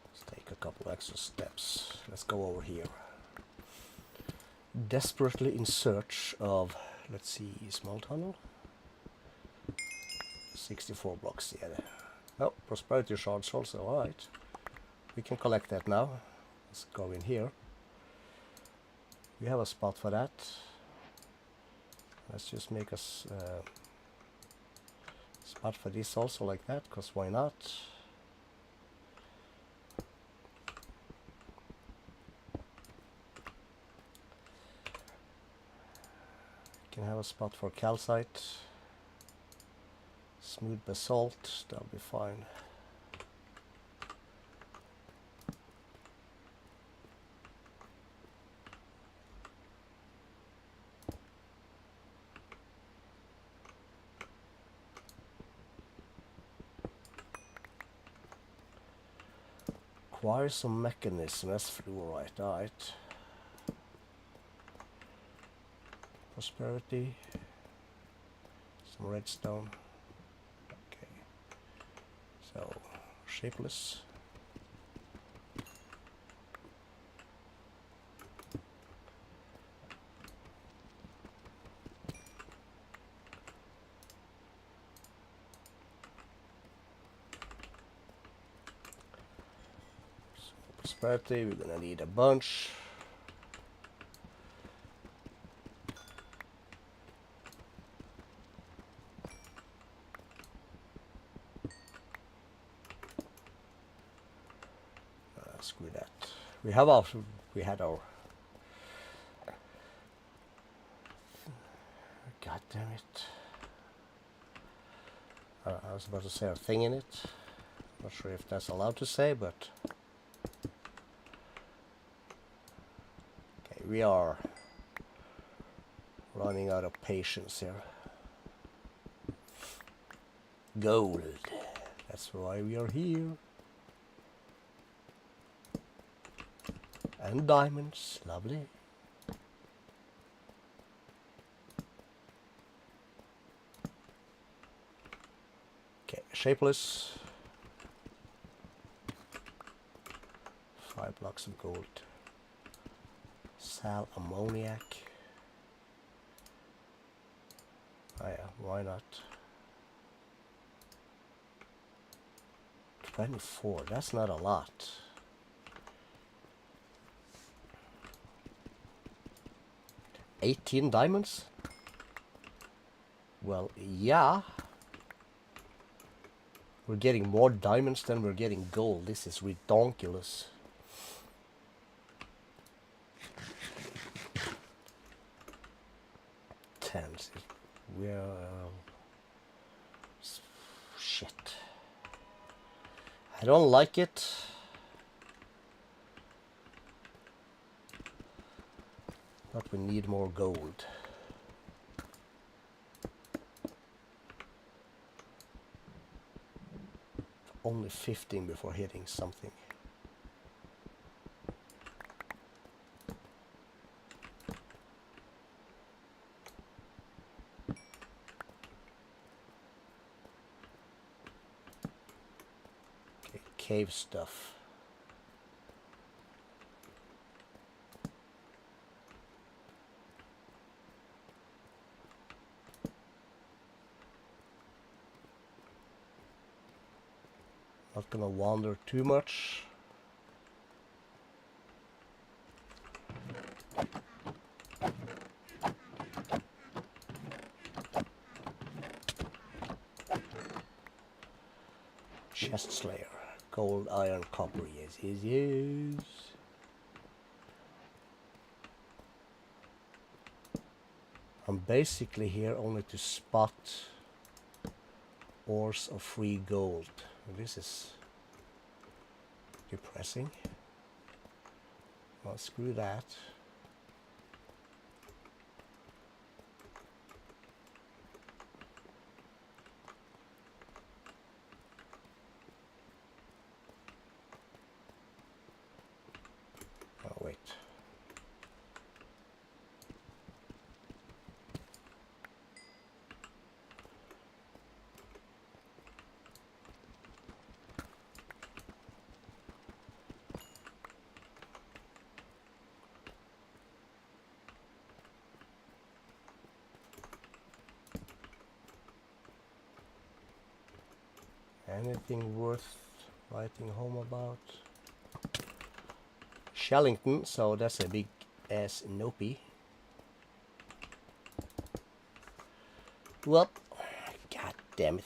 Let's take a couple extra steps. Let's go over here. Desperately in search of, let's see, small tunnel. 64 blocks, yeah. Oh, prosperity shards also, alright. We can collect that now. Let's go in here. We have a spot for that. Let's just make us spot for this also like that, because why not? Can have a spot for calcite. Smooth basalt, that'll be fine. Acquire some mechanism as fluorite, alright. Prosperity. Some redstone. Okay. So, shapeless. Prosperity, we're gonna need a bunch. Screw that. We have our. We had our. God damn it! I was about to say a thing in it. Not sure if that's allowed to say, but okay, we are running out of patience here. Gold. That's why we are here. And diamonds. Lovely. Okay, shapeless. 5 blocks of gold. Sal ammoniac. Oh yeah, why not? 24, that's not a lot. $18 diamonds? Well, yeah. We're getting more diamonds than we're getting gold. This is ridiculous. Tens. Well, shit. I don't like it. But we need more gold. Only 15 before hitting something. Okay, cave stuff. Not gonna wander too much. Chest Slayer. Gold, iron, copper. Yes, yes, yes. I'm basically here only to spot ores of free gold. This is depressing. Well, screw that. Oh, wait. Anything worth writing home about? Shellington, so that's a big ass nopey. Well, god damn it.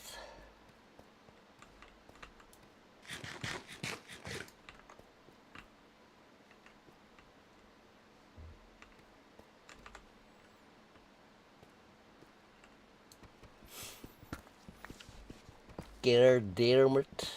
Damn it.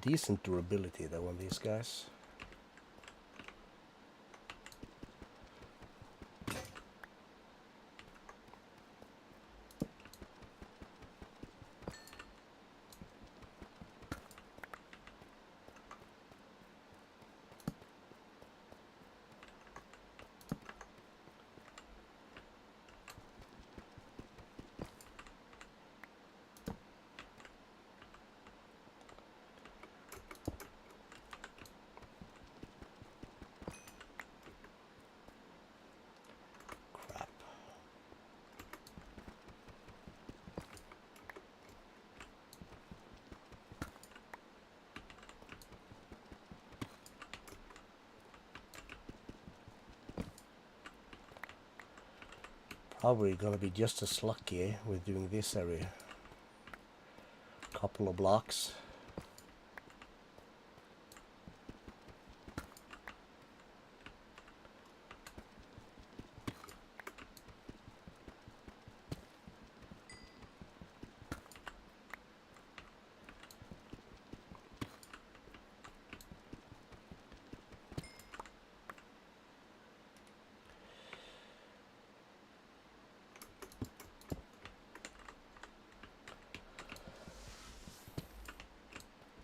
Decent durability though on these guys. How are we gonna be just as lucky with doing this area? Couple of blocks.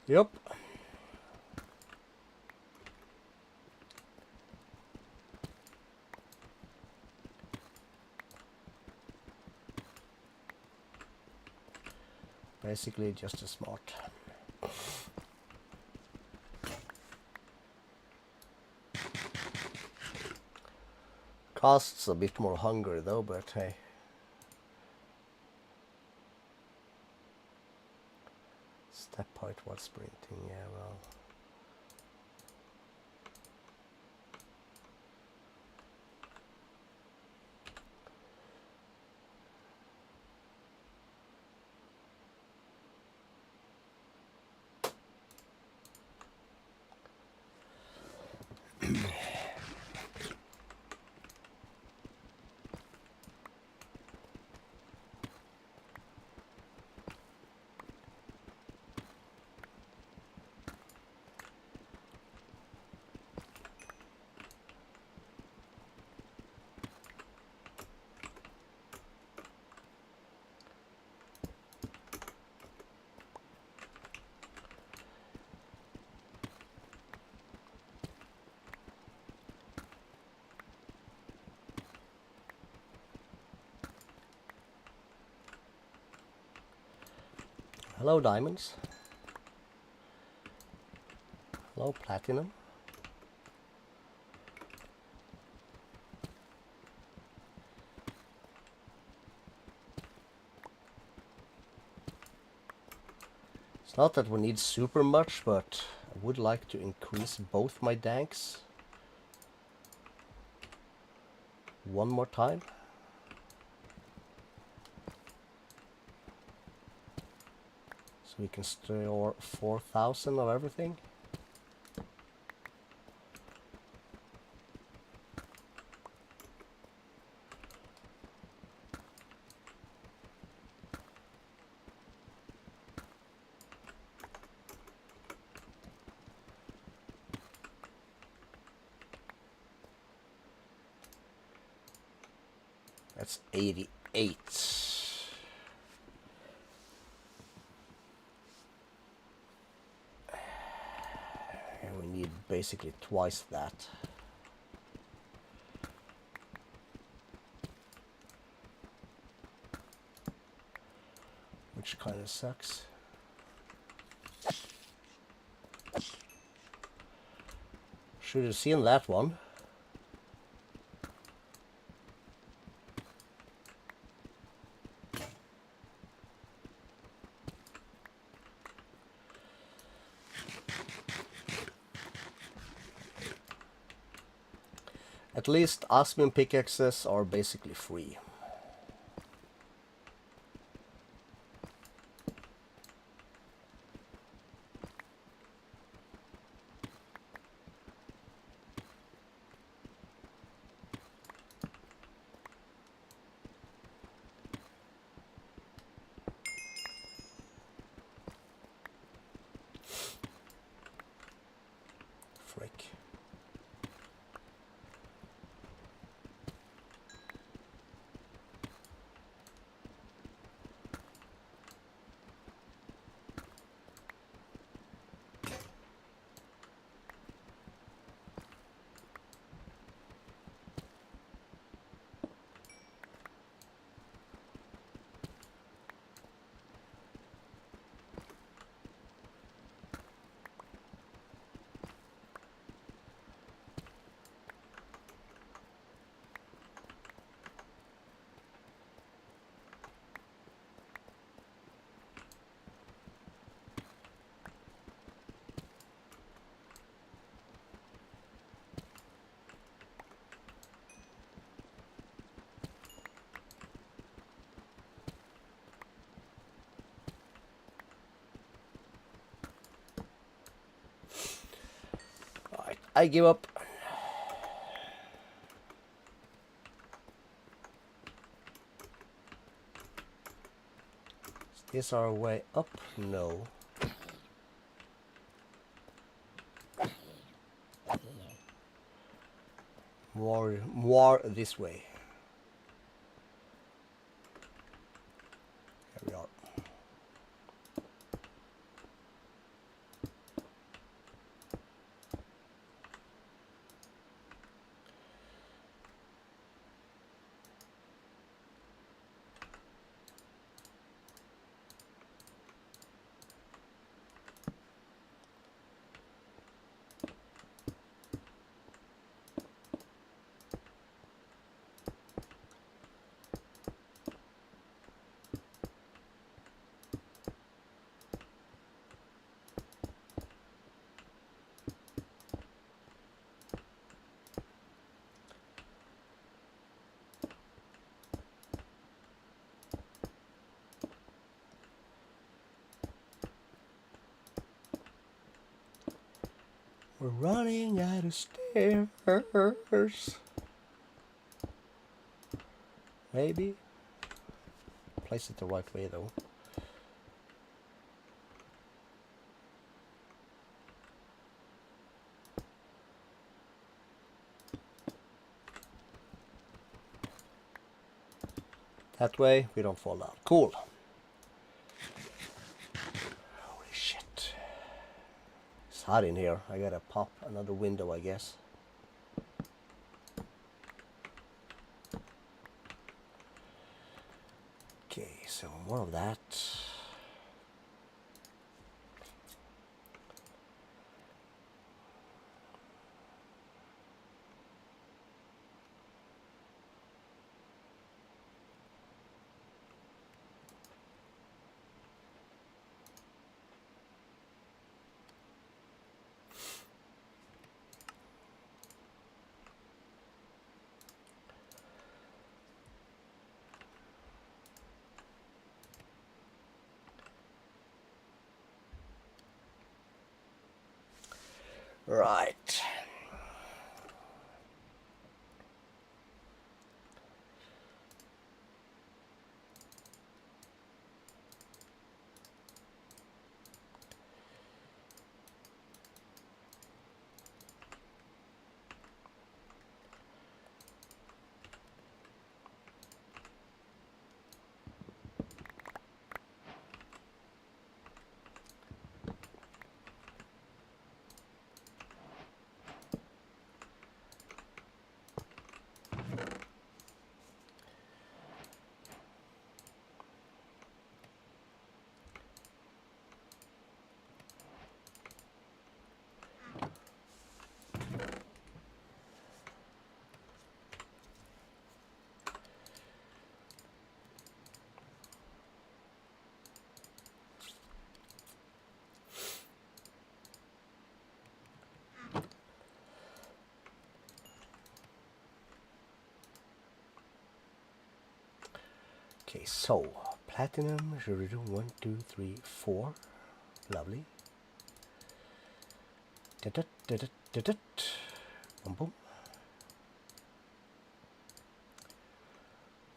Yep. Basically just as smart. Costs a bit more hunger though, but hey. Step height while sprinting, yeah, well. Hello, diamonds. Hello, platinum. It's not that we need super much, but I would like to increase both my danks one more time. So we can store 4,000 of everything. That's 88. And we need basically twice that. Which kind of sucks. Should have seen that one. At least osmium pickaxes are basically free. Frick. I give up. Is this our way up? No. More this way. Here we are. We're running out of stairs. Maybe. Place it the right way though. That way we don't fall down. Cool. Holy shit. It's hot in here. I gotta pop another window, I guess. Okay, so more of that. Right. Okay, so platinum, 1, 2, 3, 4. Lovely. Boom, boom.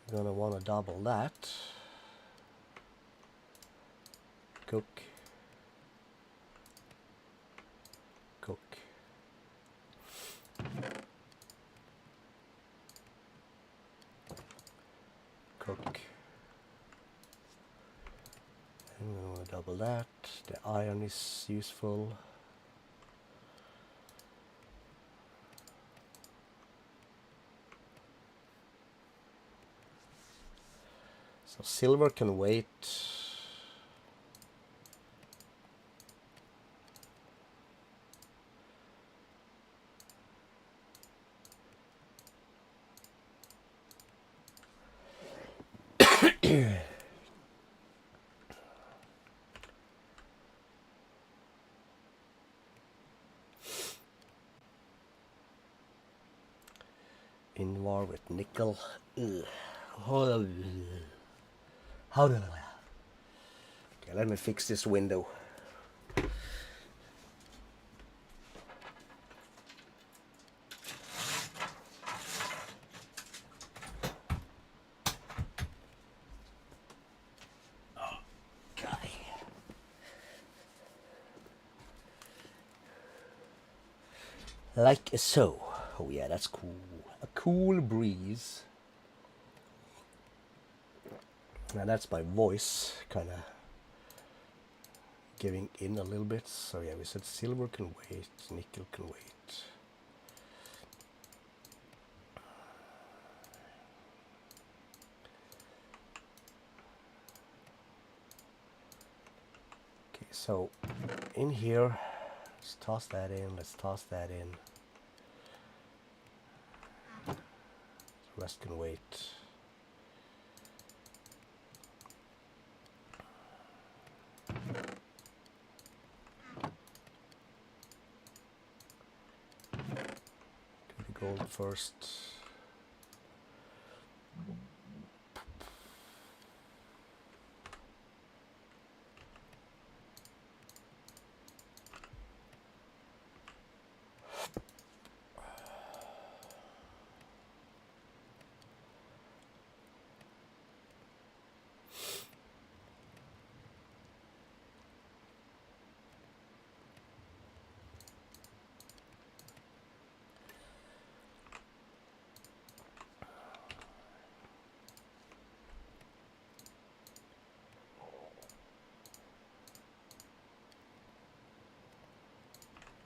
You're gonna want to double that. Cook. Cook. Cook. I'm gonna want to double that. The iron is useful. So silver can wait. In war with nickel. Ugh. How do I? Okay, let me fix this window. Like so. Oh yeah, that's cool. A cool breeze. Now that's my voice kind of giving in a little bit. So yeah, we said silver can wait, nickel can wait. Okay, so in here, let's toss that in, let's toss that in. The rest can wait. Do the gold first.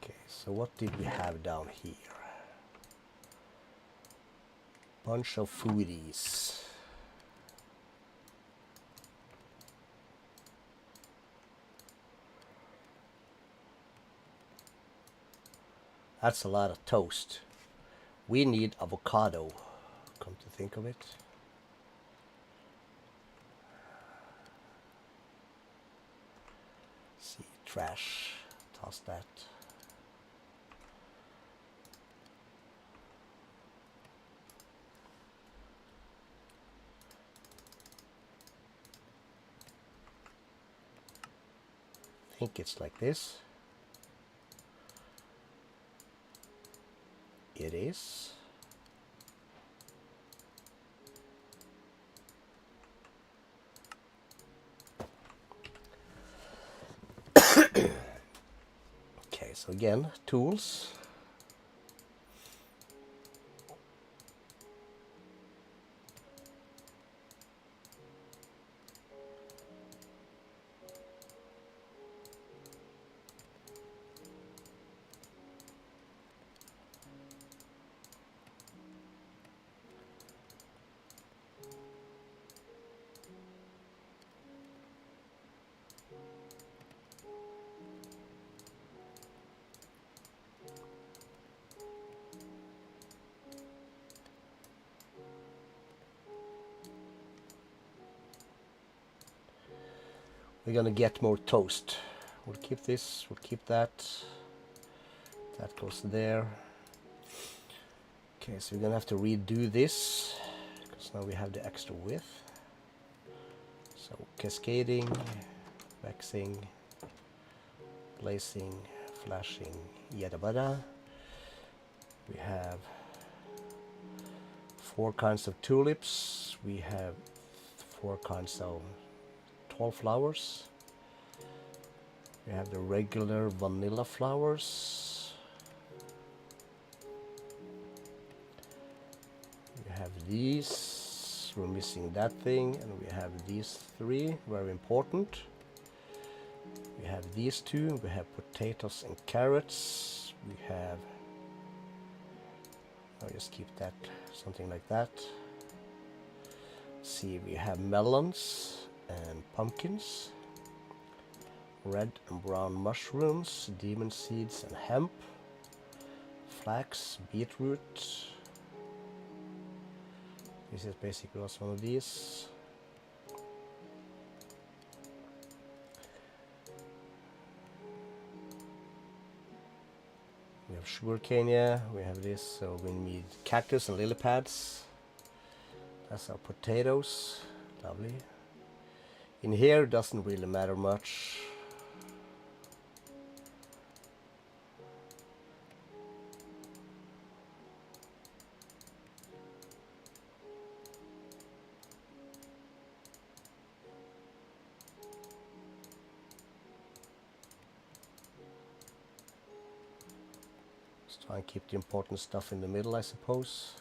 Okay, so what did we have down here? Bunch of foodies. That's a lot of toast. We need avocado, come to think of it. Let's see, trash, toss that. I think it's like this. It is. Okay, so again, tools. We're gonna get more toast. We'll keep this, we'll keep that. That goes there. Okay, so we're gonna have to redo this because now we have the extra width. So cascading, waxing, blazing, flashing, yada bada. We have 4 kinds of tulips. We have 4 kinds of tall flowers. We have the regular vanilla flowers. We have these. We're missing that thing, and we have these 3, very important. We have these 2. We have potatoes and carrots. We have, I'll just keep that, something like that. Let's see, we have melons and pumpkins, red and brown mushrooms, demon seeds and hemp, flax, beetroot. This is basically also one of these. We have sugarcane, yeah, we have this, so we need cactus and lily pads. That's our potatoes, lovely. In here doesn't really matter much. Try and keep the important stuff in the middle, I suppose.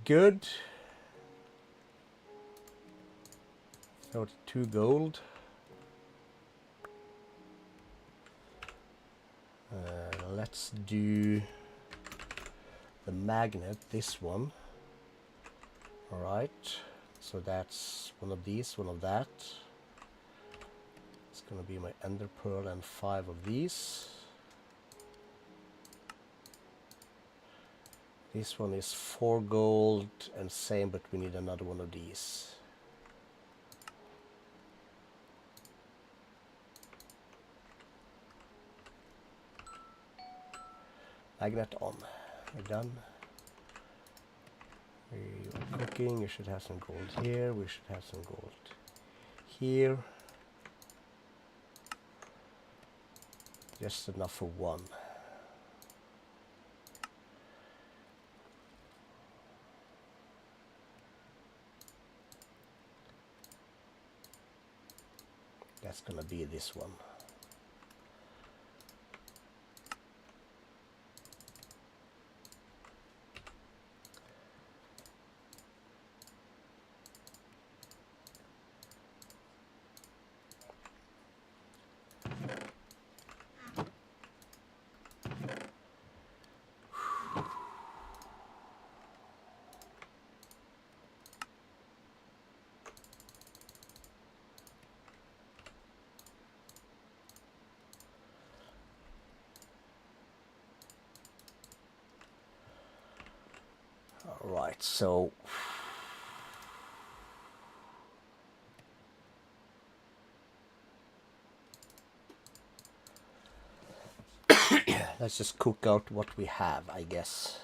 Good. 32 gold. Let's do the magnet, this one. Alright, so that's one of these, one of that. It's gonna be my ender pearl and 5 of these. This one is 4 gold and same, but we need another one of these. Magnet on. We're done. We are cooking. You should have some gold here. We should have some gold here. Just enough for one. That's gonna be this one. Alright, so let's just cook out what we have, I guess.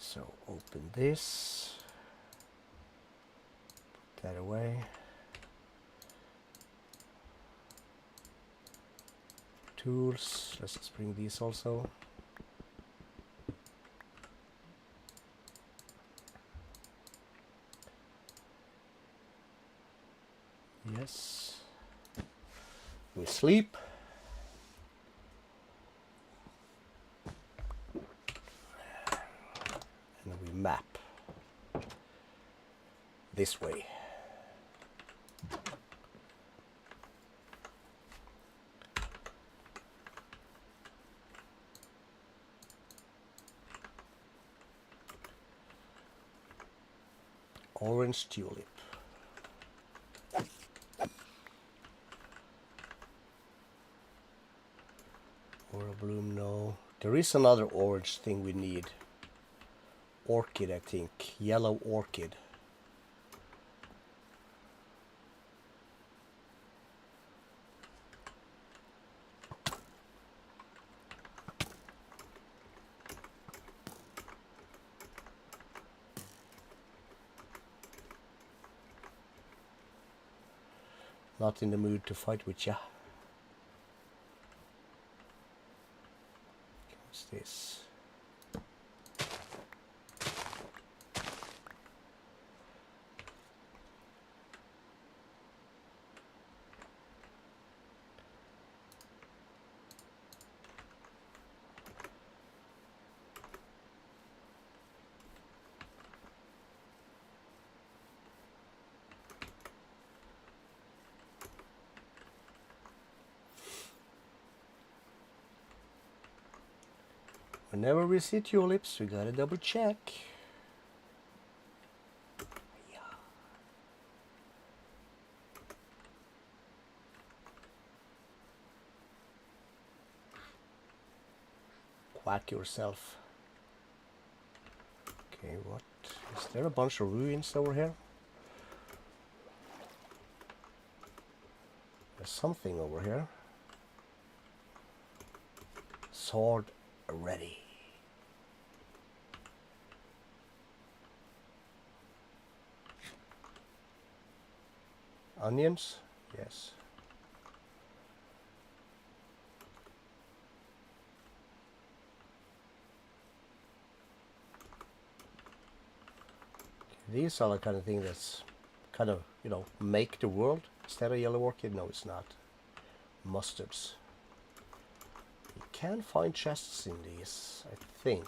So open this, put that away. Tools, let's just bring these also. Yes. We sleep. And we map this way. Orange tulip. Or bloom, no. There is another orange thing we need. Orchid, I think. Yellow orchid. Not in the mood to fight with ya. What's this? Whenever we see tulips, we gotta double check. Yeah. Quack yourself. Okay, what? Is there a bunch of ruins over here? There's something over here. Sword ready. Onions? Yes. These are the kind of thing that's kind of, you know, make the world. Instead of yellow orchid, no, it's not. Mustards. You can find chests in these, I think.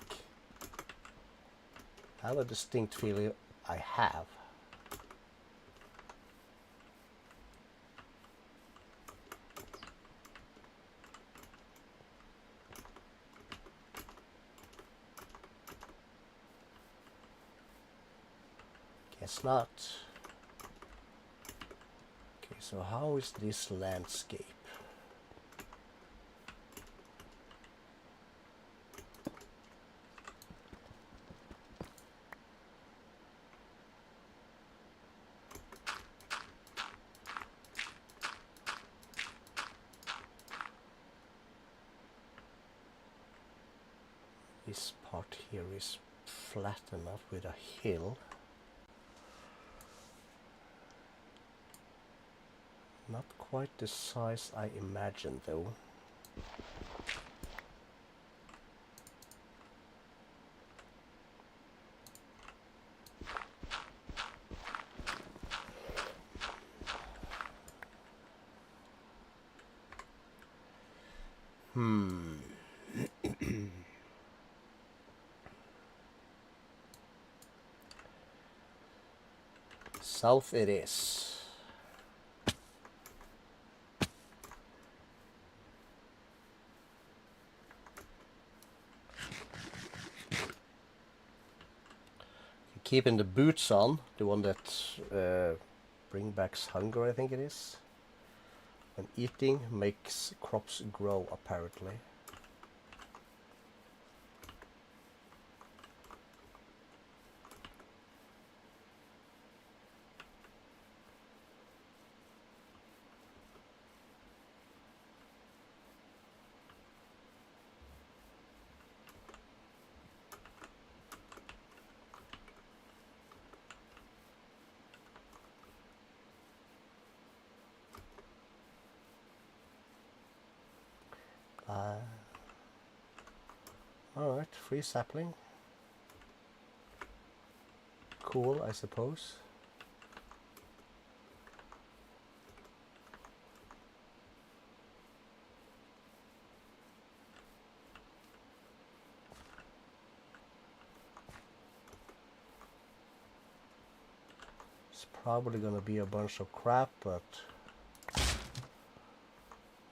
I have a distinct feeling I have. Guess not. Okay, so how is this landscape? This part here is flat enough with a hill. Not quite the size I imagined though. South it is. Keeping the boots on, the one that bring back hunger, I think it is. And eating makes crops grow, apparently. Alright, free sapling. Cool, I suppose. It's probably gonna be a bunch of crap, but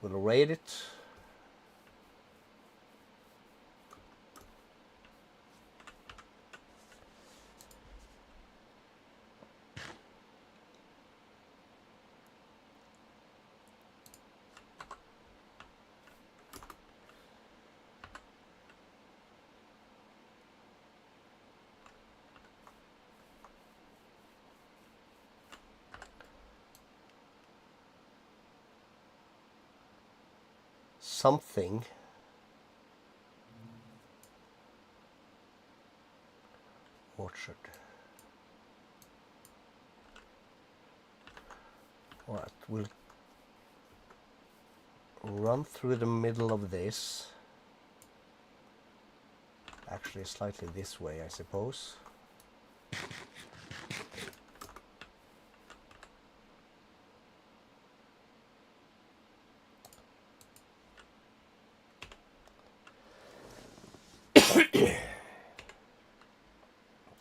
we'll raid it. Something. Orchard. Alright, we'll run through the middle of this. Actually, slightly this way, I suppose.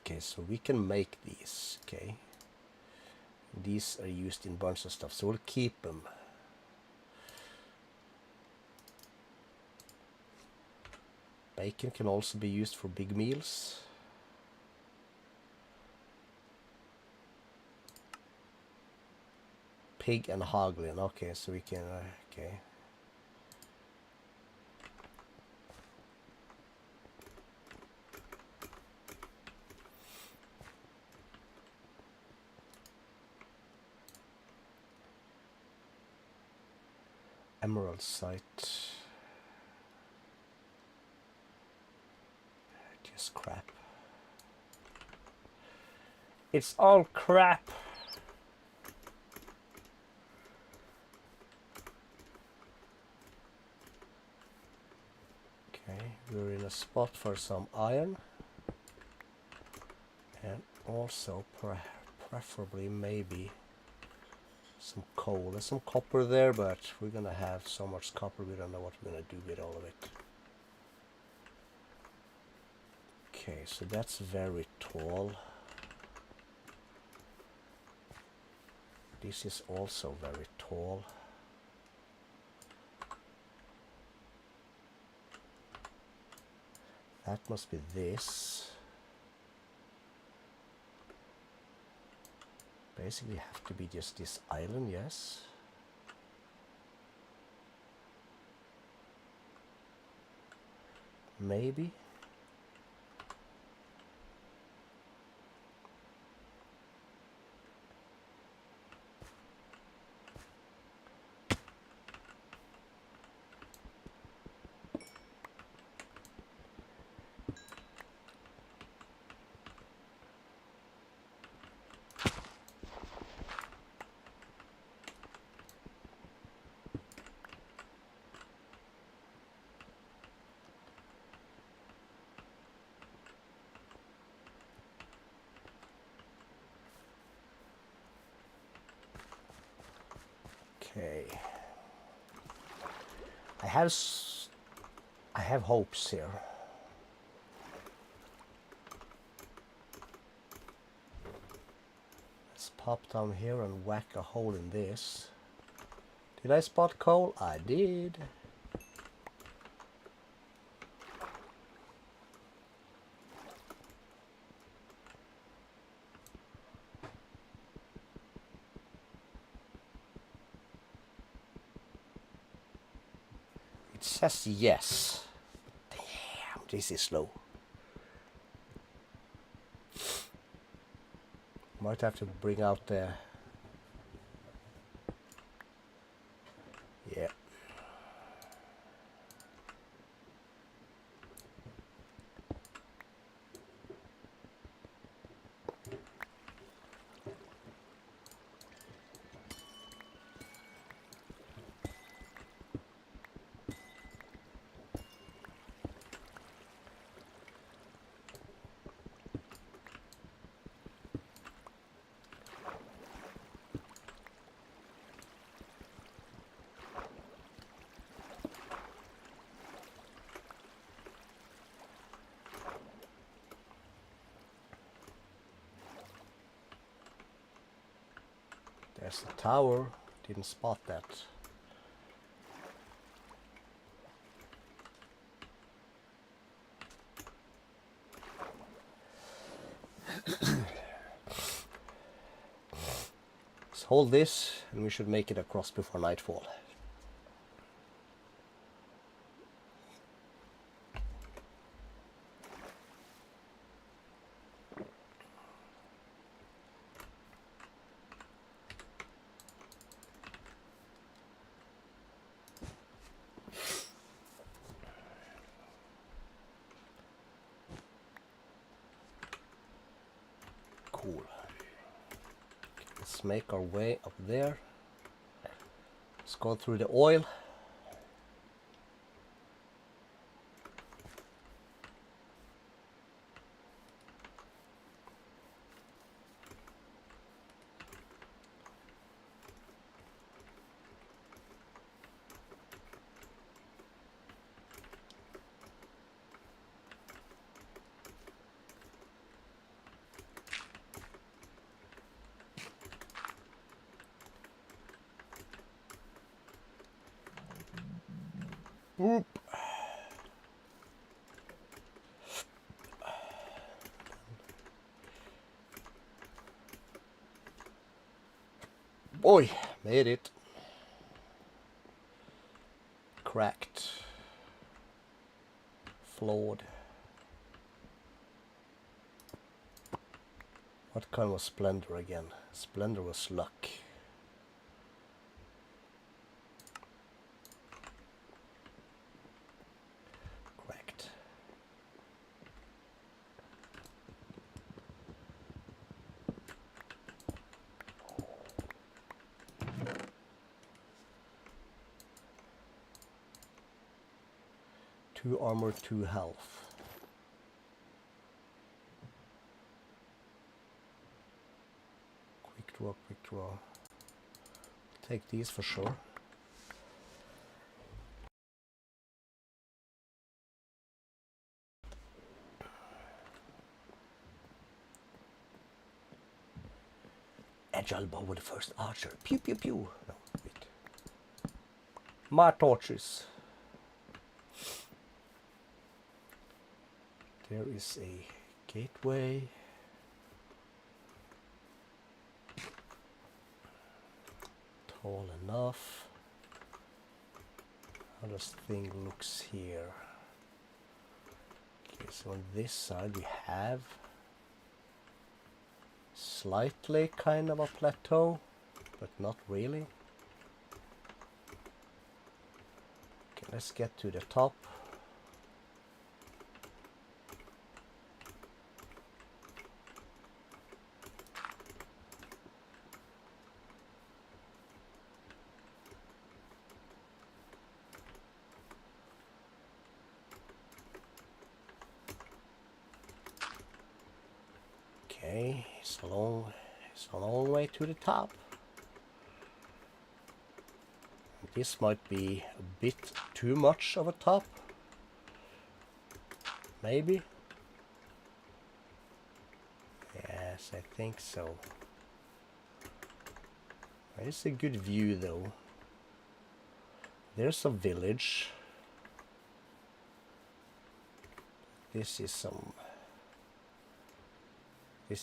Okay, so we can make these, okay. These are used in bunch of stuff, so we'll keep them. Bacon can also be used for big meals. Pig and hoglin. Okay, so we can... okay. Emerald site. Just crap. It's all crap. Okay, we're in a spot for some iron. And also preferably maybe some coal. There's some copper there, but we're gonna have so much copper we don't know what we're gonna do with all of it. Okay, so that's very tall. This is also very tall. That must be this. Basically have to be just this island, yes. Maybe. Okay. I have hopes here. Let's pop down here and whack a hole in this. Did I spot coal? I did. It says yes. Damn, this is slow. Might have to bring out the... yeah. There's the tower. Didn't spot that. Let's hold this and we should make it across before nightfall. Cool. Let's make our way up there. Let's go through the oil. Oop. Boy, made it. Cracked. Flawed. What kind was Splendor again? Splendor was luck. Cracked. Two armor, 2 health. Quick draw, quick draw. Take these for sure. Agile bow with the first archer. Pew pew pew. No, wait. My torches. There is a gateway. Tall enough. How does thing looks here? Okay, so on this side we have slightly kind of a plateau, but not really. Okay, let's get to the top. Okay, it's a long way to the top. This might be a bit too much of a top. Maybe. Yes, I think so. It's a good view though. There's a village. This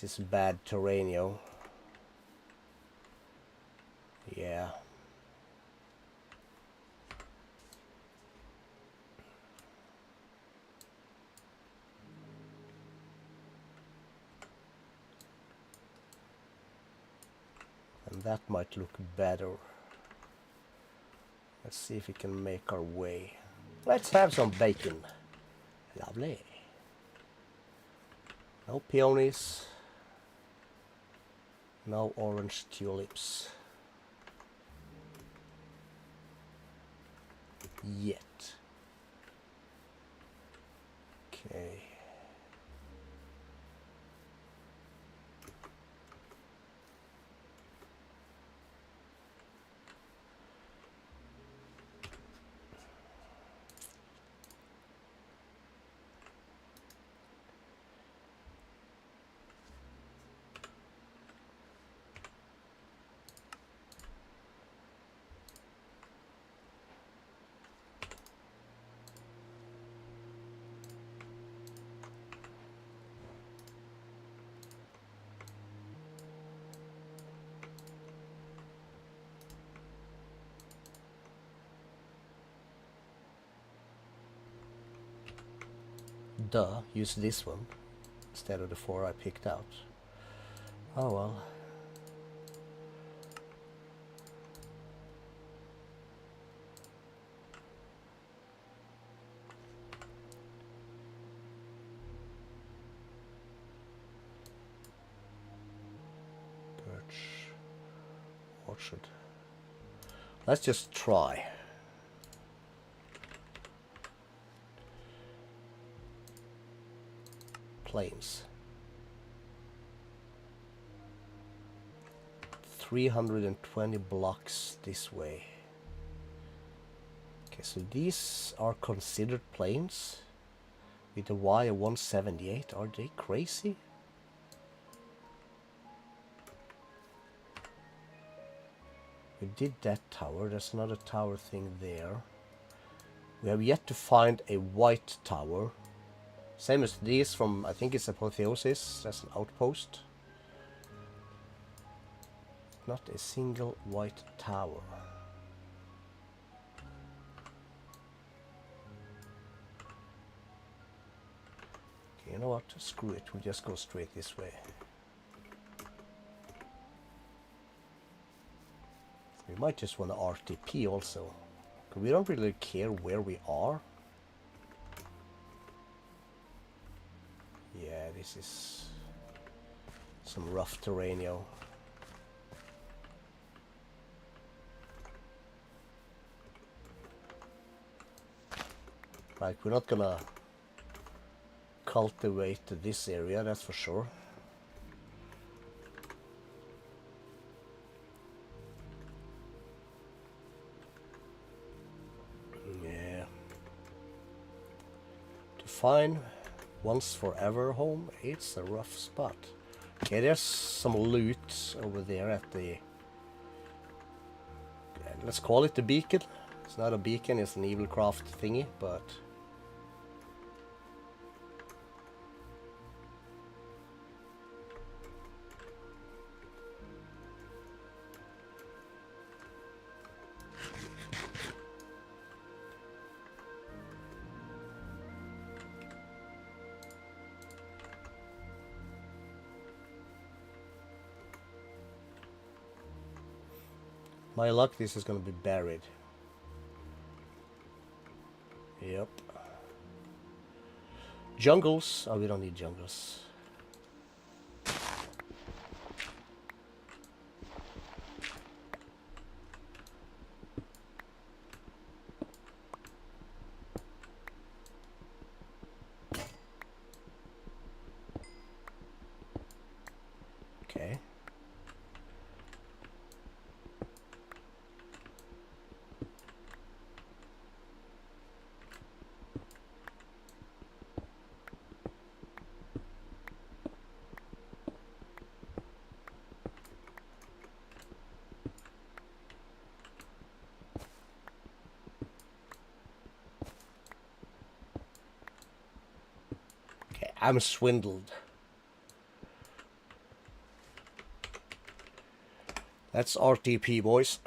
is bad terrain, yo. Yeah. And that might look better. Let's see if we can make our way. Let's have some bacon. Lovely. No peonies. No orange tulips. Yet. Okay. Duh, use this one instead of the 4 I picked out. Oh well. Birch orchard. Let's just try. Plains. 320 blocks this way. Okay, so these are considered plains with a Y of 178. Are they crazy? We did that tower. There's another tower thing there. We have yet to find a white tower. Same as these from, I think it's Apotheosis. That's an outpost. not a single white tower. Okay, you know what? Screw it. We'll just go straight this way. We might just want to RTP also. We don't really care where we are. Yeah, this is some rough terrain, yo. Like, we're not gonna cultivate this area, that's for sure. Yeah. To find once forever home, it's a rough spot. Okay, there's some loot over there at the... let's call it the beacon. It's not a beacon, it's an evil craft thingy, but... my luck, this is gonna be buried. Yep. Jungles. Oh, we don't need jungles. Okay. I'm swindled. That's RTP, boys.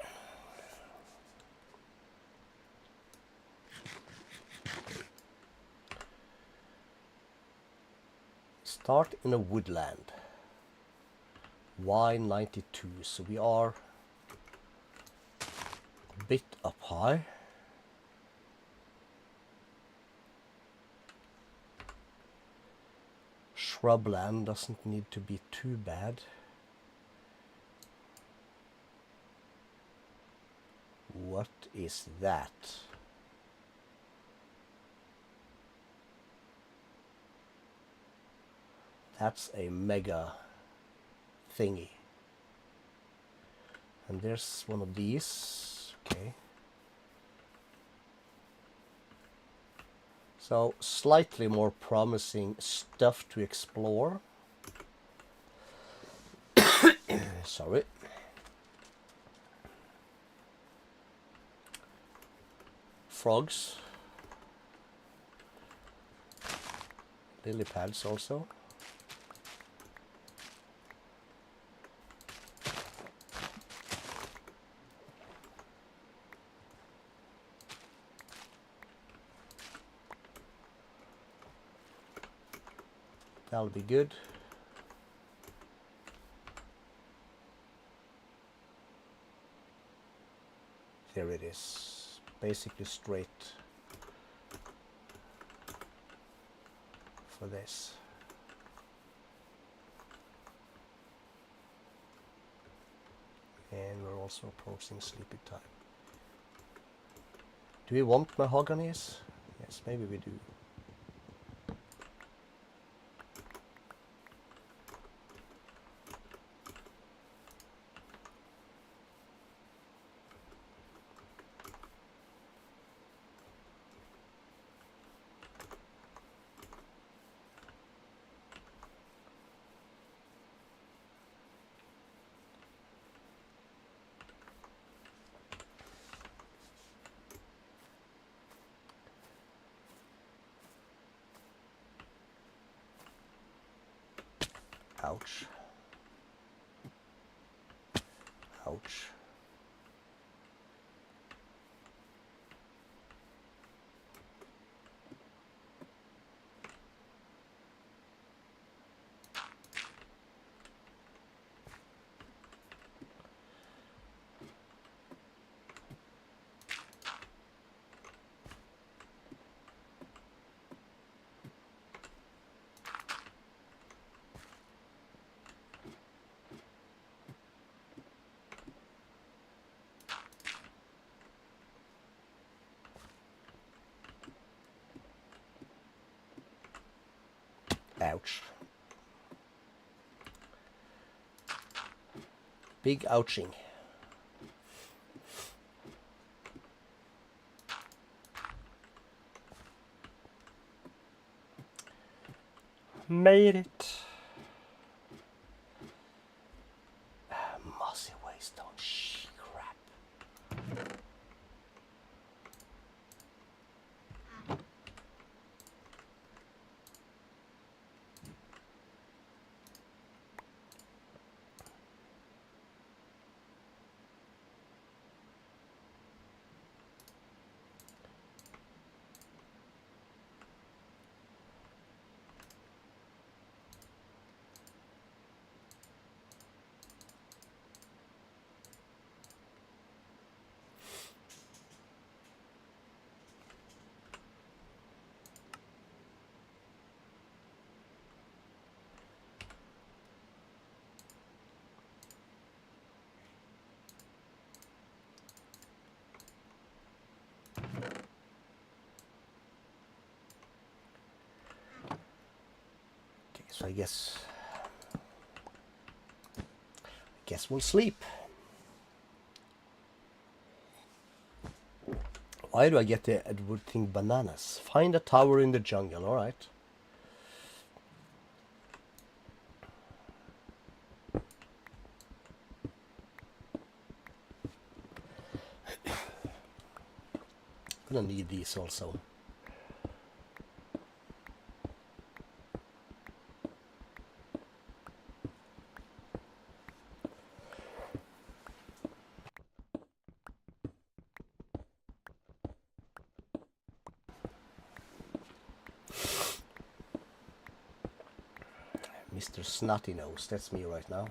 Start in a woodland. Y92, so we are a bit up high. Shrubland doesn't need to be too bad. What is that? That's a mega thingy. And there's one of these. Okay. So slightly more promising stuff to explore. Sorry. Frogs. Lily pads also. That'll be good. There it is. Basically straight for this. And we're also approaching sleepy time. Do we want mahoganies? Yes, maybe we do. Ouch. Ouch. Ouch. Big ouching. Made it. Mossy waste on crap. So I guess we'll sleep. Why do I get the Edward thing bananas? Find a tower in the jungle, alright. Gonna need these also. Mr. Snotty Nose, that's me right now.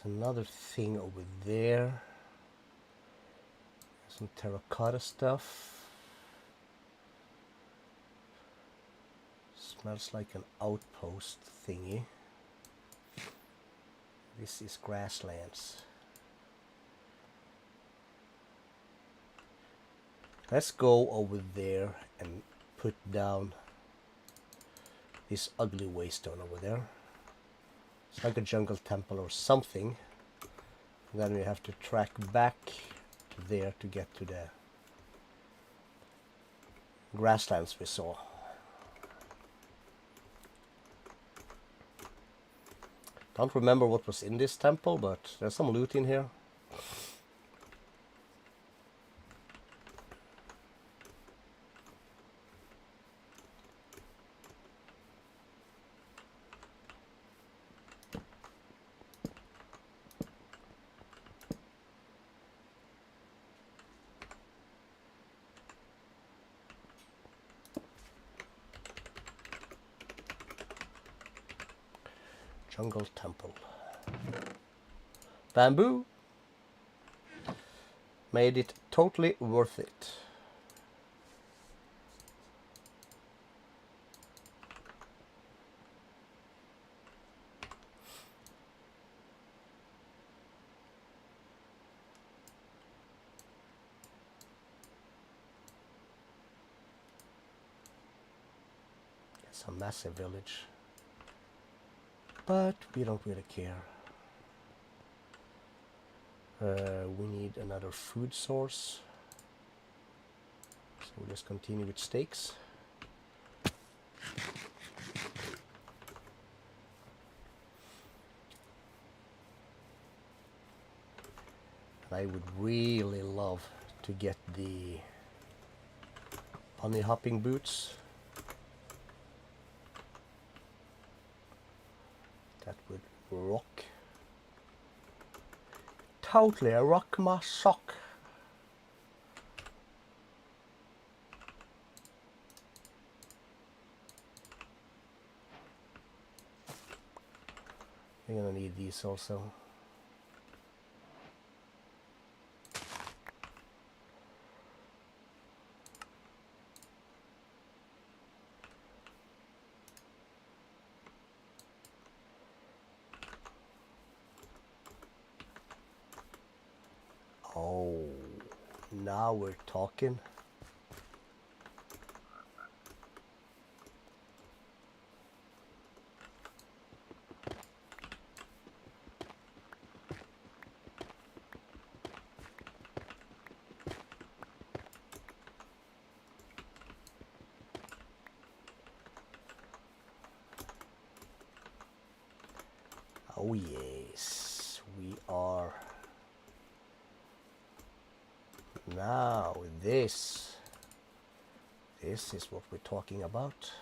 Another thing over there. Some terracotta stuff. Smells like an outpost thingy. This is grasslands. Let's go over there and put down this ugly waystone over there. It's like a jungle temple or something. And then we have to track back to there to get to the grasslands we saw. Don't remember what was in this temple, but there's some loot in here. Jungle temple. Bamboo. Made it totally worth it. It's a massive village. but we don't really care. We need another food source, so we'll just continue with steaks. I would really love to get the bunny hopping boots. That would rock. Totally rock my sock. We're gonna need these also. Oh, now we're talking. Oh yes, we are. Now this is what we're talking about.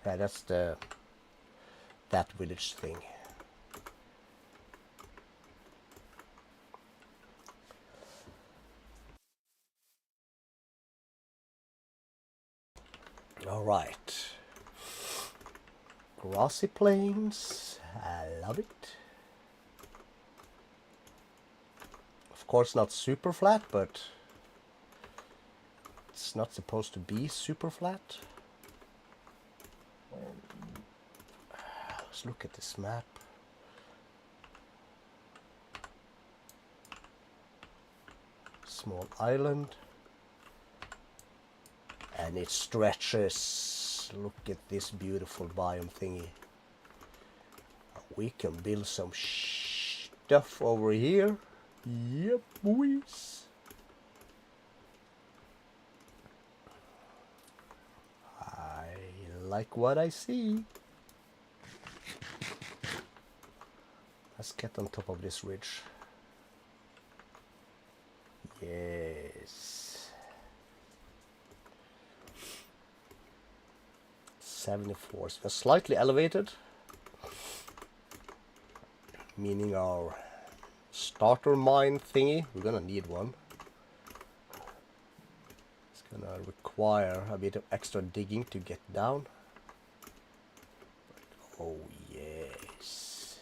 Yeah, that's that village thing. All right. Grassy plains, I love it. Of course not super flat, but it's not supposed to be super flat. Let's look at this map. Small island. And it stretches. Look at this beautiful biome thingy. We can build some stuff over here. Yep, boys. I like what I see. Let's get on top of this ridge. Yes. 74. So slightly elevated, meaning our starter mine thingy, we're gonna need one. It's gonna require a bit of extra digging to get down. But, oh yes.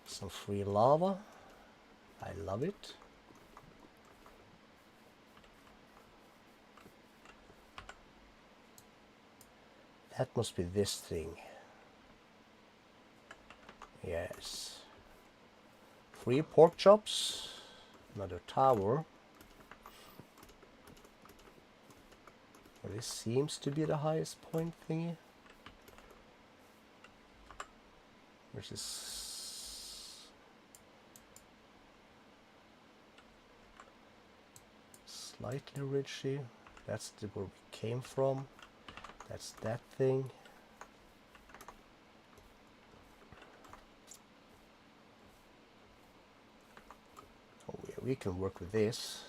Some free lava. I love it. That must be this thing. Yes. Free pork chops. Another tower. Well, this seems to be the highest point thingy. Which is slightly ridgy. That's where we came from. That's that thing. Oh yeah, we can work with this.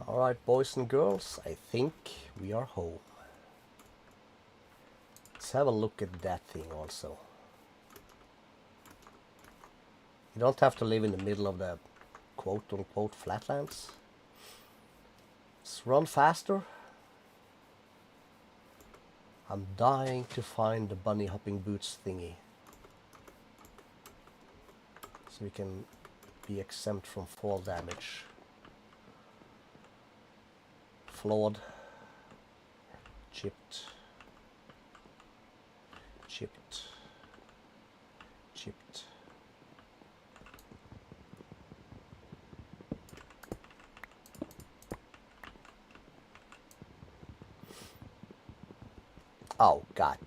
Alright, boys and girls, I think we are home. Let's have a look at that thing also. You don't have to live in the middle of the quote-unquote flatlands. Let's run faster. I'm dying to find the bunny hopping boots thingy. So we can be exempt from fall damage. flawed, chipped, chipped, chipped. Oh God!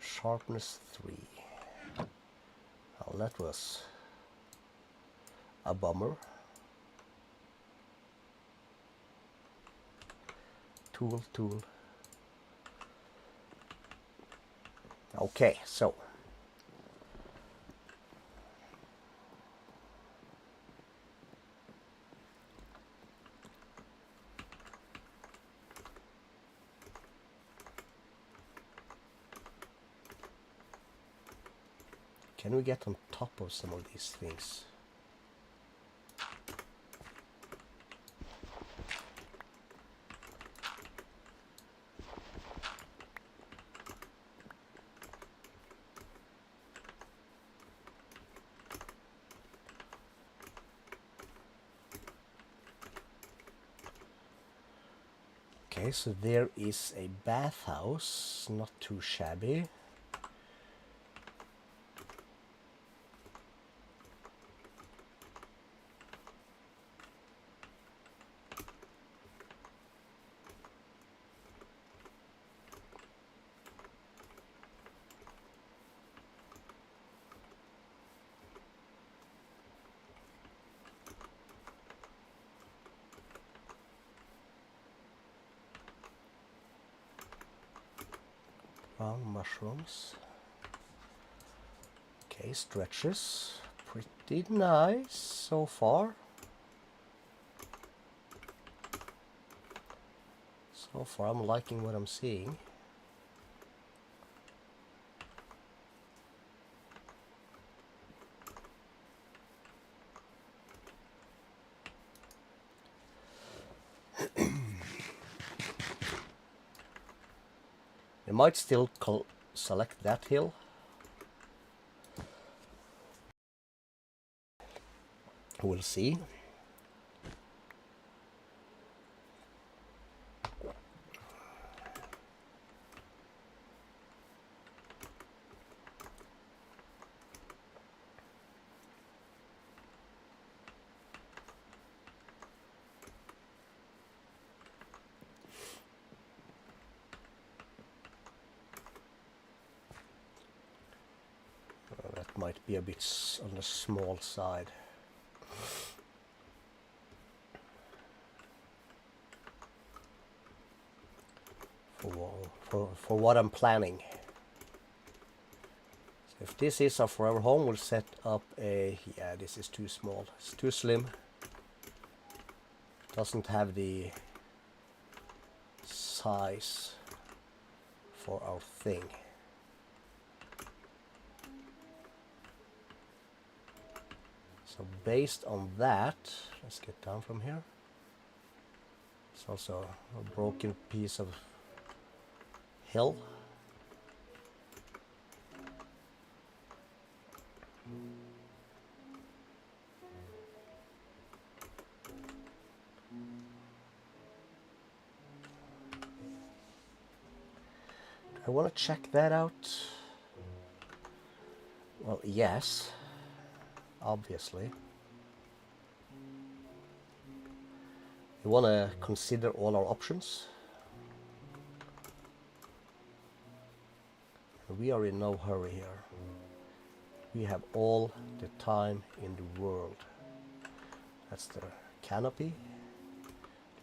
Sharpness 3. Well, that was a bummer. Tool, tool. Okay, so can we get on top of some of these things? Okay, so there is a bathhouse, not too shabby. Brown mushrooms. Okay, stretches. Pretty nice so far. So far I'm liking what I'm seeing. We might still select that hill. We'll see. That might be a bit on the small side. For what I'm planning. So if this is our forever home, we'll set up a... Yeah, this is too small. It's too slim. Doesn't have the size for our thing. So based on that, let's get down from here. It's also a broken piece of hill. I want to check that out. Well, yes, obviously. We want to consider all our options. We are in no hurry here. We have all the time in the world. That's the canopy.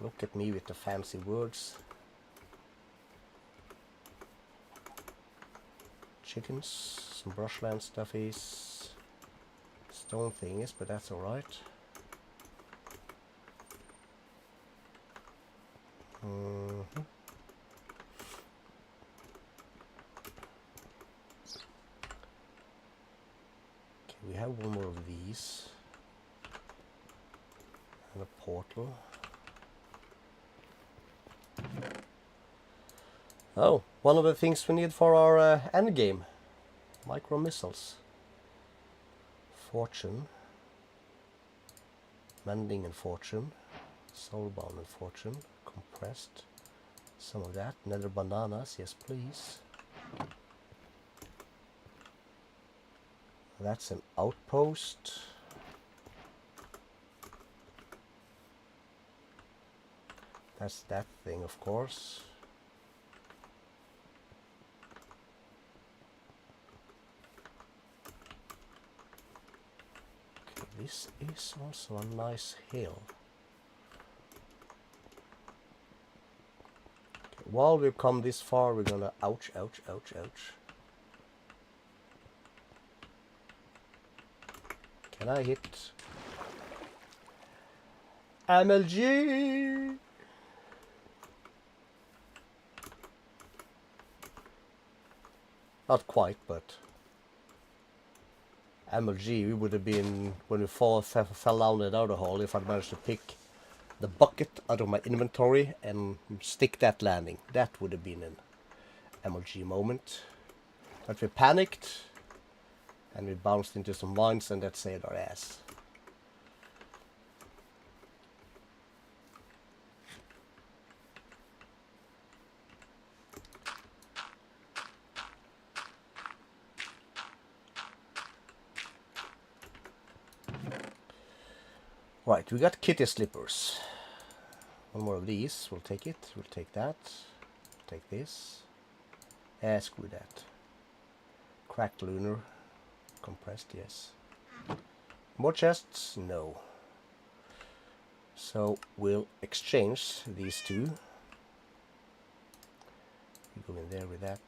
Look at me with the fancy words. Chickens, some brushland stuffies, stone thingies, but that's alright. Okay, we have one more of these. And a portal. Oh, one of the things we need for our end game. Micro missiles. Fortune. Mending and fortune. Soulbound and fortune. Compressed. Some of that. Nether bananas, yes please. That's an outpost. That's that thing, of course. Okay, this is also a nice hill. Okay, while we've come this far, we're gonna ouch, ouch, ouch, ouch. Can I hit MLG? Not quite, but MLG, we would have been, when we fell down the other hole, if I'd managed to pick the bucket out of my inventory and stick that landing. That would have been an MLG moment. But we panicked, and we bounced into some mines, and that saved our ass. Right, we got kitty slippers. One more of these, we'll take it, we'll take that, take this. Screw that. Cracked lunar, compressed, yes. More chests? No. So we'll exchange these two. Go in there with that.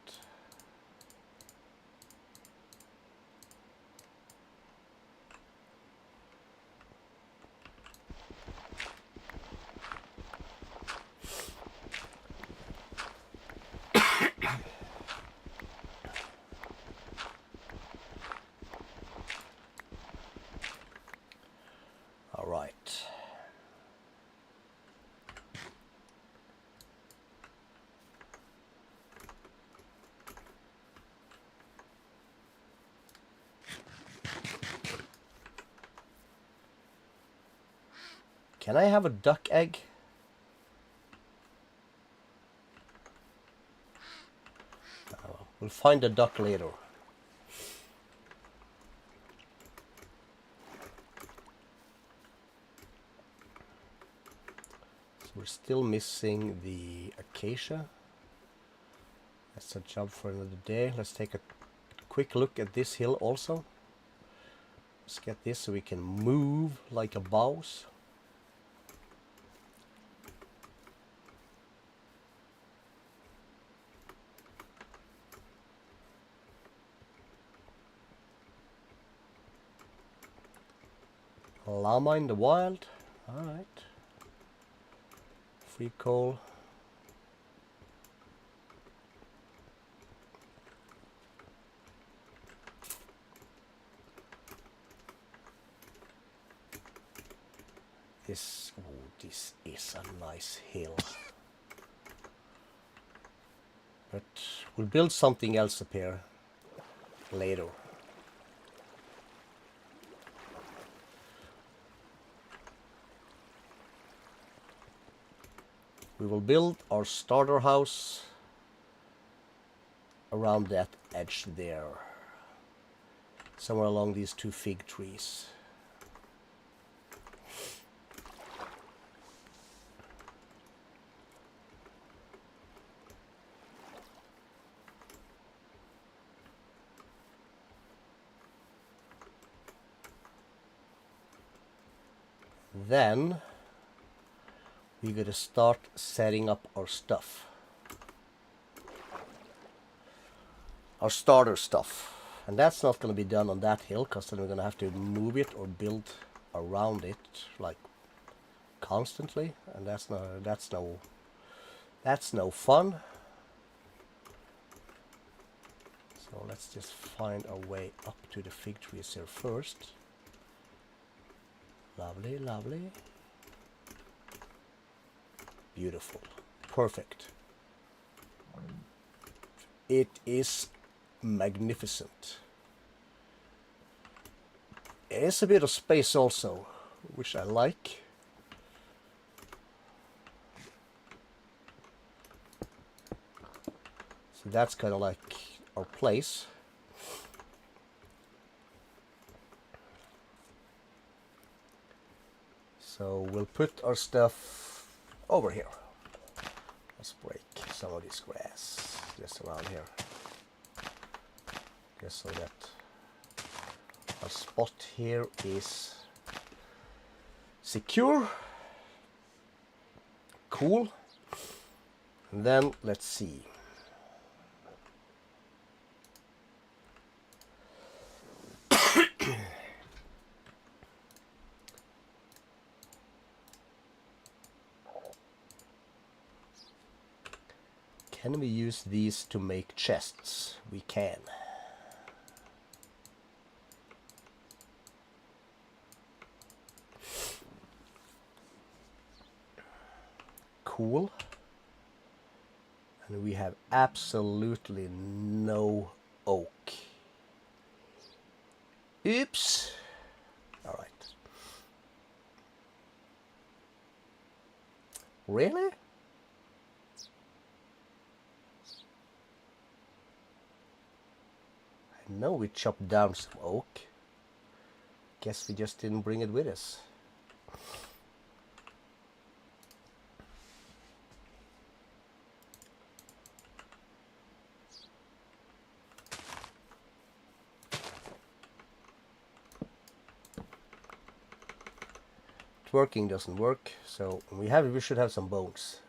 All right. Can I have a duck egg? We'll find a duck later. So we're still missing the acacia. That's a job for another day. Let's take a quick look at this hill also. Let's get this so we can move like a boss. Llama in the wild. Alright. Free coal. This is a nice hill. But we'll build something else up here later. We will build our starter house around that edge there. Somewhere along these two fig trees. Then we're going to start setting up our stuff. Our starter stuff. And that's not going to be done on that hill, because then we're going to have to move it or build around it like constantly, and that's no fun. So let's just find our way up to the fig trees here first. Lovely, lovely. Beautiful. Perfect. it is magnificent. It's a bit of space also, which I like. So that's kind of like our place. So we'll put our stuff over here. Let's break some of this grass just around here. Just so that our spot here is secure. Cool. And then let's see. Can we use these to make chests? We can. Cool. And we have absolutely no oak. Oops. All right. Really? I know we chopped down some oak. Guess we just didn't bring it with us. Working doesn't work, so we should have some bones.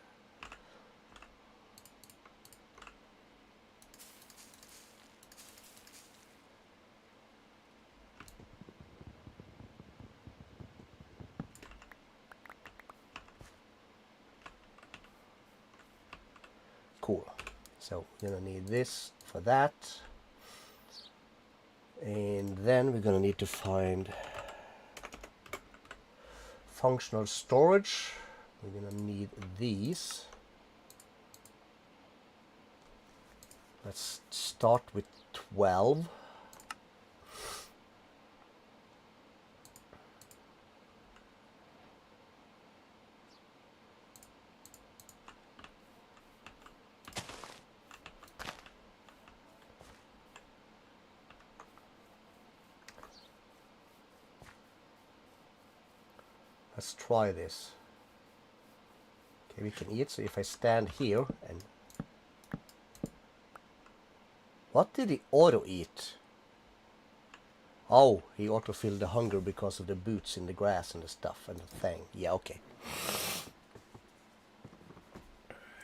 Cool. So we're gonna need this for that, and then we're gonna need to find functional storage. We're gonna need these. Let's start with 12. Let's try this. Okay, we can eat, so if I stand here and... What did he auto-eat? Oh, he auto-filled the hunger because of the boots in the grass and the stuff and the thing. Yeah, okay.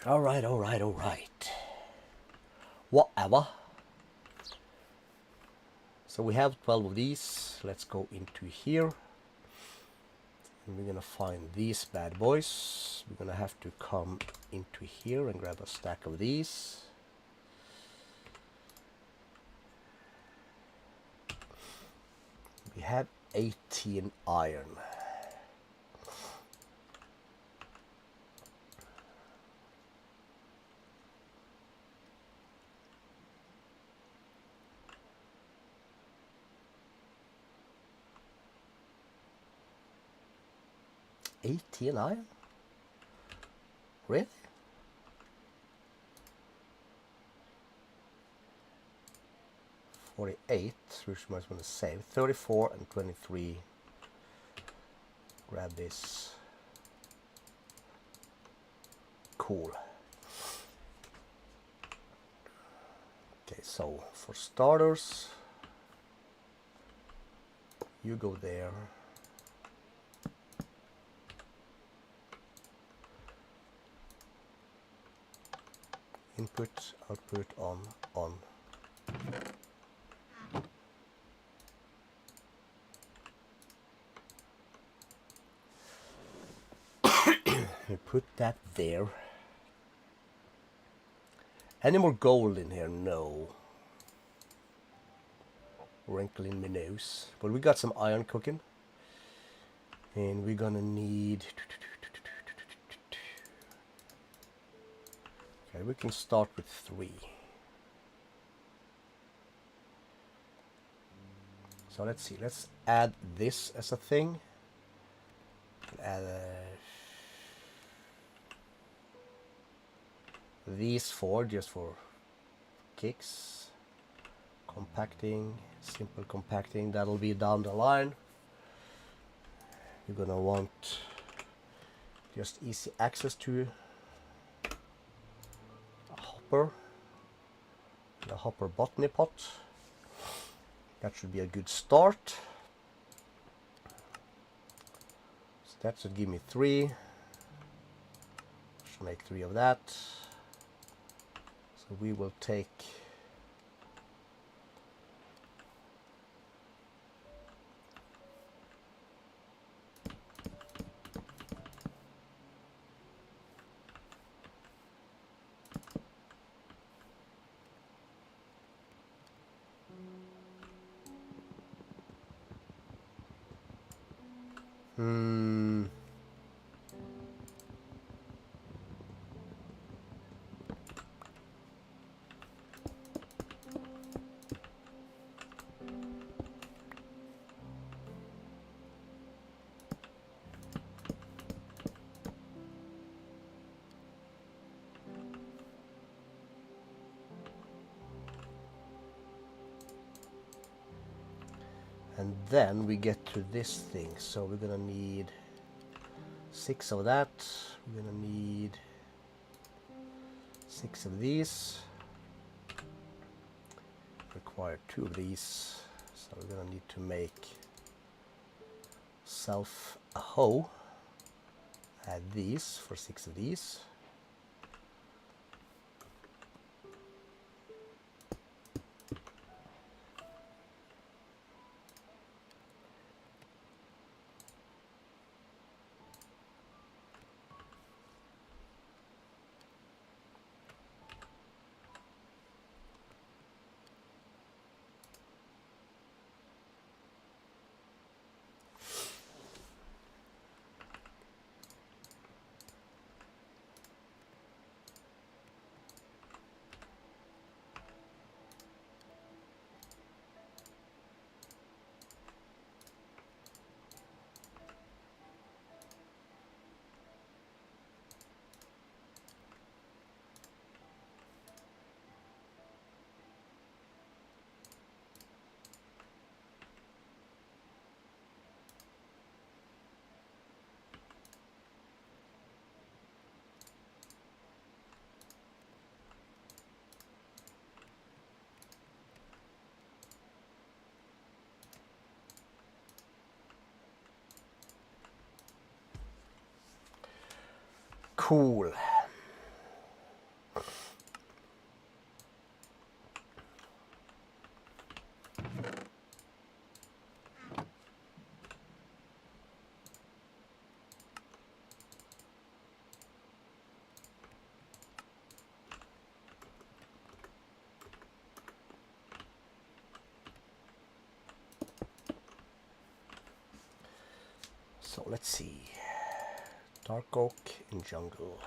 Alright, alright, alright. Whatever. So we have 12 of these. Let's go into here. And we're gonna find these bad boys. We're gonna have to come into here and grab a stack of these. We have 18 iron. Iron? Really? $48, which I might want to save. 34 and 23. Grab this. Cool. Okay, so for starters, you go there. Input, output, on. We put that there. Any more gold in here? No. Wrinkle in my nose. But we got some iron cooking. And we're gonna need... Okay, we can start with 3. So let's see. Let's add this as a thing. Add these four just for kicks. Compacting, simple compacting. That'll be down the line. You're gonna want just easy access to a hopper. The hopper botany pot. That should be a good start. So that should give me 3. Should make 3 of that. So we will take and then we get to this thing. So we're gonna need 6 of that. We're gonna need 6 of these. Require 2 of these. So we're gonna need to make self a hoe. Add these for 6 of these. Cool. So let's see. Dark oak in jungle.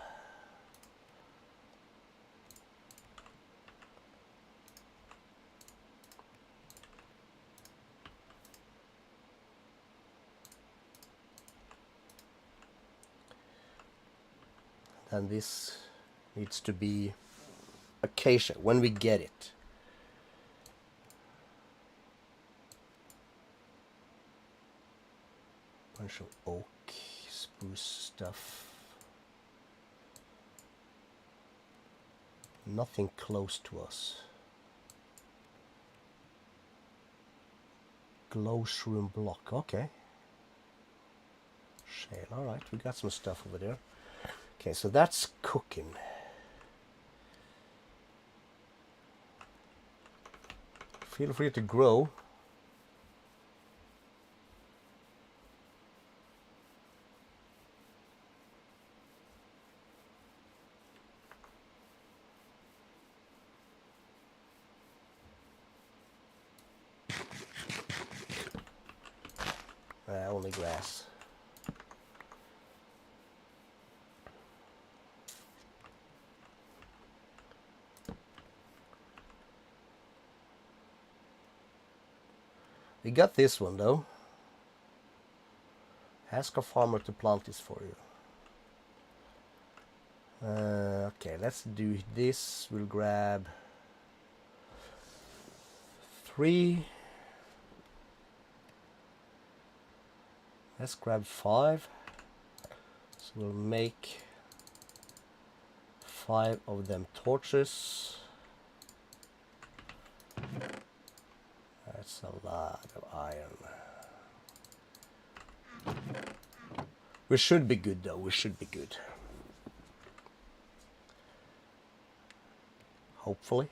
And this needs to be acacia when we get it. Bunch of oak, spruce stuff. Nothing close to us. Glow shroom block, okay. Shale, alright, we got some stuff over there. Okay, so that's cooking. Feel free to grow. Only grass. We got this one though. Ask a farmer to plant this for you. Okay, let's do this. We'll grab 3. Let's grab 5. So we'll make 5 of them torches. That's a lot of iron. We should be good though, we should be good. Hopefully.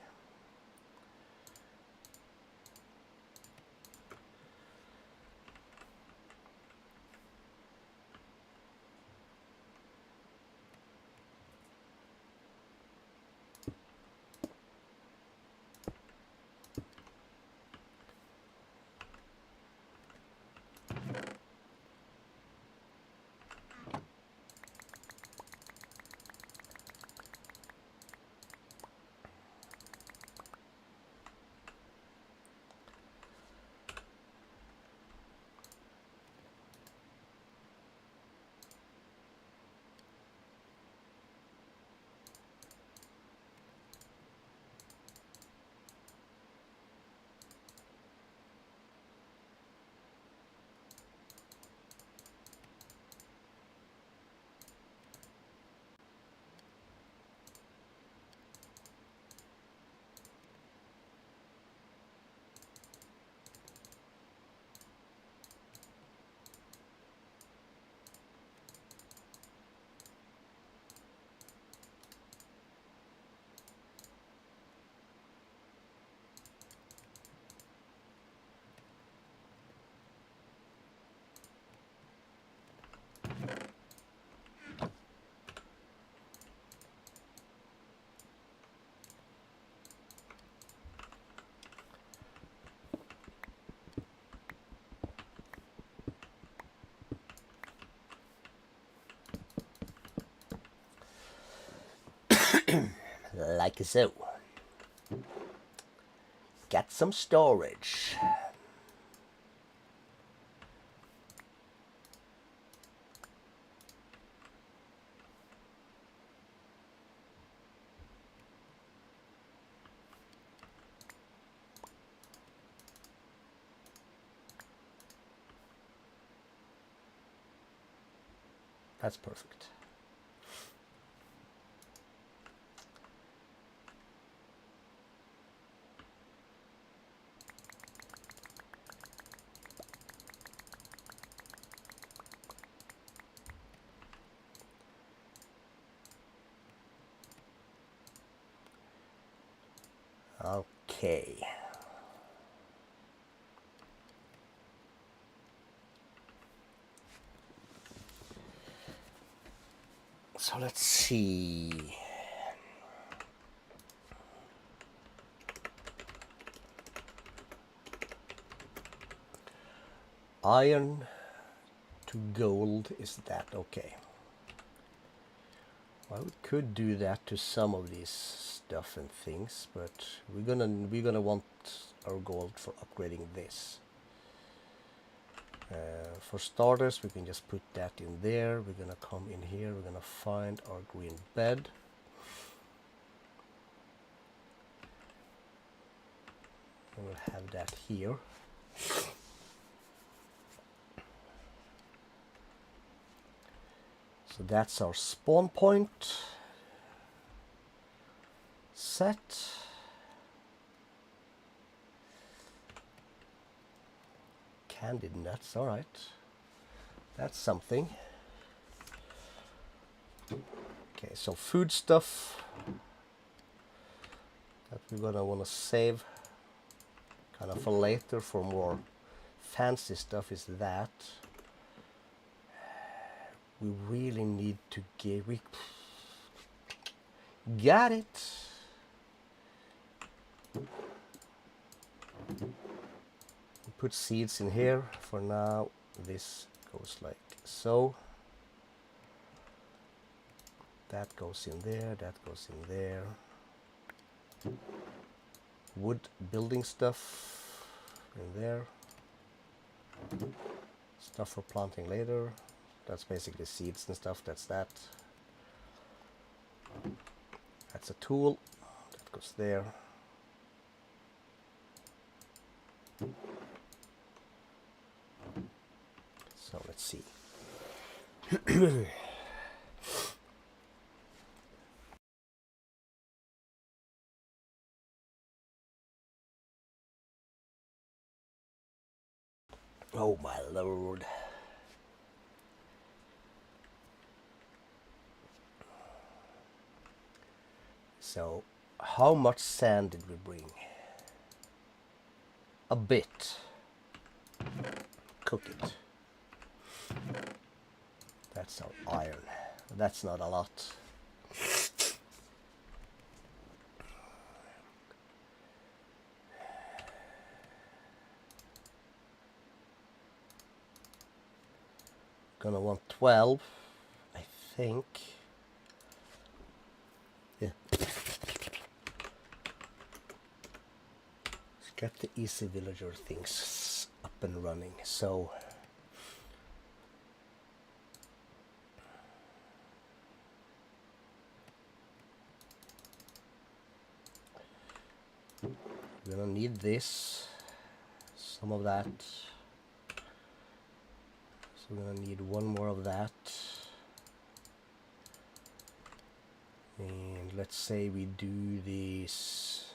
Like so. Get some storage. That's perfect. Okay. So let's see. Iron to gold, is that okay? Well, we could do that to some of these stuff and things, but we're gonna want our gold for upgrading this. For starters, we can just put that in there. We're gonna come in here. We're gonna find our green bed. And we'll have that here. So that's our spawn point set. Candied nuts, all right. That's something. Okay, so food stuff that we're gonna want to save kind of for later for more fancy stuff is that. We really need to get, we got it. Put seeds in here for now. This goes like so. That goes in there, that goes in there. Wood building stuff in there. Stuff for planting later. That's basically seeds and stuff. That's that. That's a tool. That goes there. So let's see. Oh my lord. So, how much sand did we bring? A bit. Cook it. That's our iron. That's not a lot. Gonna want 12, I think. Yeah. Let's get the easy villager things up and running. So we're gonna need this, some of that. So we're gonna need one more of that. And let's say we do this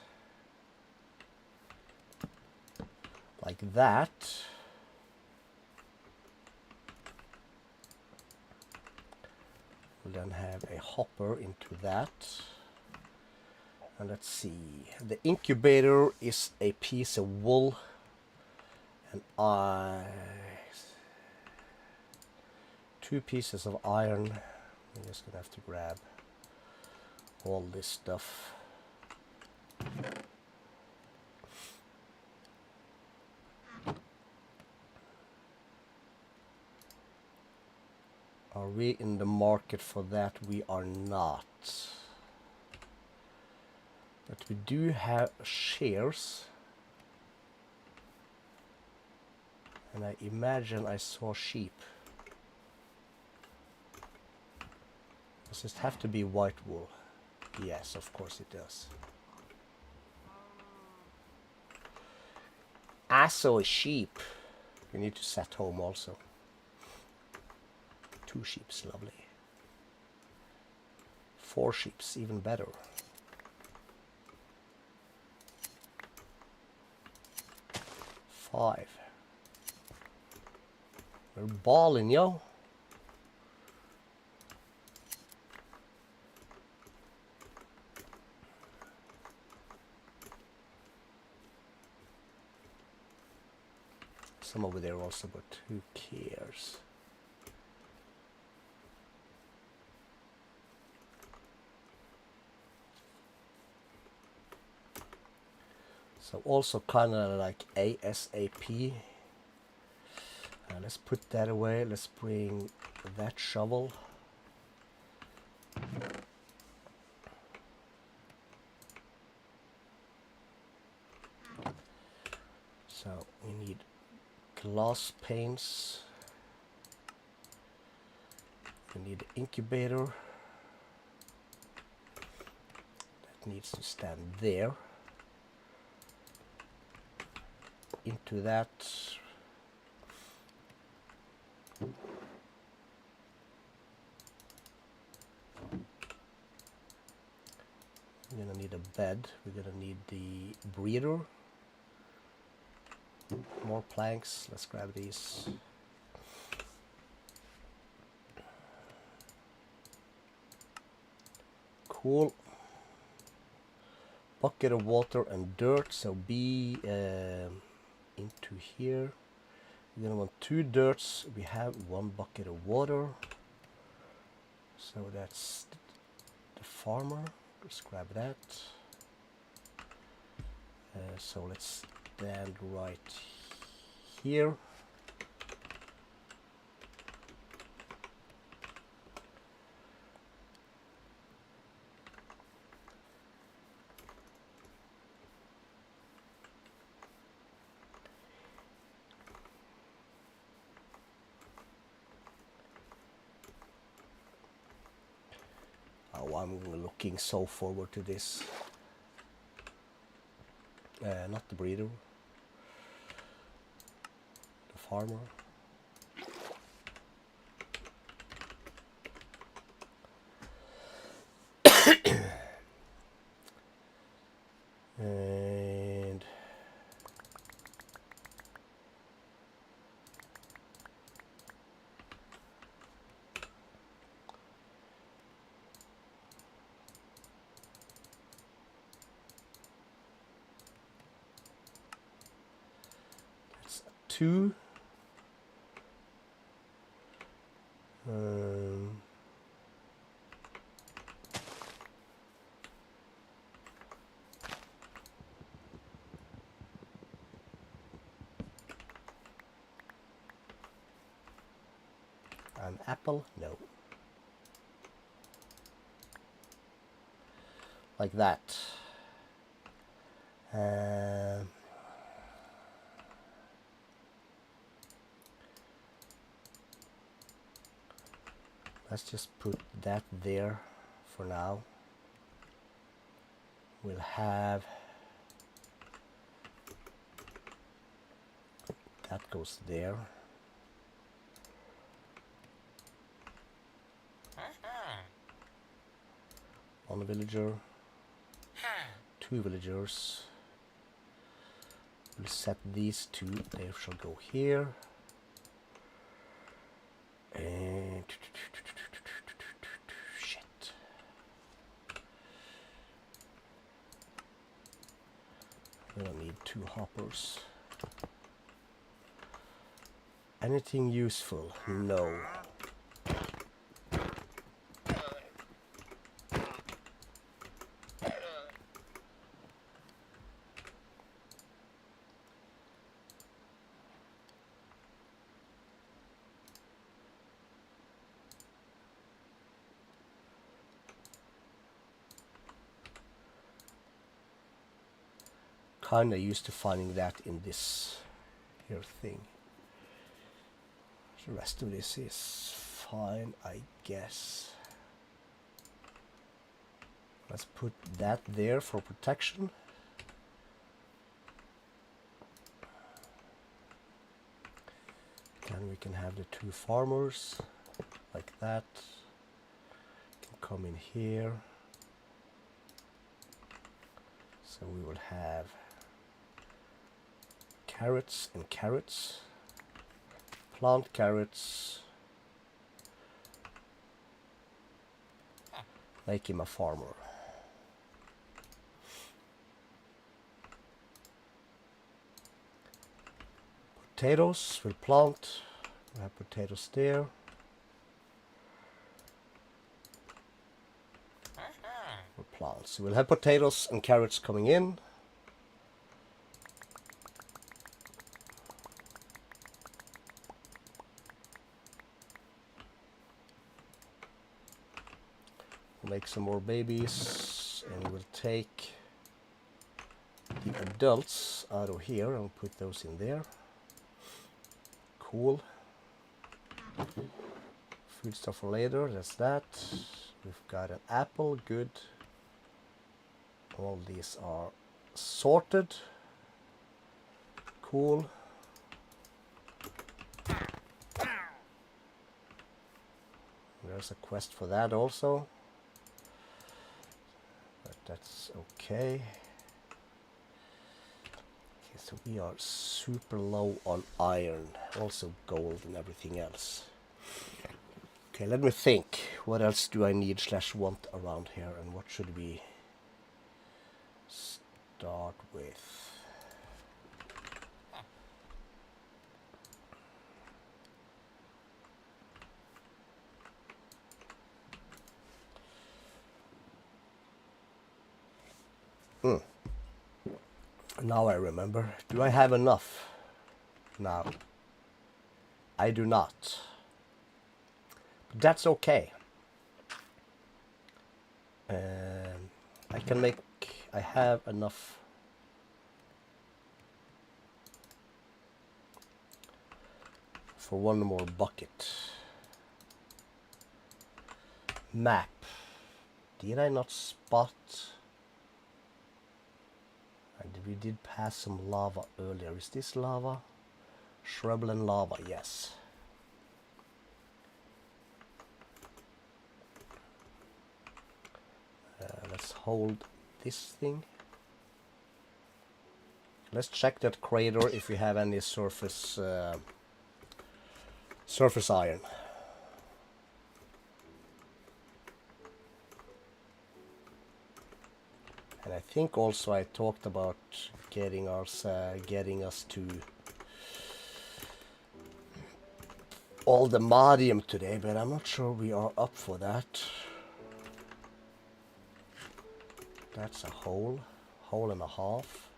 like that. We'll then have a hopper into that. And let's see, the incubator is a piece of wool, and 2 pieces of iron. I'm just gonna have to grab all this stuff. Are we in the market for that? We are not. But we do have shares. And I imagine I saw sheep. Does this have to be white wool? Yes, of course it does. I saw a sheep. We need to set home also. 2 sheeps, lovely. 4 sheeps, even better. 5. We're balling, yo. Some over there also, but who cares? So also kind of like ASAP. Let's put that away. Let's bring that shovel. So we need glass panes. We need the incubator. That needs to stand there. Into that. We're gonna need a bed. We're gonna need the breeder. More planks. Let's grab these. Cool. Bucket of water and dirt. So be into here. We're gonna want 2 dirts. We have 1 bucket of water. So that's the farmer. Let's grab that. So let's stand right here. Oh, I'm looking so forward to this. Not the breeder. The farmer. And that's 2. An apple? No. Like that. Let's just put that there for now. We'll have that goes there. One villager, 2 villagers. We'll set these 2. They shall go here. And shit. We don't need 2 hoppers. Anything useful? No. Kinda used to finding that in this here thing. The rest of this is fine, I guess. Let's put that there for protection. Then we can have the 2 farmers like that. Can come in here. So we will have carrots and carrots. Plant carrots. Make him a farmer. Potatoes, we'll plant. We have potatoes there. We'll plant. So we'll have potatoes and carrots coming in. Make some more babies, and we'll take the adults out of here and put those in there. Cool. Food stuff for later, that's that. We've got an apple, good. All these are sorted. Cool. There's a quest for that also. That's okay. Okay, so we are super low on iron, also gold and everything else. Okay, let me think. What else do I need / want around here, and what should we start with? Now I remember. Do I have enough? Now. I do not. But that's okay. I can make... I have enough... for one more bucket. Map. Did I not spot? And we did pass some lava earlier. Is this lava? Shrubland lava, yes. Let's hold this thing. Let's check that crater if we have any surface iron. And I think also I talked about getting us to all the modium today, but I'm not sure we are up for that. That's a hole and a half.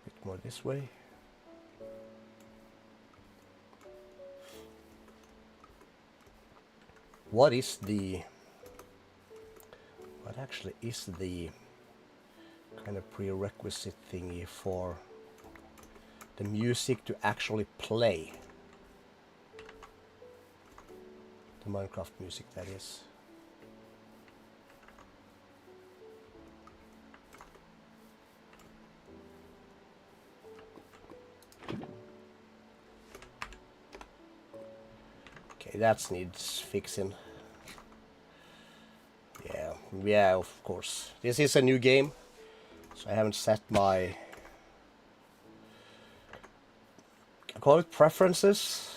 Bit more this way. What actually is the kind of prerequisite thingy for the music to actually play? The Minecraft music, that is. Okay, that needs fixing. Yeah, of course. This is a new game, so I haven't set my, I call it preferences.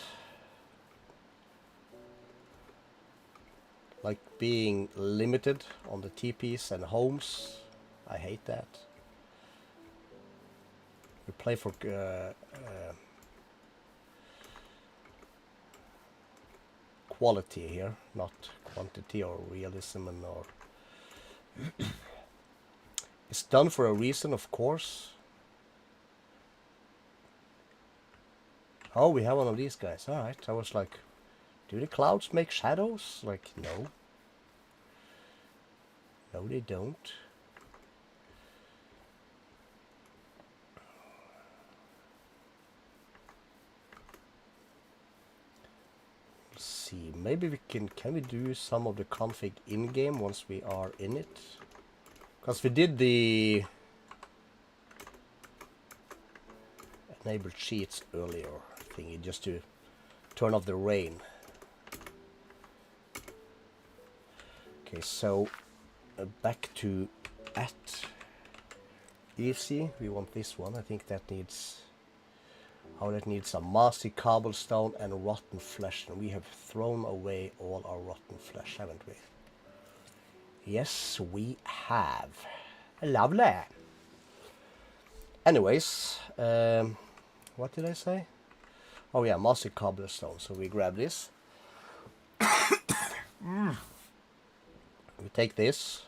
Like being limited on the TPs and homes. I hate that. We play for quality here, not quantity or realism and or. It's done for a reason, of course. Oh, we have one of these guys. Alright, I was like, do the clouds make shadows? Like, no. No, they don't. Let's see, maybe we can we do some of the config in-game once we are in it? Because we did the enable cheats earlier thingy just to turn off the rain. Okay, so back to at easy. We want this one. I think that needs that needs a mossy cobblestone and rotten flesh, and we have thrown away all our rotten flesh, haven't we? Yes, we have. Lovely. Anyways, what did I say? Oh yeah, mossy cobblestone. So we grab this. We take this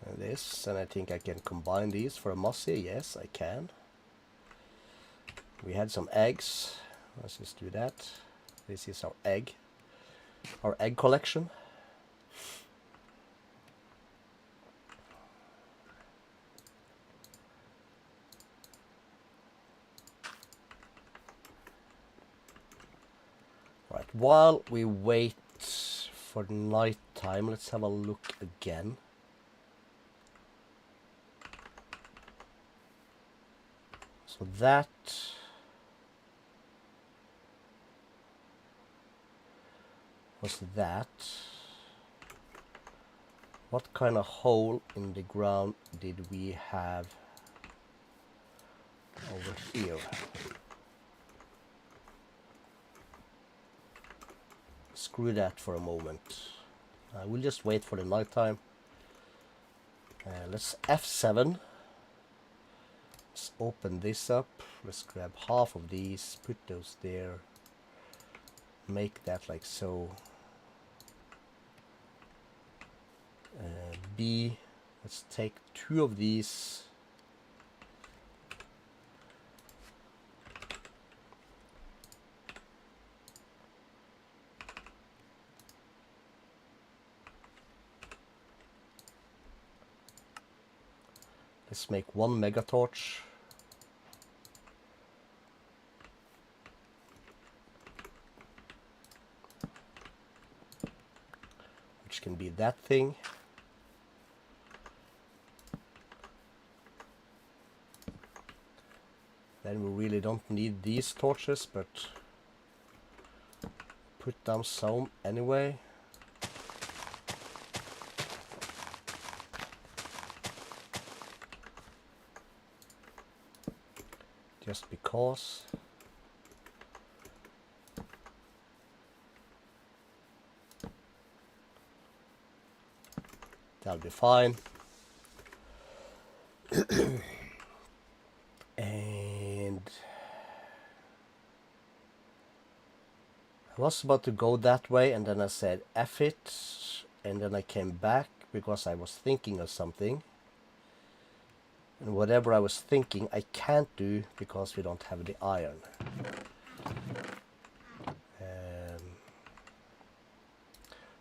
and this, and I think I can combine these for a mossy. Yes, I can. We had some eggs. Let's just do that. This is our egg collection. Right, while we wait for night time, let's have a look again. So that was that. What kind of hole in the ground did we have over here? Screw that for a moment. We'll just wait for the night time. Let's F7. Let's open this up. Let's grab half of these, put those there. Make that like so. B. Let's take 2 of these. Let's make 1 mega torch. which can be that thing. Then we really don't need these torches, but put down some anyway. Just because. That'll be fine. And I was about to go that way, and then I said F it, and then I came back because I was thinking of something. And whatever I was thinking, I can't do because we don't have the iron.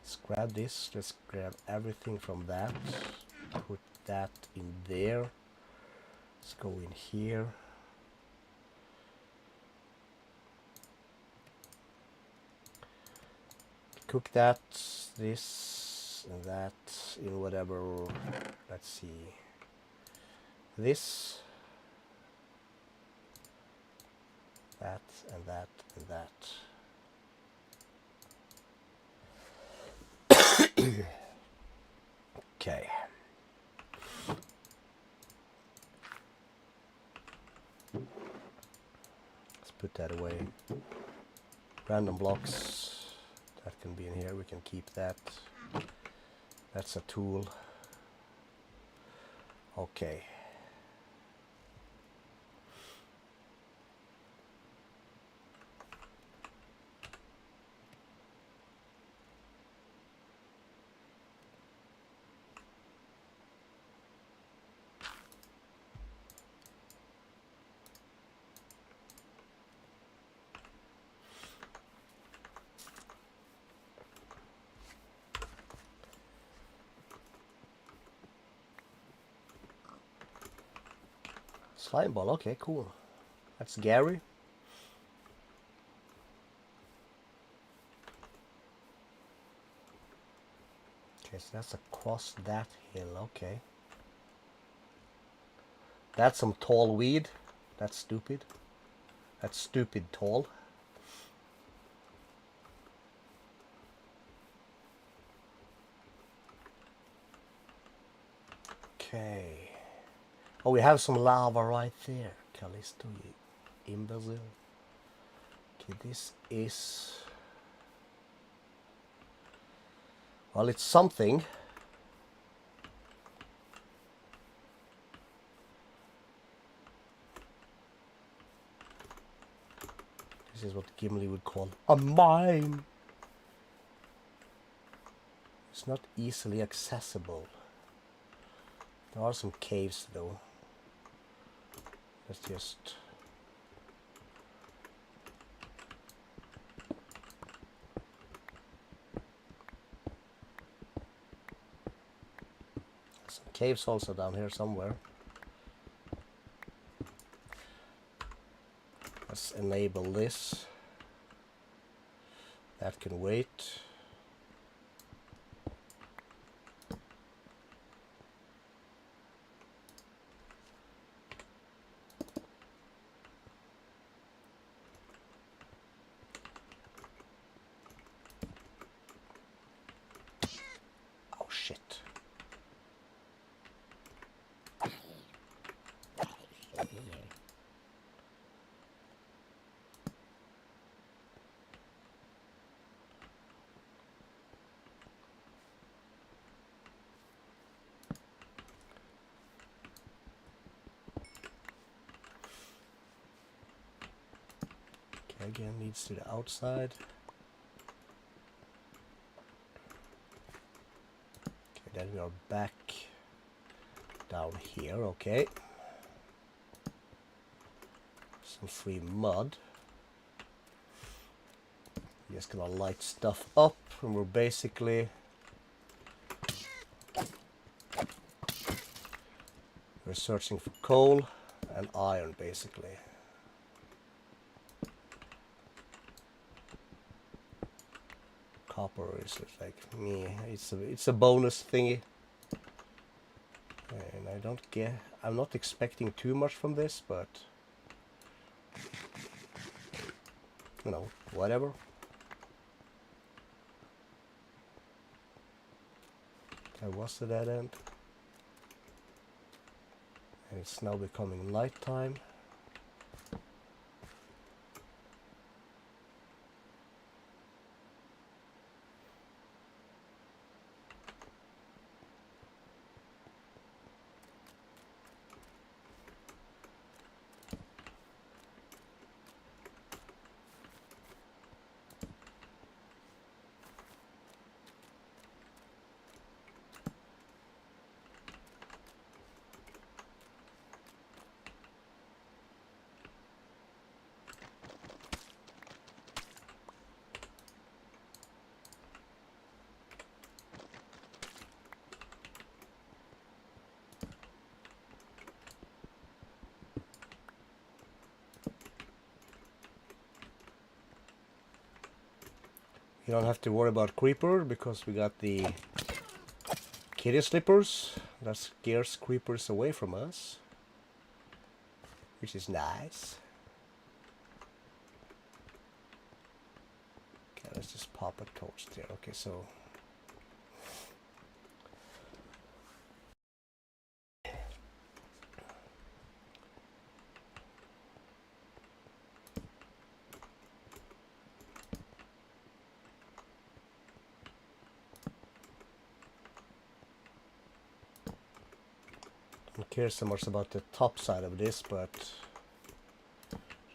Let's grab this. Let's grab everything from that. Put that in there. Let's go in here. Cook that, this, and that in whatever. Let's see. This, that, and that, and that. Okay. Let's put that away. Random blocks, that can be in here. We can keep that. That's a tool. Okay. Slime ball, okay, cool. That's Gary. Okay, so that's across that hill, okay. That's some tall weed. That's stupid. That's stupid tall. Okay. Oh, we have some lava right there. Calisto, you imbecile. Okay, this is... well, it's something. This is what Gimli would call a mine. It's not easily accessible. There are some caves though. Let's just... some caves also down here somewhere. Let's enable this. That can wait. Oh shit. Again, leads to the outside. Okay, then we are back down here, okay. Some free mud. We're just gonna light stuff up, and we're basically... we're searching for coal and iron, basically. copper is like me. It's a bonus thingy, and I'm not expecting too much from this, but you know, whatever. That was the dead end, and it's now becoming nighttime. You don't have to worry about creeper because we got the kitty slippers that scares creepers away from us, which is nice. Okay, let's just pop a torch there. Okay, so I don't care so much about the top side of this, but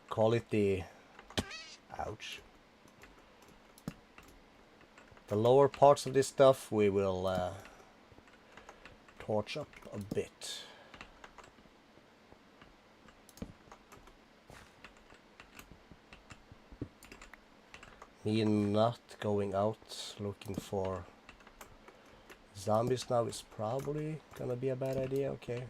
call it the ouch. The lower parts of this stuff we will torch up a bit. Me not going out looking for zombies now is probably gonna be a bad idea. Okay.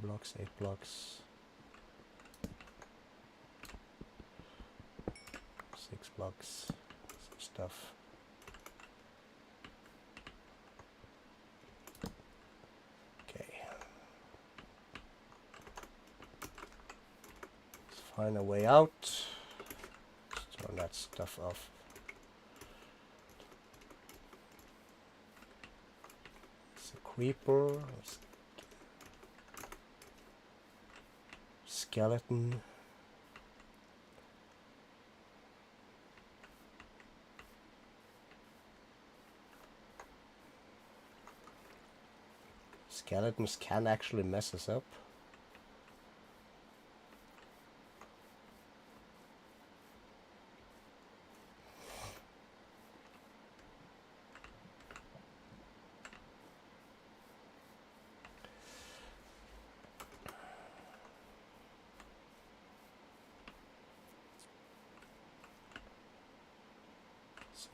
Blocks, 8 blocks, 6 blocks, some stuff. Okay, let's find a way out. Let's turn that stuff off. It's a creeper. Skeleton. Skeletons can actually mess us up.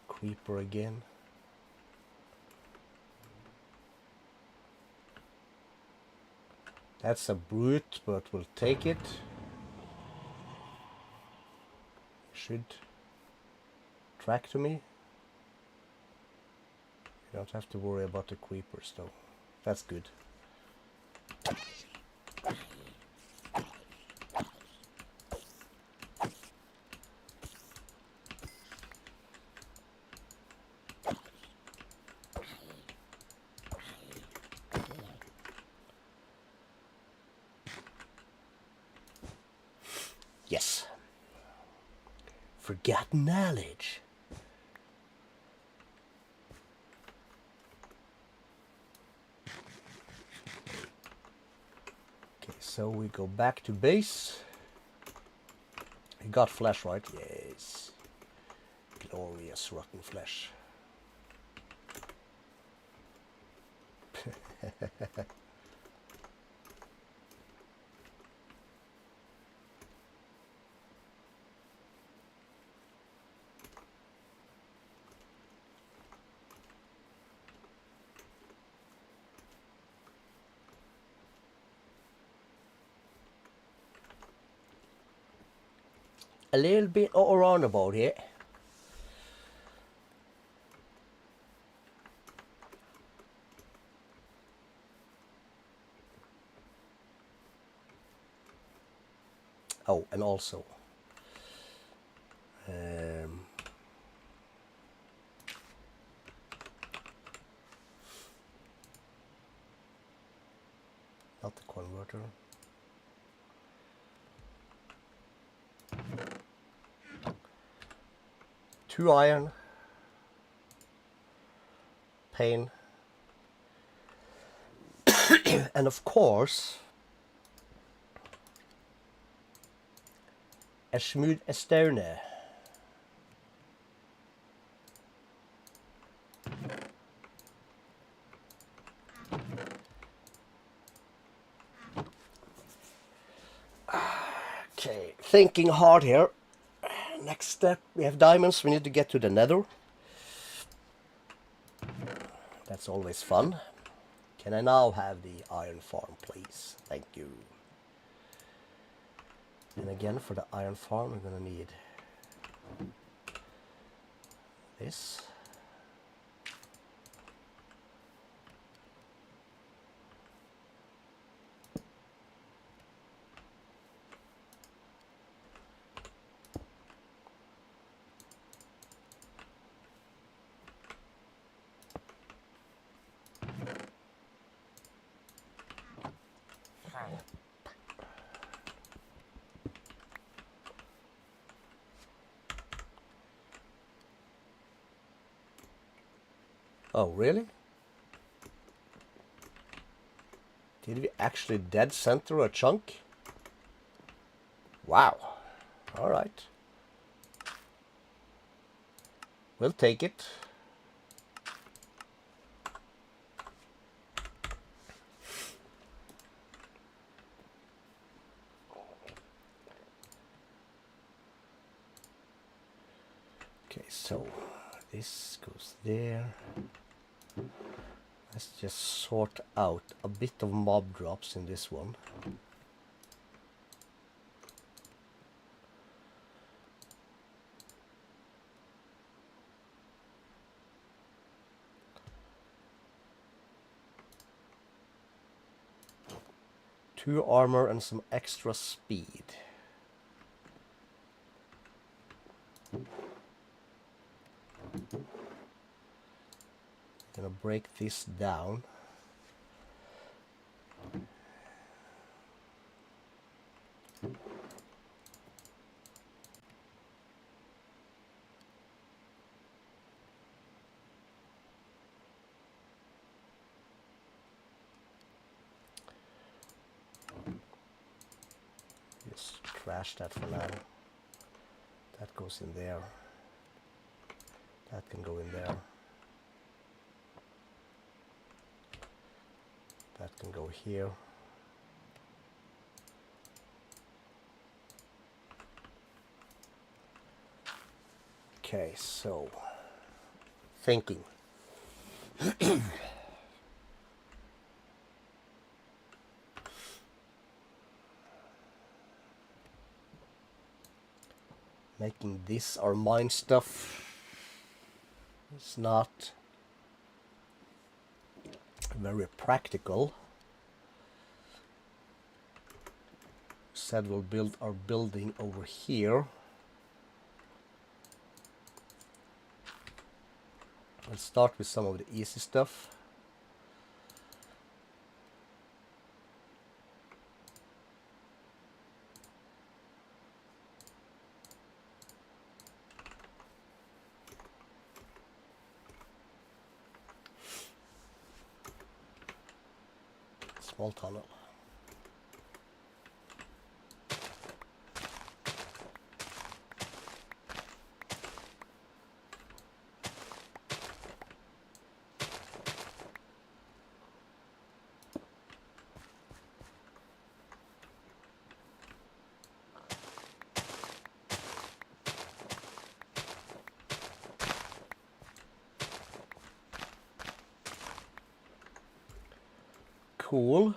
Creeper again. That's a brute, but we'll take it. Should track to me. You don't have to worry about the creepers though. That's good. Yes. Forgotten knowledge. Okay, so we go back to base. We got flesh, right? Yes. Glorious rotten flesh. a little bit around about here. Oh, and also not the converter. Two iron, pane, and of course a smooth stone. Okay, thinking hard here. Next step, we have diamonds, we need to get to the nether. That's always fun. Can I now have the iron farm, please? Thank you. And again, for the iron farm, we're gonna need this. Oh, really? Did we actually dead center a chunk? Wow. Alright. We'll take it. Okay, so this goes there. Let's just sort out a bit of mob drops in this one. Two armor and some extra speed. Gonna break this down. Just trash that for now. That goes in there. That can go in there. That can go here. Okay, so thinking. Making this our mine stuff is not very practical. Said we'll build our building over here. Let's start with some of the easy stuff. Small tunnel. Cool.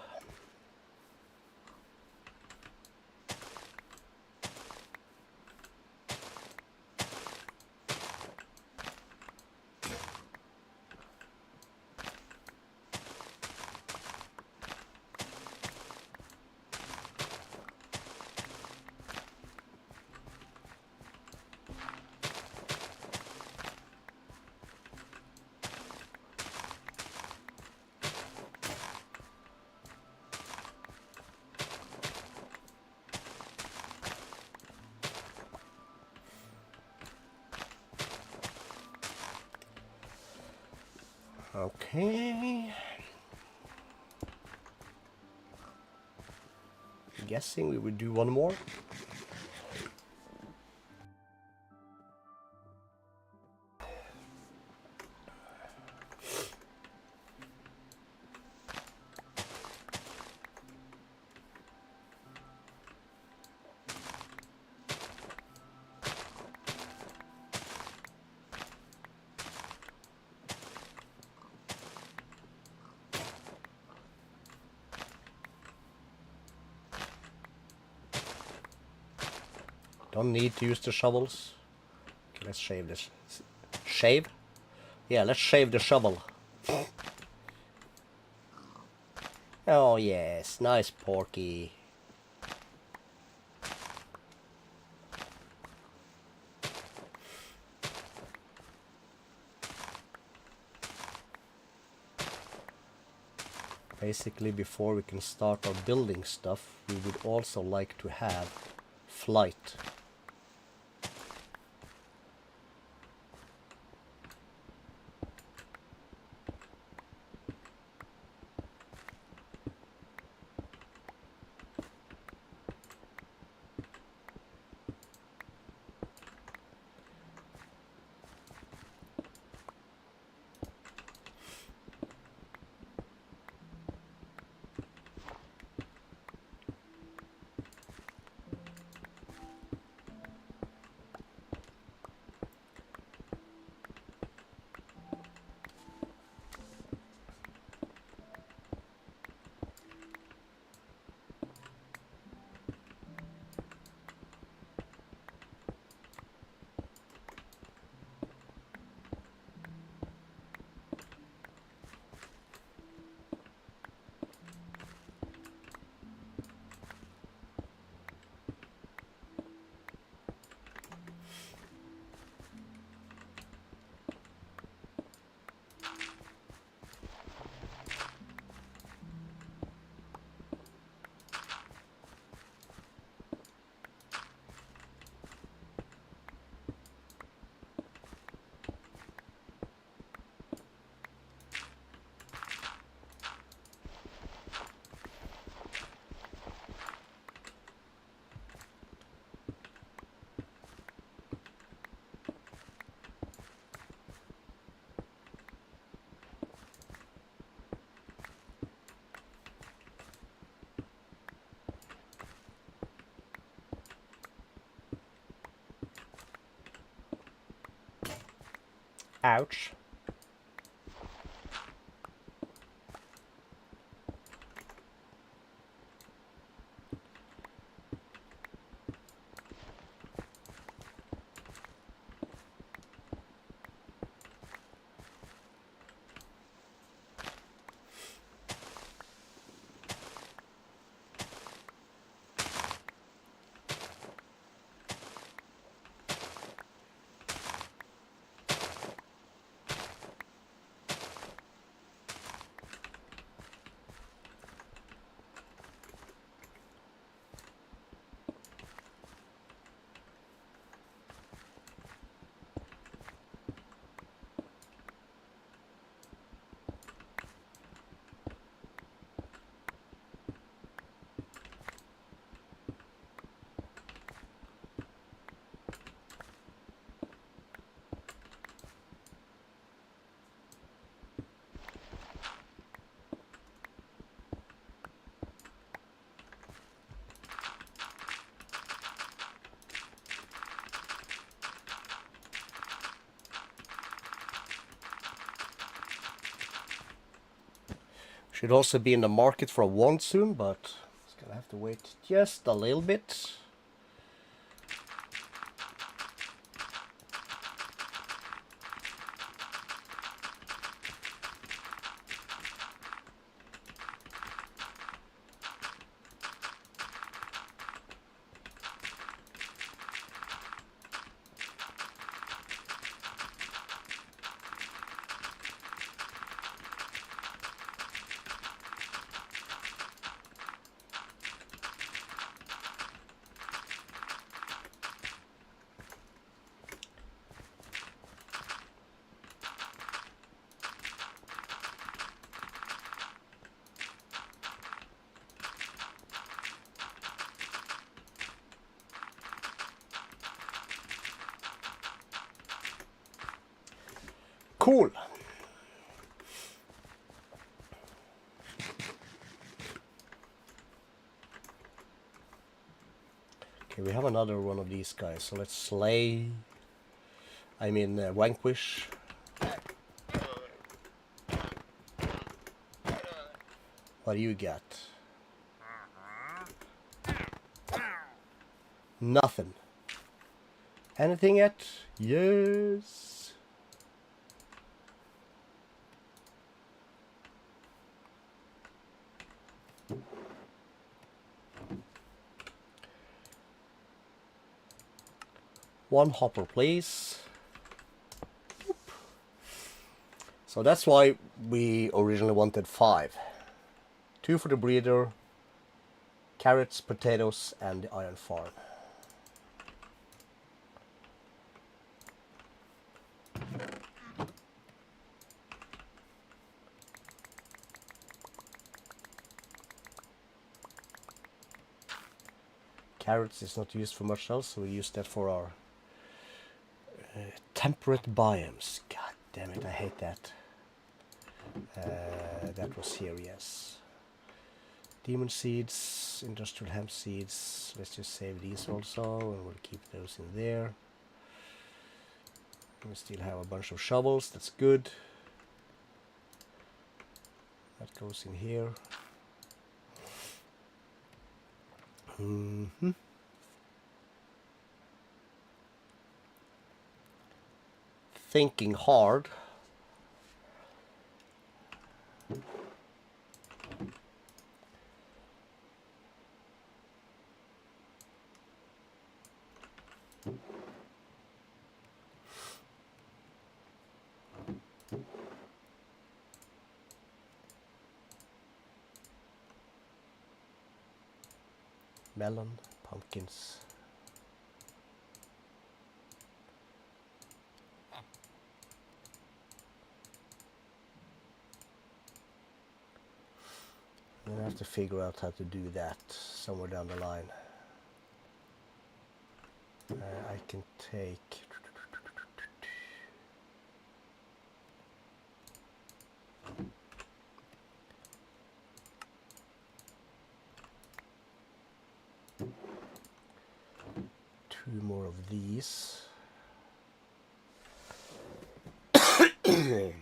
Okay. Guessing we would do one more. Don't need to use the shovels. Okay, let's shave this. Shave? Yeah, let's shave the shovel. Oh yes, nice Porky. Basically, before we can start our building stuff, we would also like to have flight. Ouch. Should also be in the market for a wand soon, but it's gonna have to wait just a little bit. Cool. Okay, we have another one of these guys, so let's slay. I mean, vanquish. What do you got? Nothing. Anything yet? Yes. One hopper, please. So that's why we originally wanted 5. 2 for the breeder, carrots, potatoes, and the iron farm. Carrots is not used for much else, so we use that for our temperate biomes. God damn it, I hate that. That was here, yes. Demon seeds, industrial hemp seeds. Let's just save these also, and we'll keep those in there. We still have a bunch of shovels, that's good. That goes in here. Thinking hard. Melon, pumpkins. Then I have to figure out how to do that somewhere down the line. I can take... two more of these. Okay.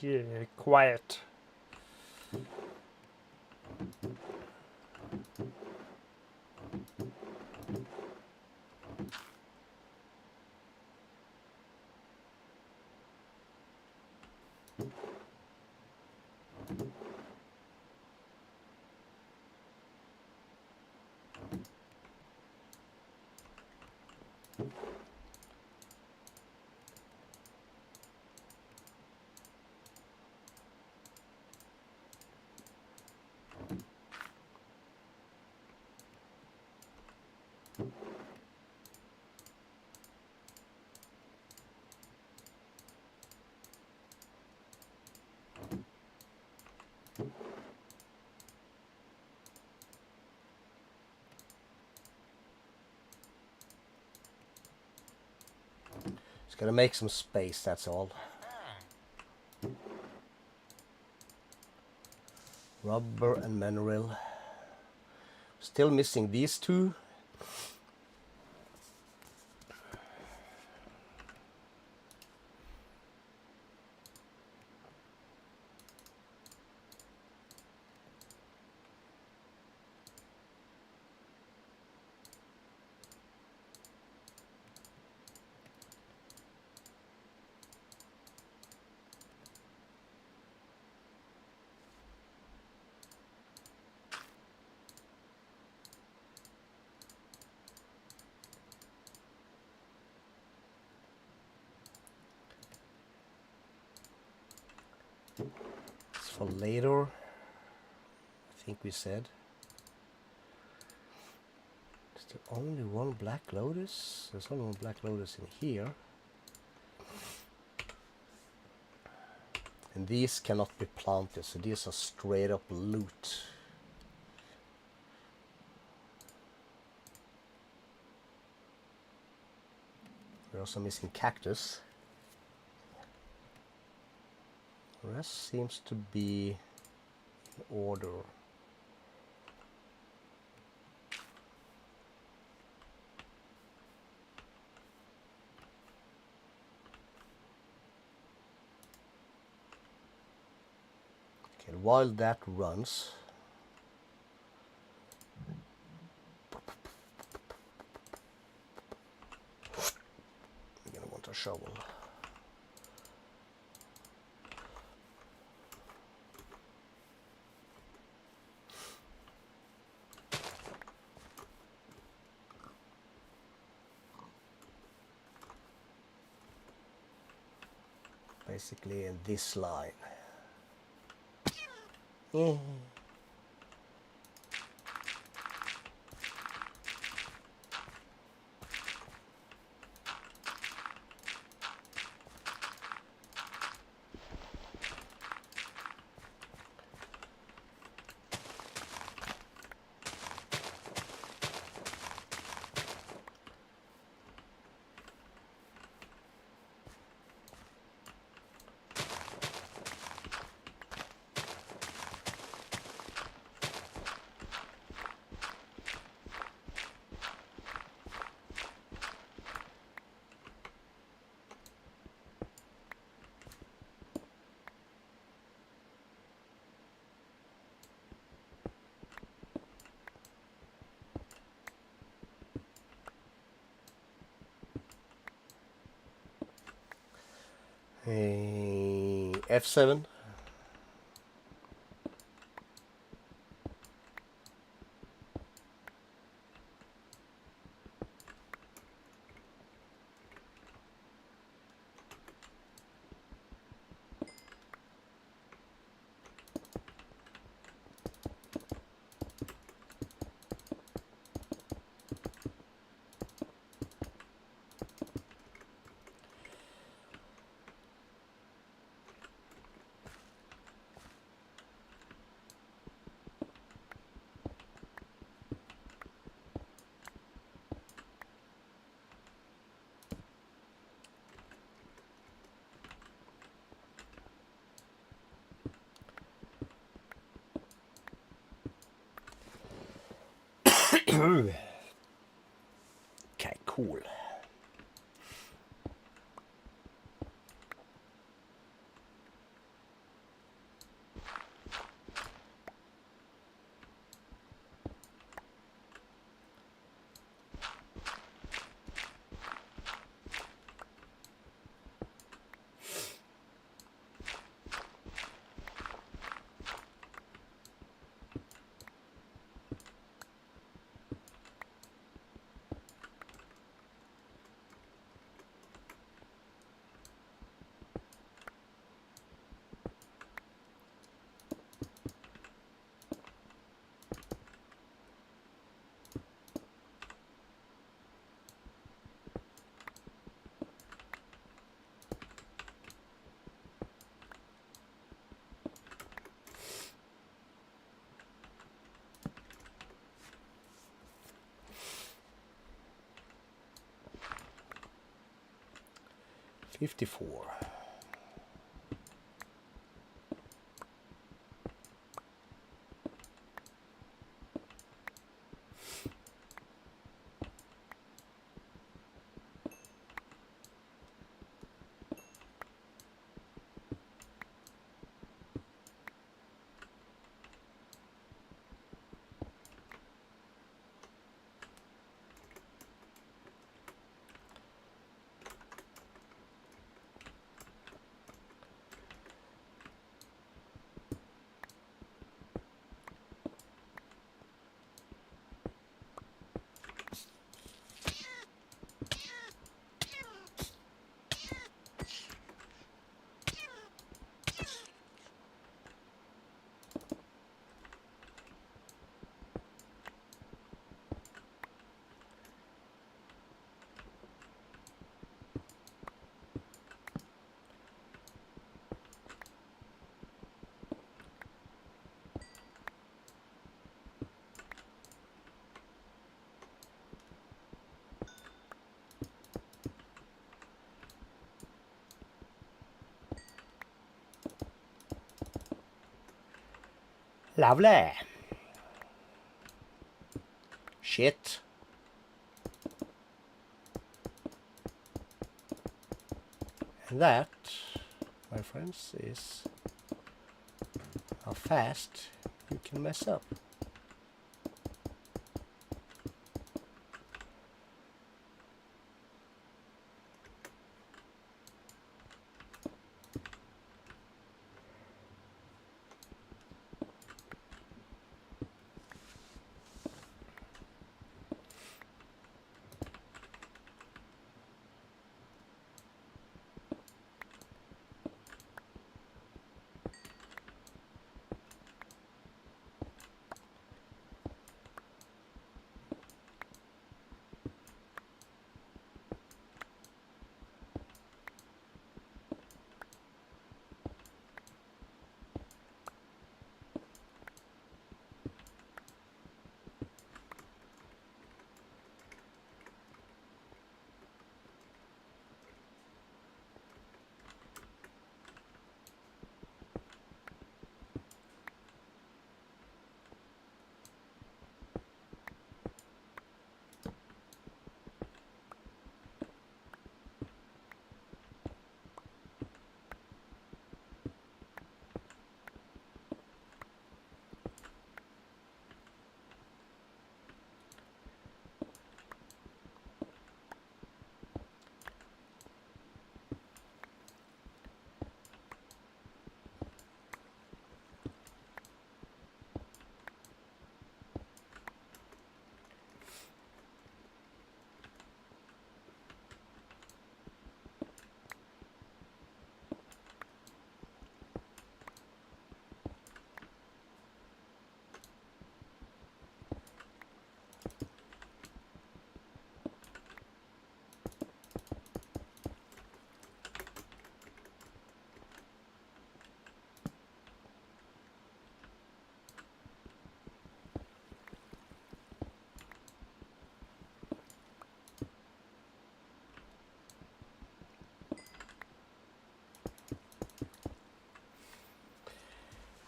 Yeah, quiet. Just gotta make some space, that's all. Rubber and mineral. Still missing these two. It's for later, I think we said. Is there only one black lotus? There's only one black lotus in here. And these cannot be planted, so these are straight up loot. We're also missing cactus. The rest seems to be in order. Okay, while that runs, we're gonna want a shovel. Basically in this line. F7. Okay, cool. $54. Lovely. Shit. And that, my friends, is how fast you can mess up.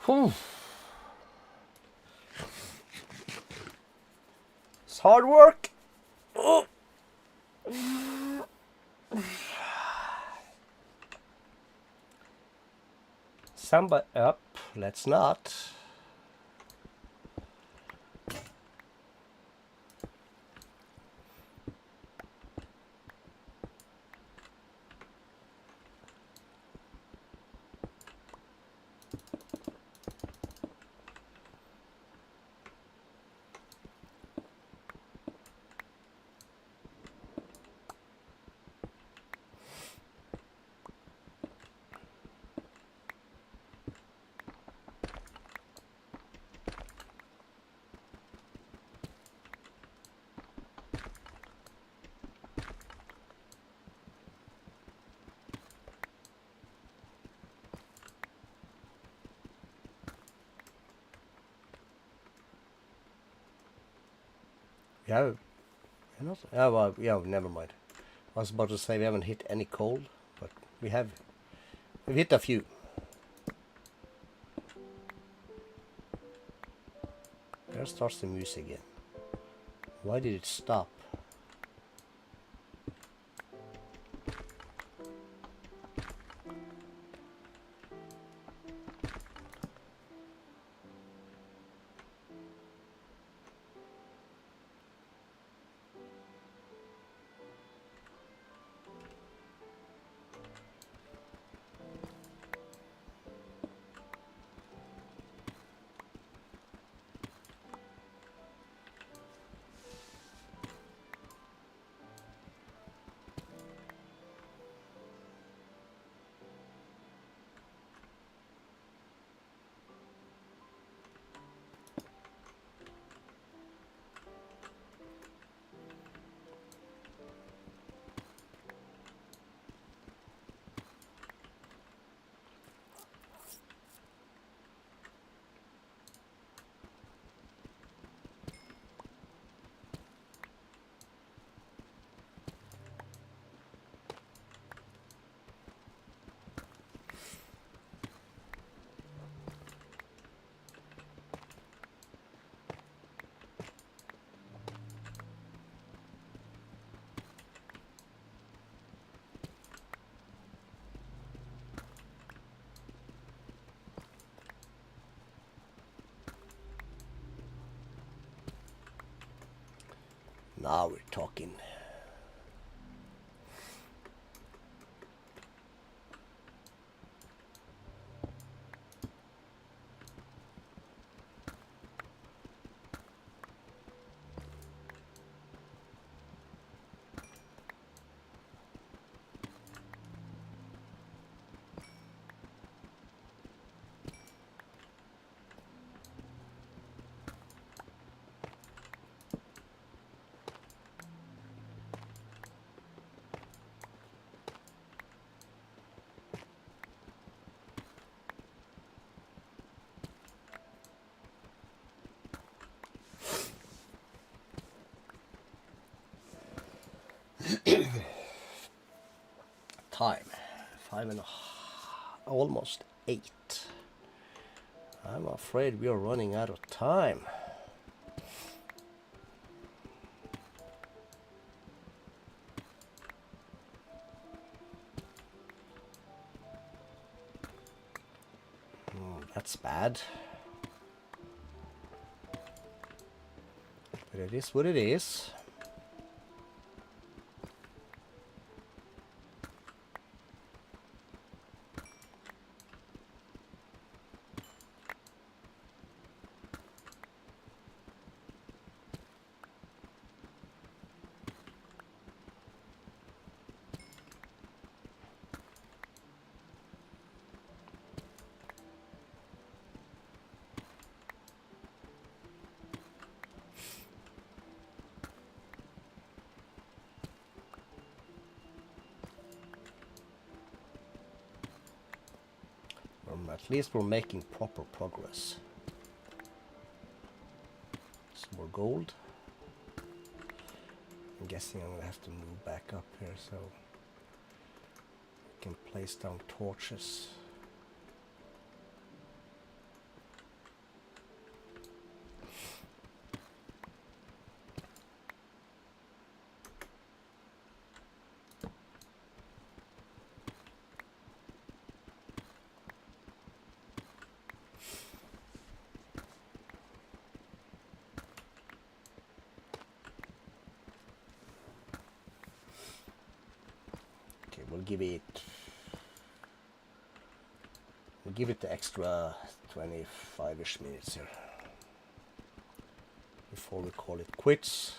Whew. It's hard work. Oh. Somebody up. Let's not. Yeah, we're not. Oh, well, yeah, never mind. I was about to say we haven't hit any coal, but we have. We've hit a few. There starts the music again. Why did it stop? Now we're talking. Time. 5 and almost 8. I'm afraid we are running out of time. That's bad. But it is what it is. At least we're making proper progress. Some more gold. I'm guessing I'm gonna have to move back up here so I can place down torches. We'll give it the extra 25-ish minutes here before we call it quits.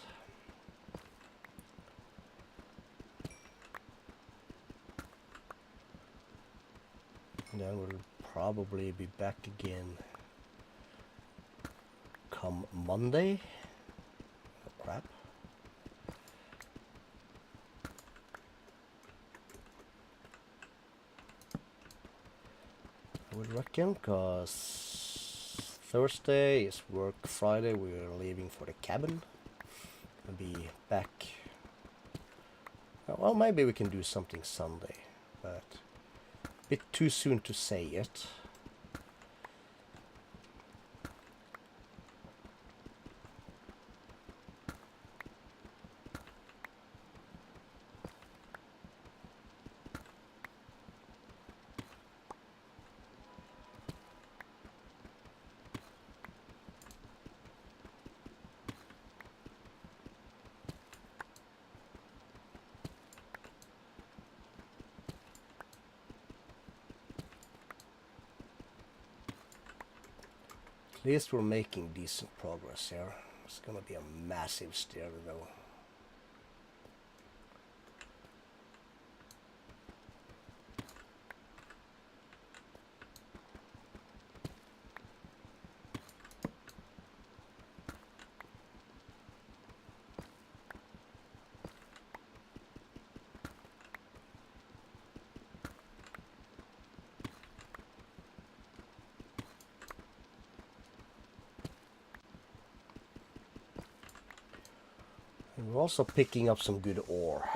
And then we'll probably be back again come Monday. Oh, crap. I would reckon, because Thursday is work, Friday we're leaving for the cabin. I'll be back. Well, maybe we can do something Sunday, but a bit too soon to say it. At least we're making decent progress here. It's gonna be a massive stair though. And we're also picking up some good ore.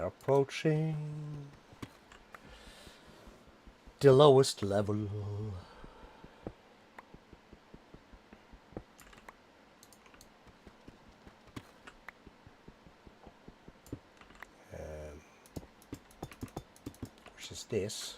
are approaching the lowest level. Which is this?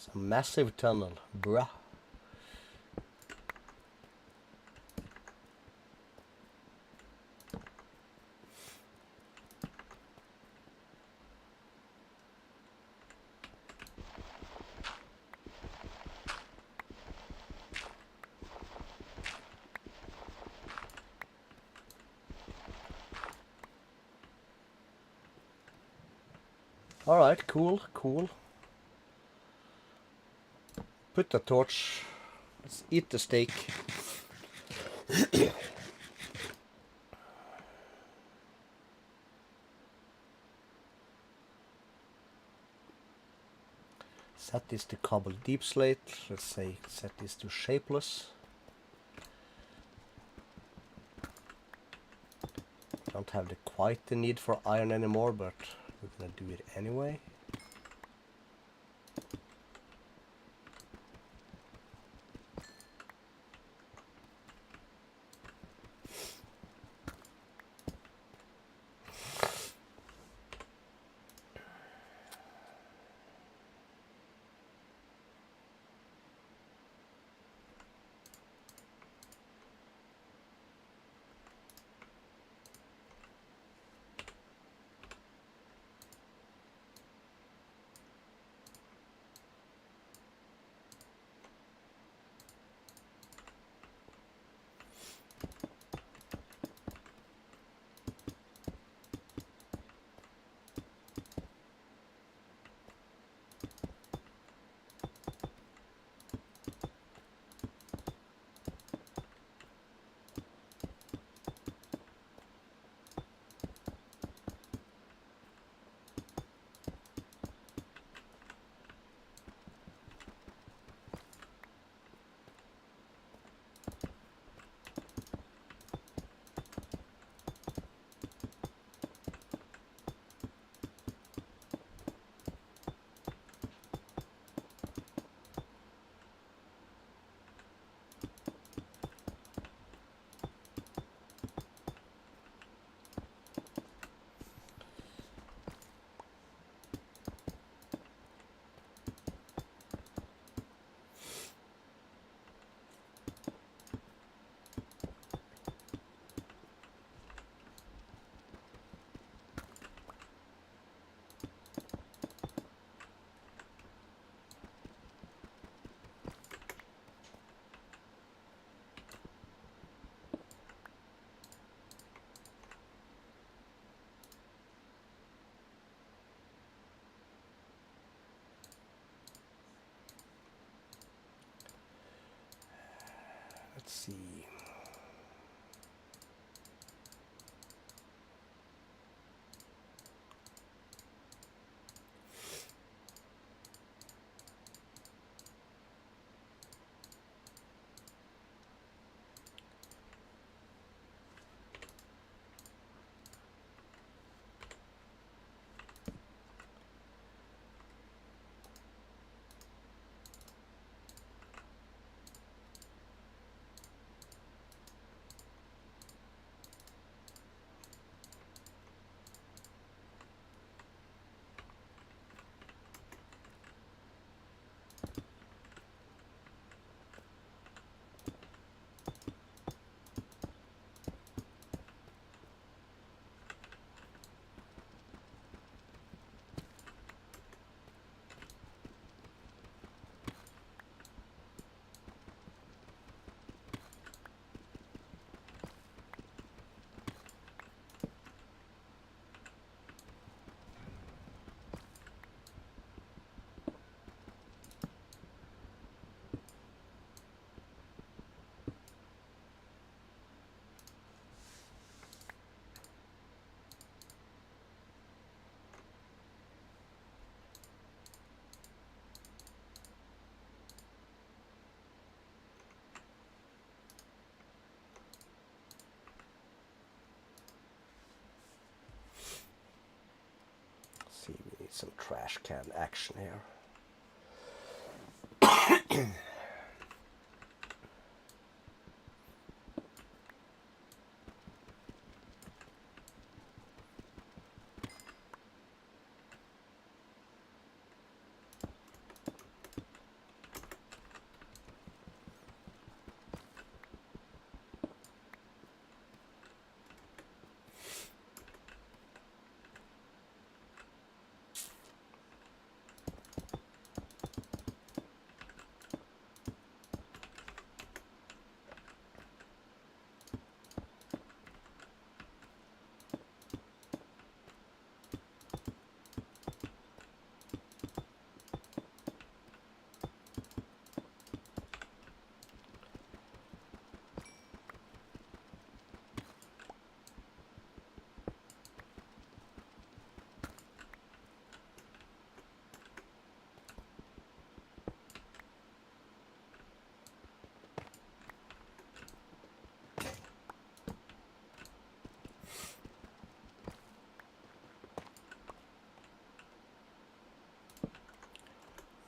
It's a massive tunnel, bruh. Alright, cool, cool. Put the torch. Let's eat the steak. Set this to cobble deep slate. Let's say set this to shapeless. Don't have quite the need for iron anymore, but we're gonna do it anyway. Let's see. some trash can action here.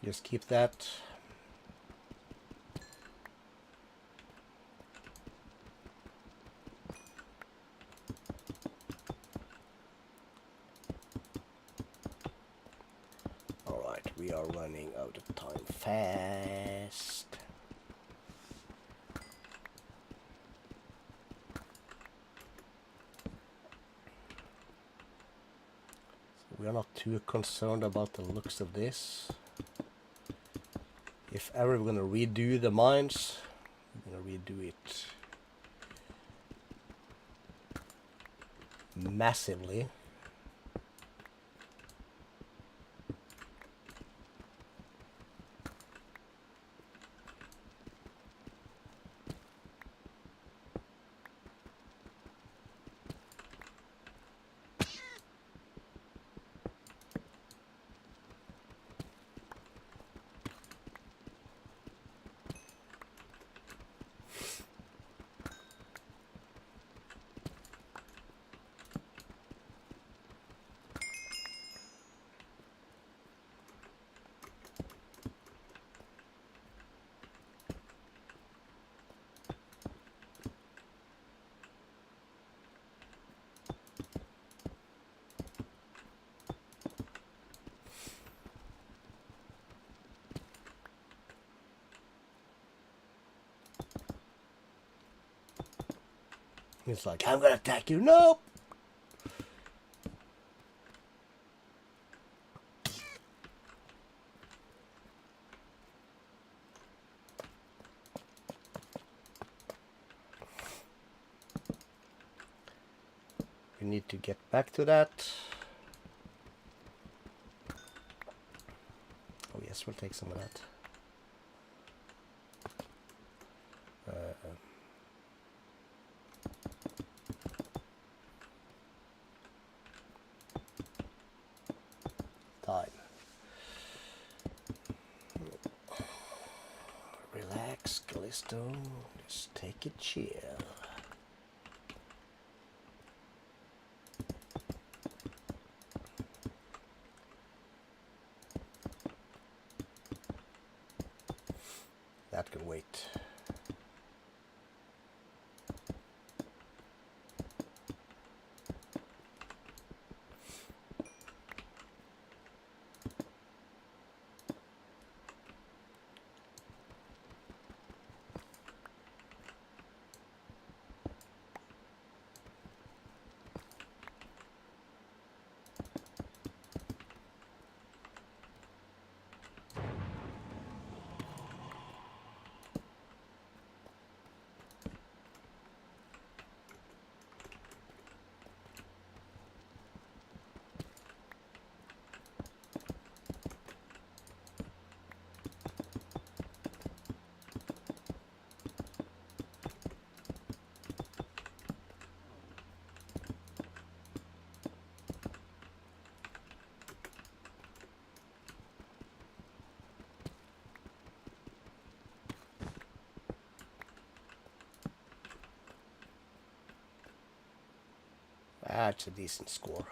Just keep that. All right, we are running out of time fast. We are not too concerned about the looks of this. If ever we're gonna redo the mines, we're gonna redo it massively. It's like, I'm gonna attack you. Nope. We need to get back to that. Oh yes, we'll take some of that. Time. Relax, Calisto. Just take it chill. That can wait. That's a decent score.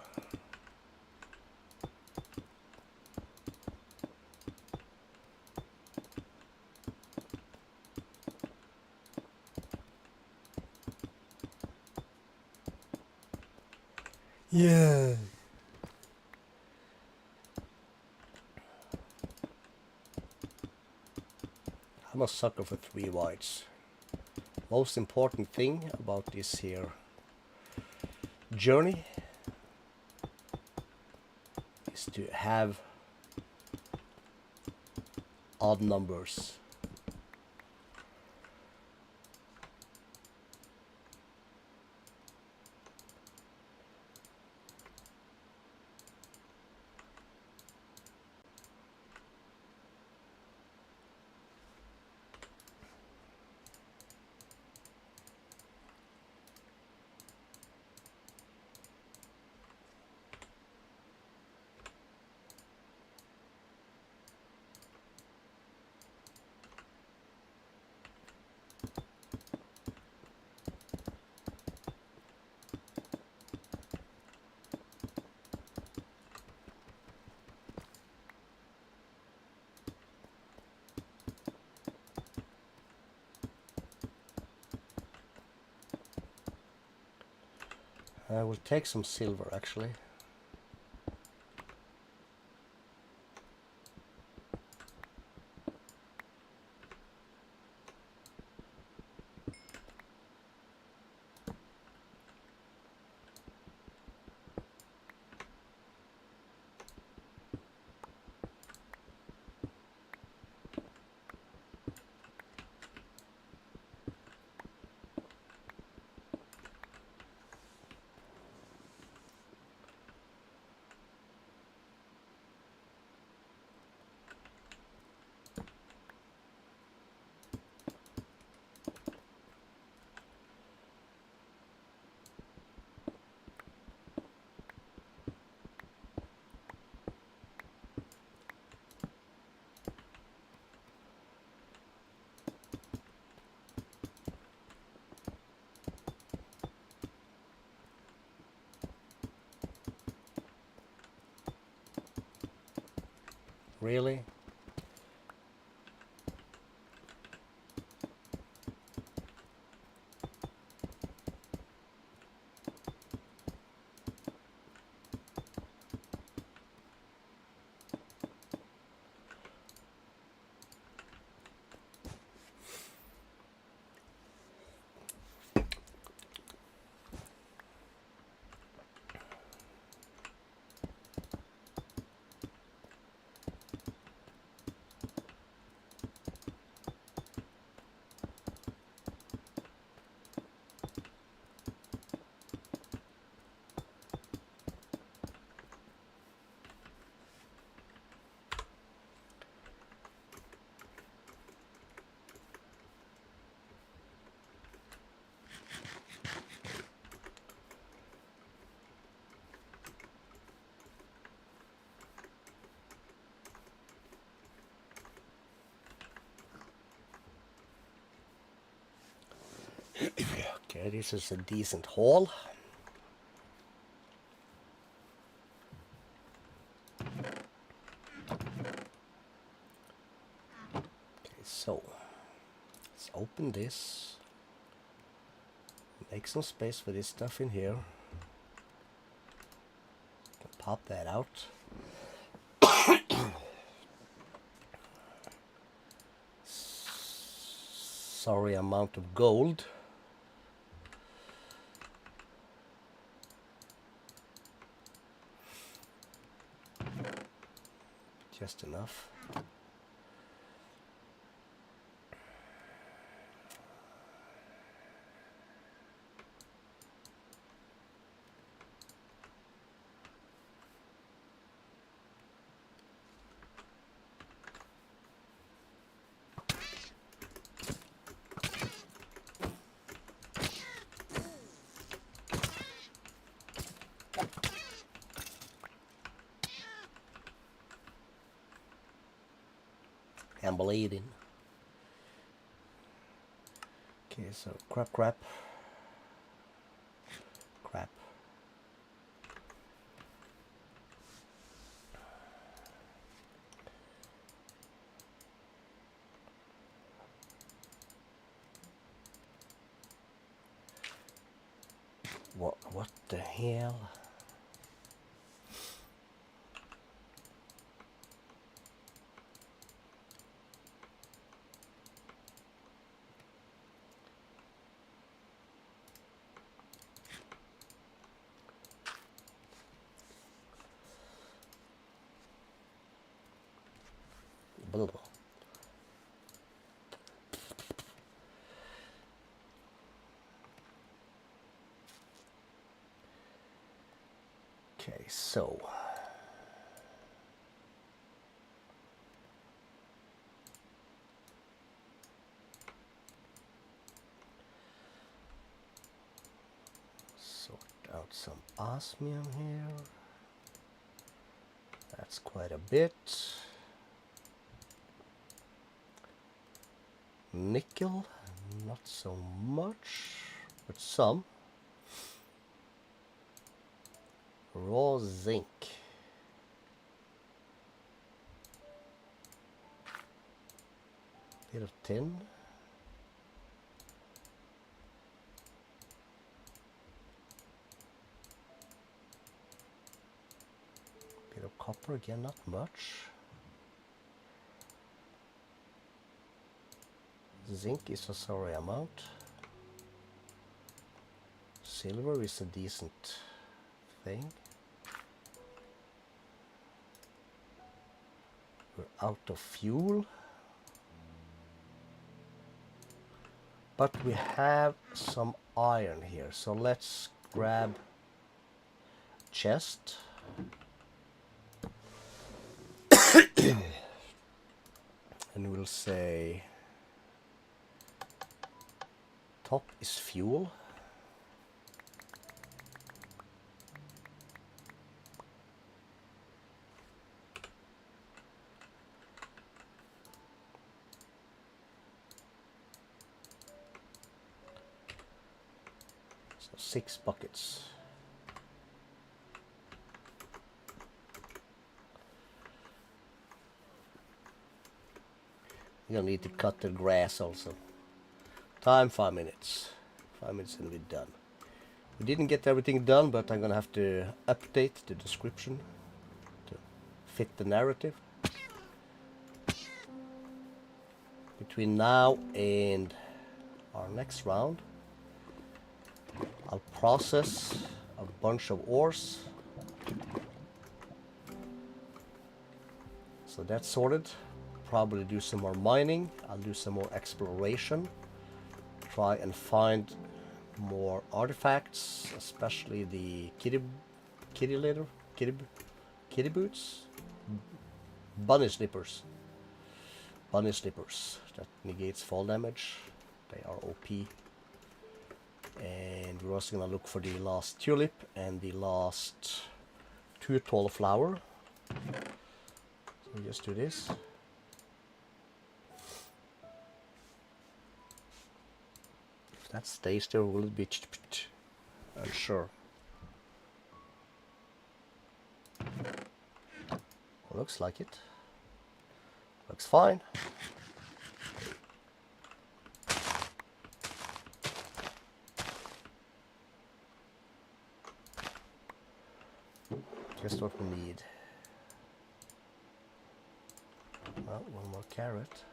Yeah. I'm a sucker for 3 whites. Most important thing about this here journey is to have odd numbers. I will take some silver actually. Really? Okay, this is a decent haul. Okay, so let's open this. Make some space for this stuff in here. Pop that out. Sorry amount of gold. Just enough. I'm bleeding. Okay, so crap. What the hell? Okay, so sort out some osmium here. That's quite a bit. Nickel, not so much, but some. Raw zinc. Bit of tin. Bit of copper, again, not much. Zinc is a sorry amount. Silver is a decent thing. We're out of fuel. But we have some iron here, so let's grab chest. And we'll say top is fuel. So 6 buckets. You'll need to cut the grass also. Time 5 minutes. 5 minutes and we're done. We didn't get everything done, but I'm gonna have to update the description to fit the narrative. Between now and our next round, I'll process a bunch of ores. So that's sorted. Probably do some more mining. I'll do some more exploration. Try and find more artifacts, especially the kitty boots, bunny slippers that negates fall damage. They are OP. And we're also gonna look for the last tulip and the last 2 tall flower. So we just do this. If that stays there, will it be unsure. Looks like it. Looks fine. Just what we need. Well, 1 more carrot.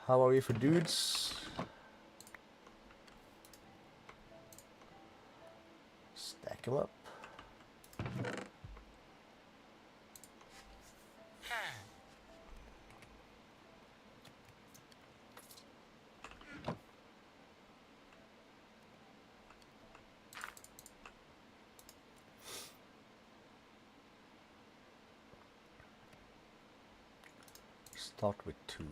How are we for dudes? Stack them up. Start with 2.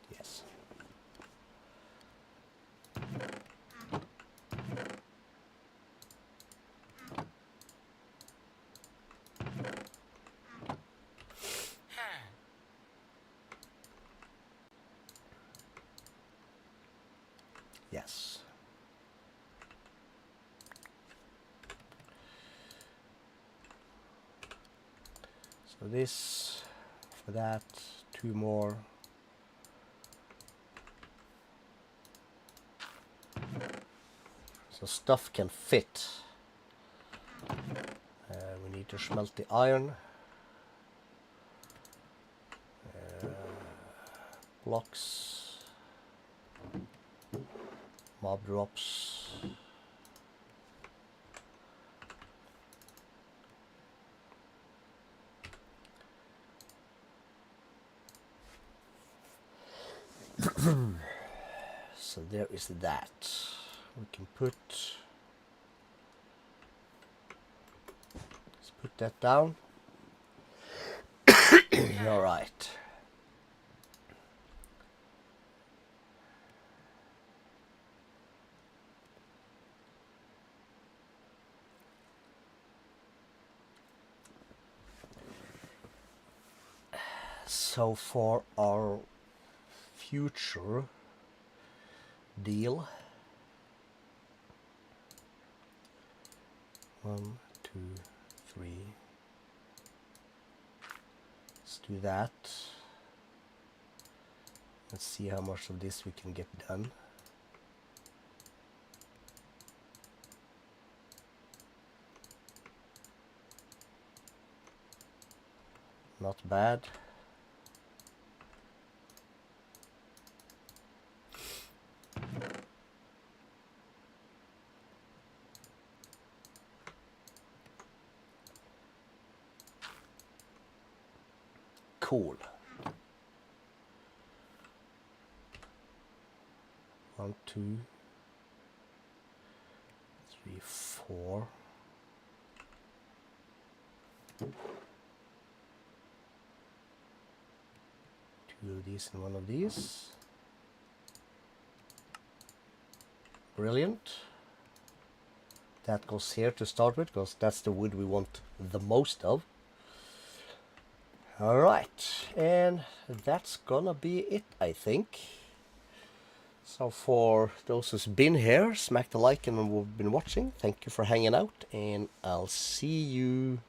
Yes. Yes. So this, for that, 2 more. So stuff can fit. We need to smelt the iron. Blocks. Mob drops. So there is that. We can put... Let's put that down. All right. So for our future deal, 1, 2, 3. Let's do that. Let's see how much of this we can get done. Not bad. Cool. 1, 2, 3, 4. Two of these and one of these. Brilliant. That goes here to start with, because that's the wood we want the most of. Alright, and that's gonna be it, I think. So for those who's been here, smack the like and who've been watching, thank you for hanging out, and I'll see you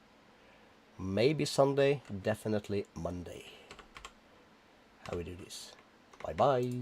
maybe Sunday, definitely Monday. How we do this. Bye bye.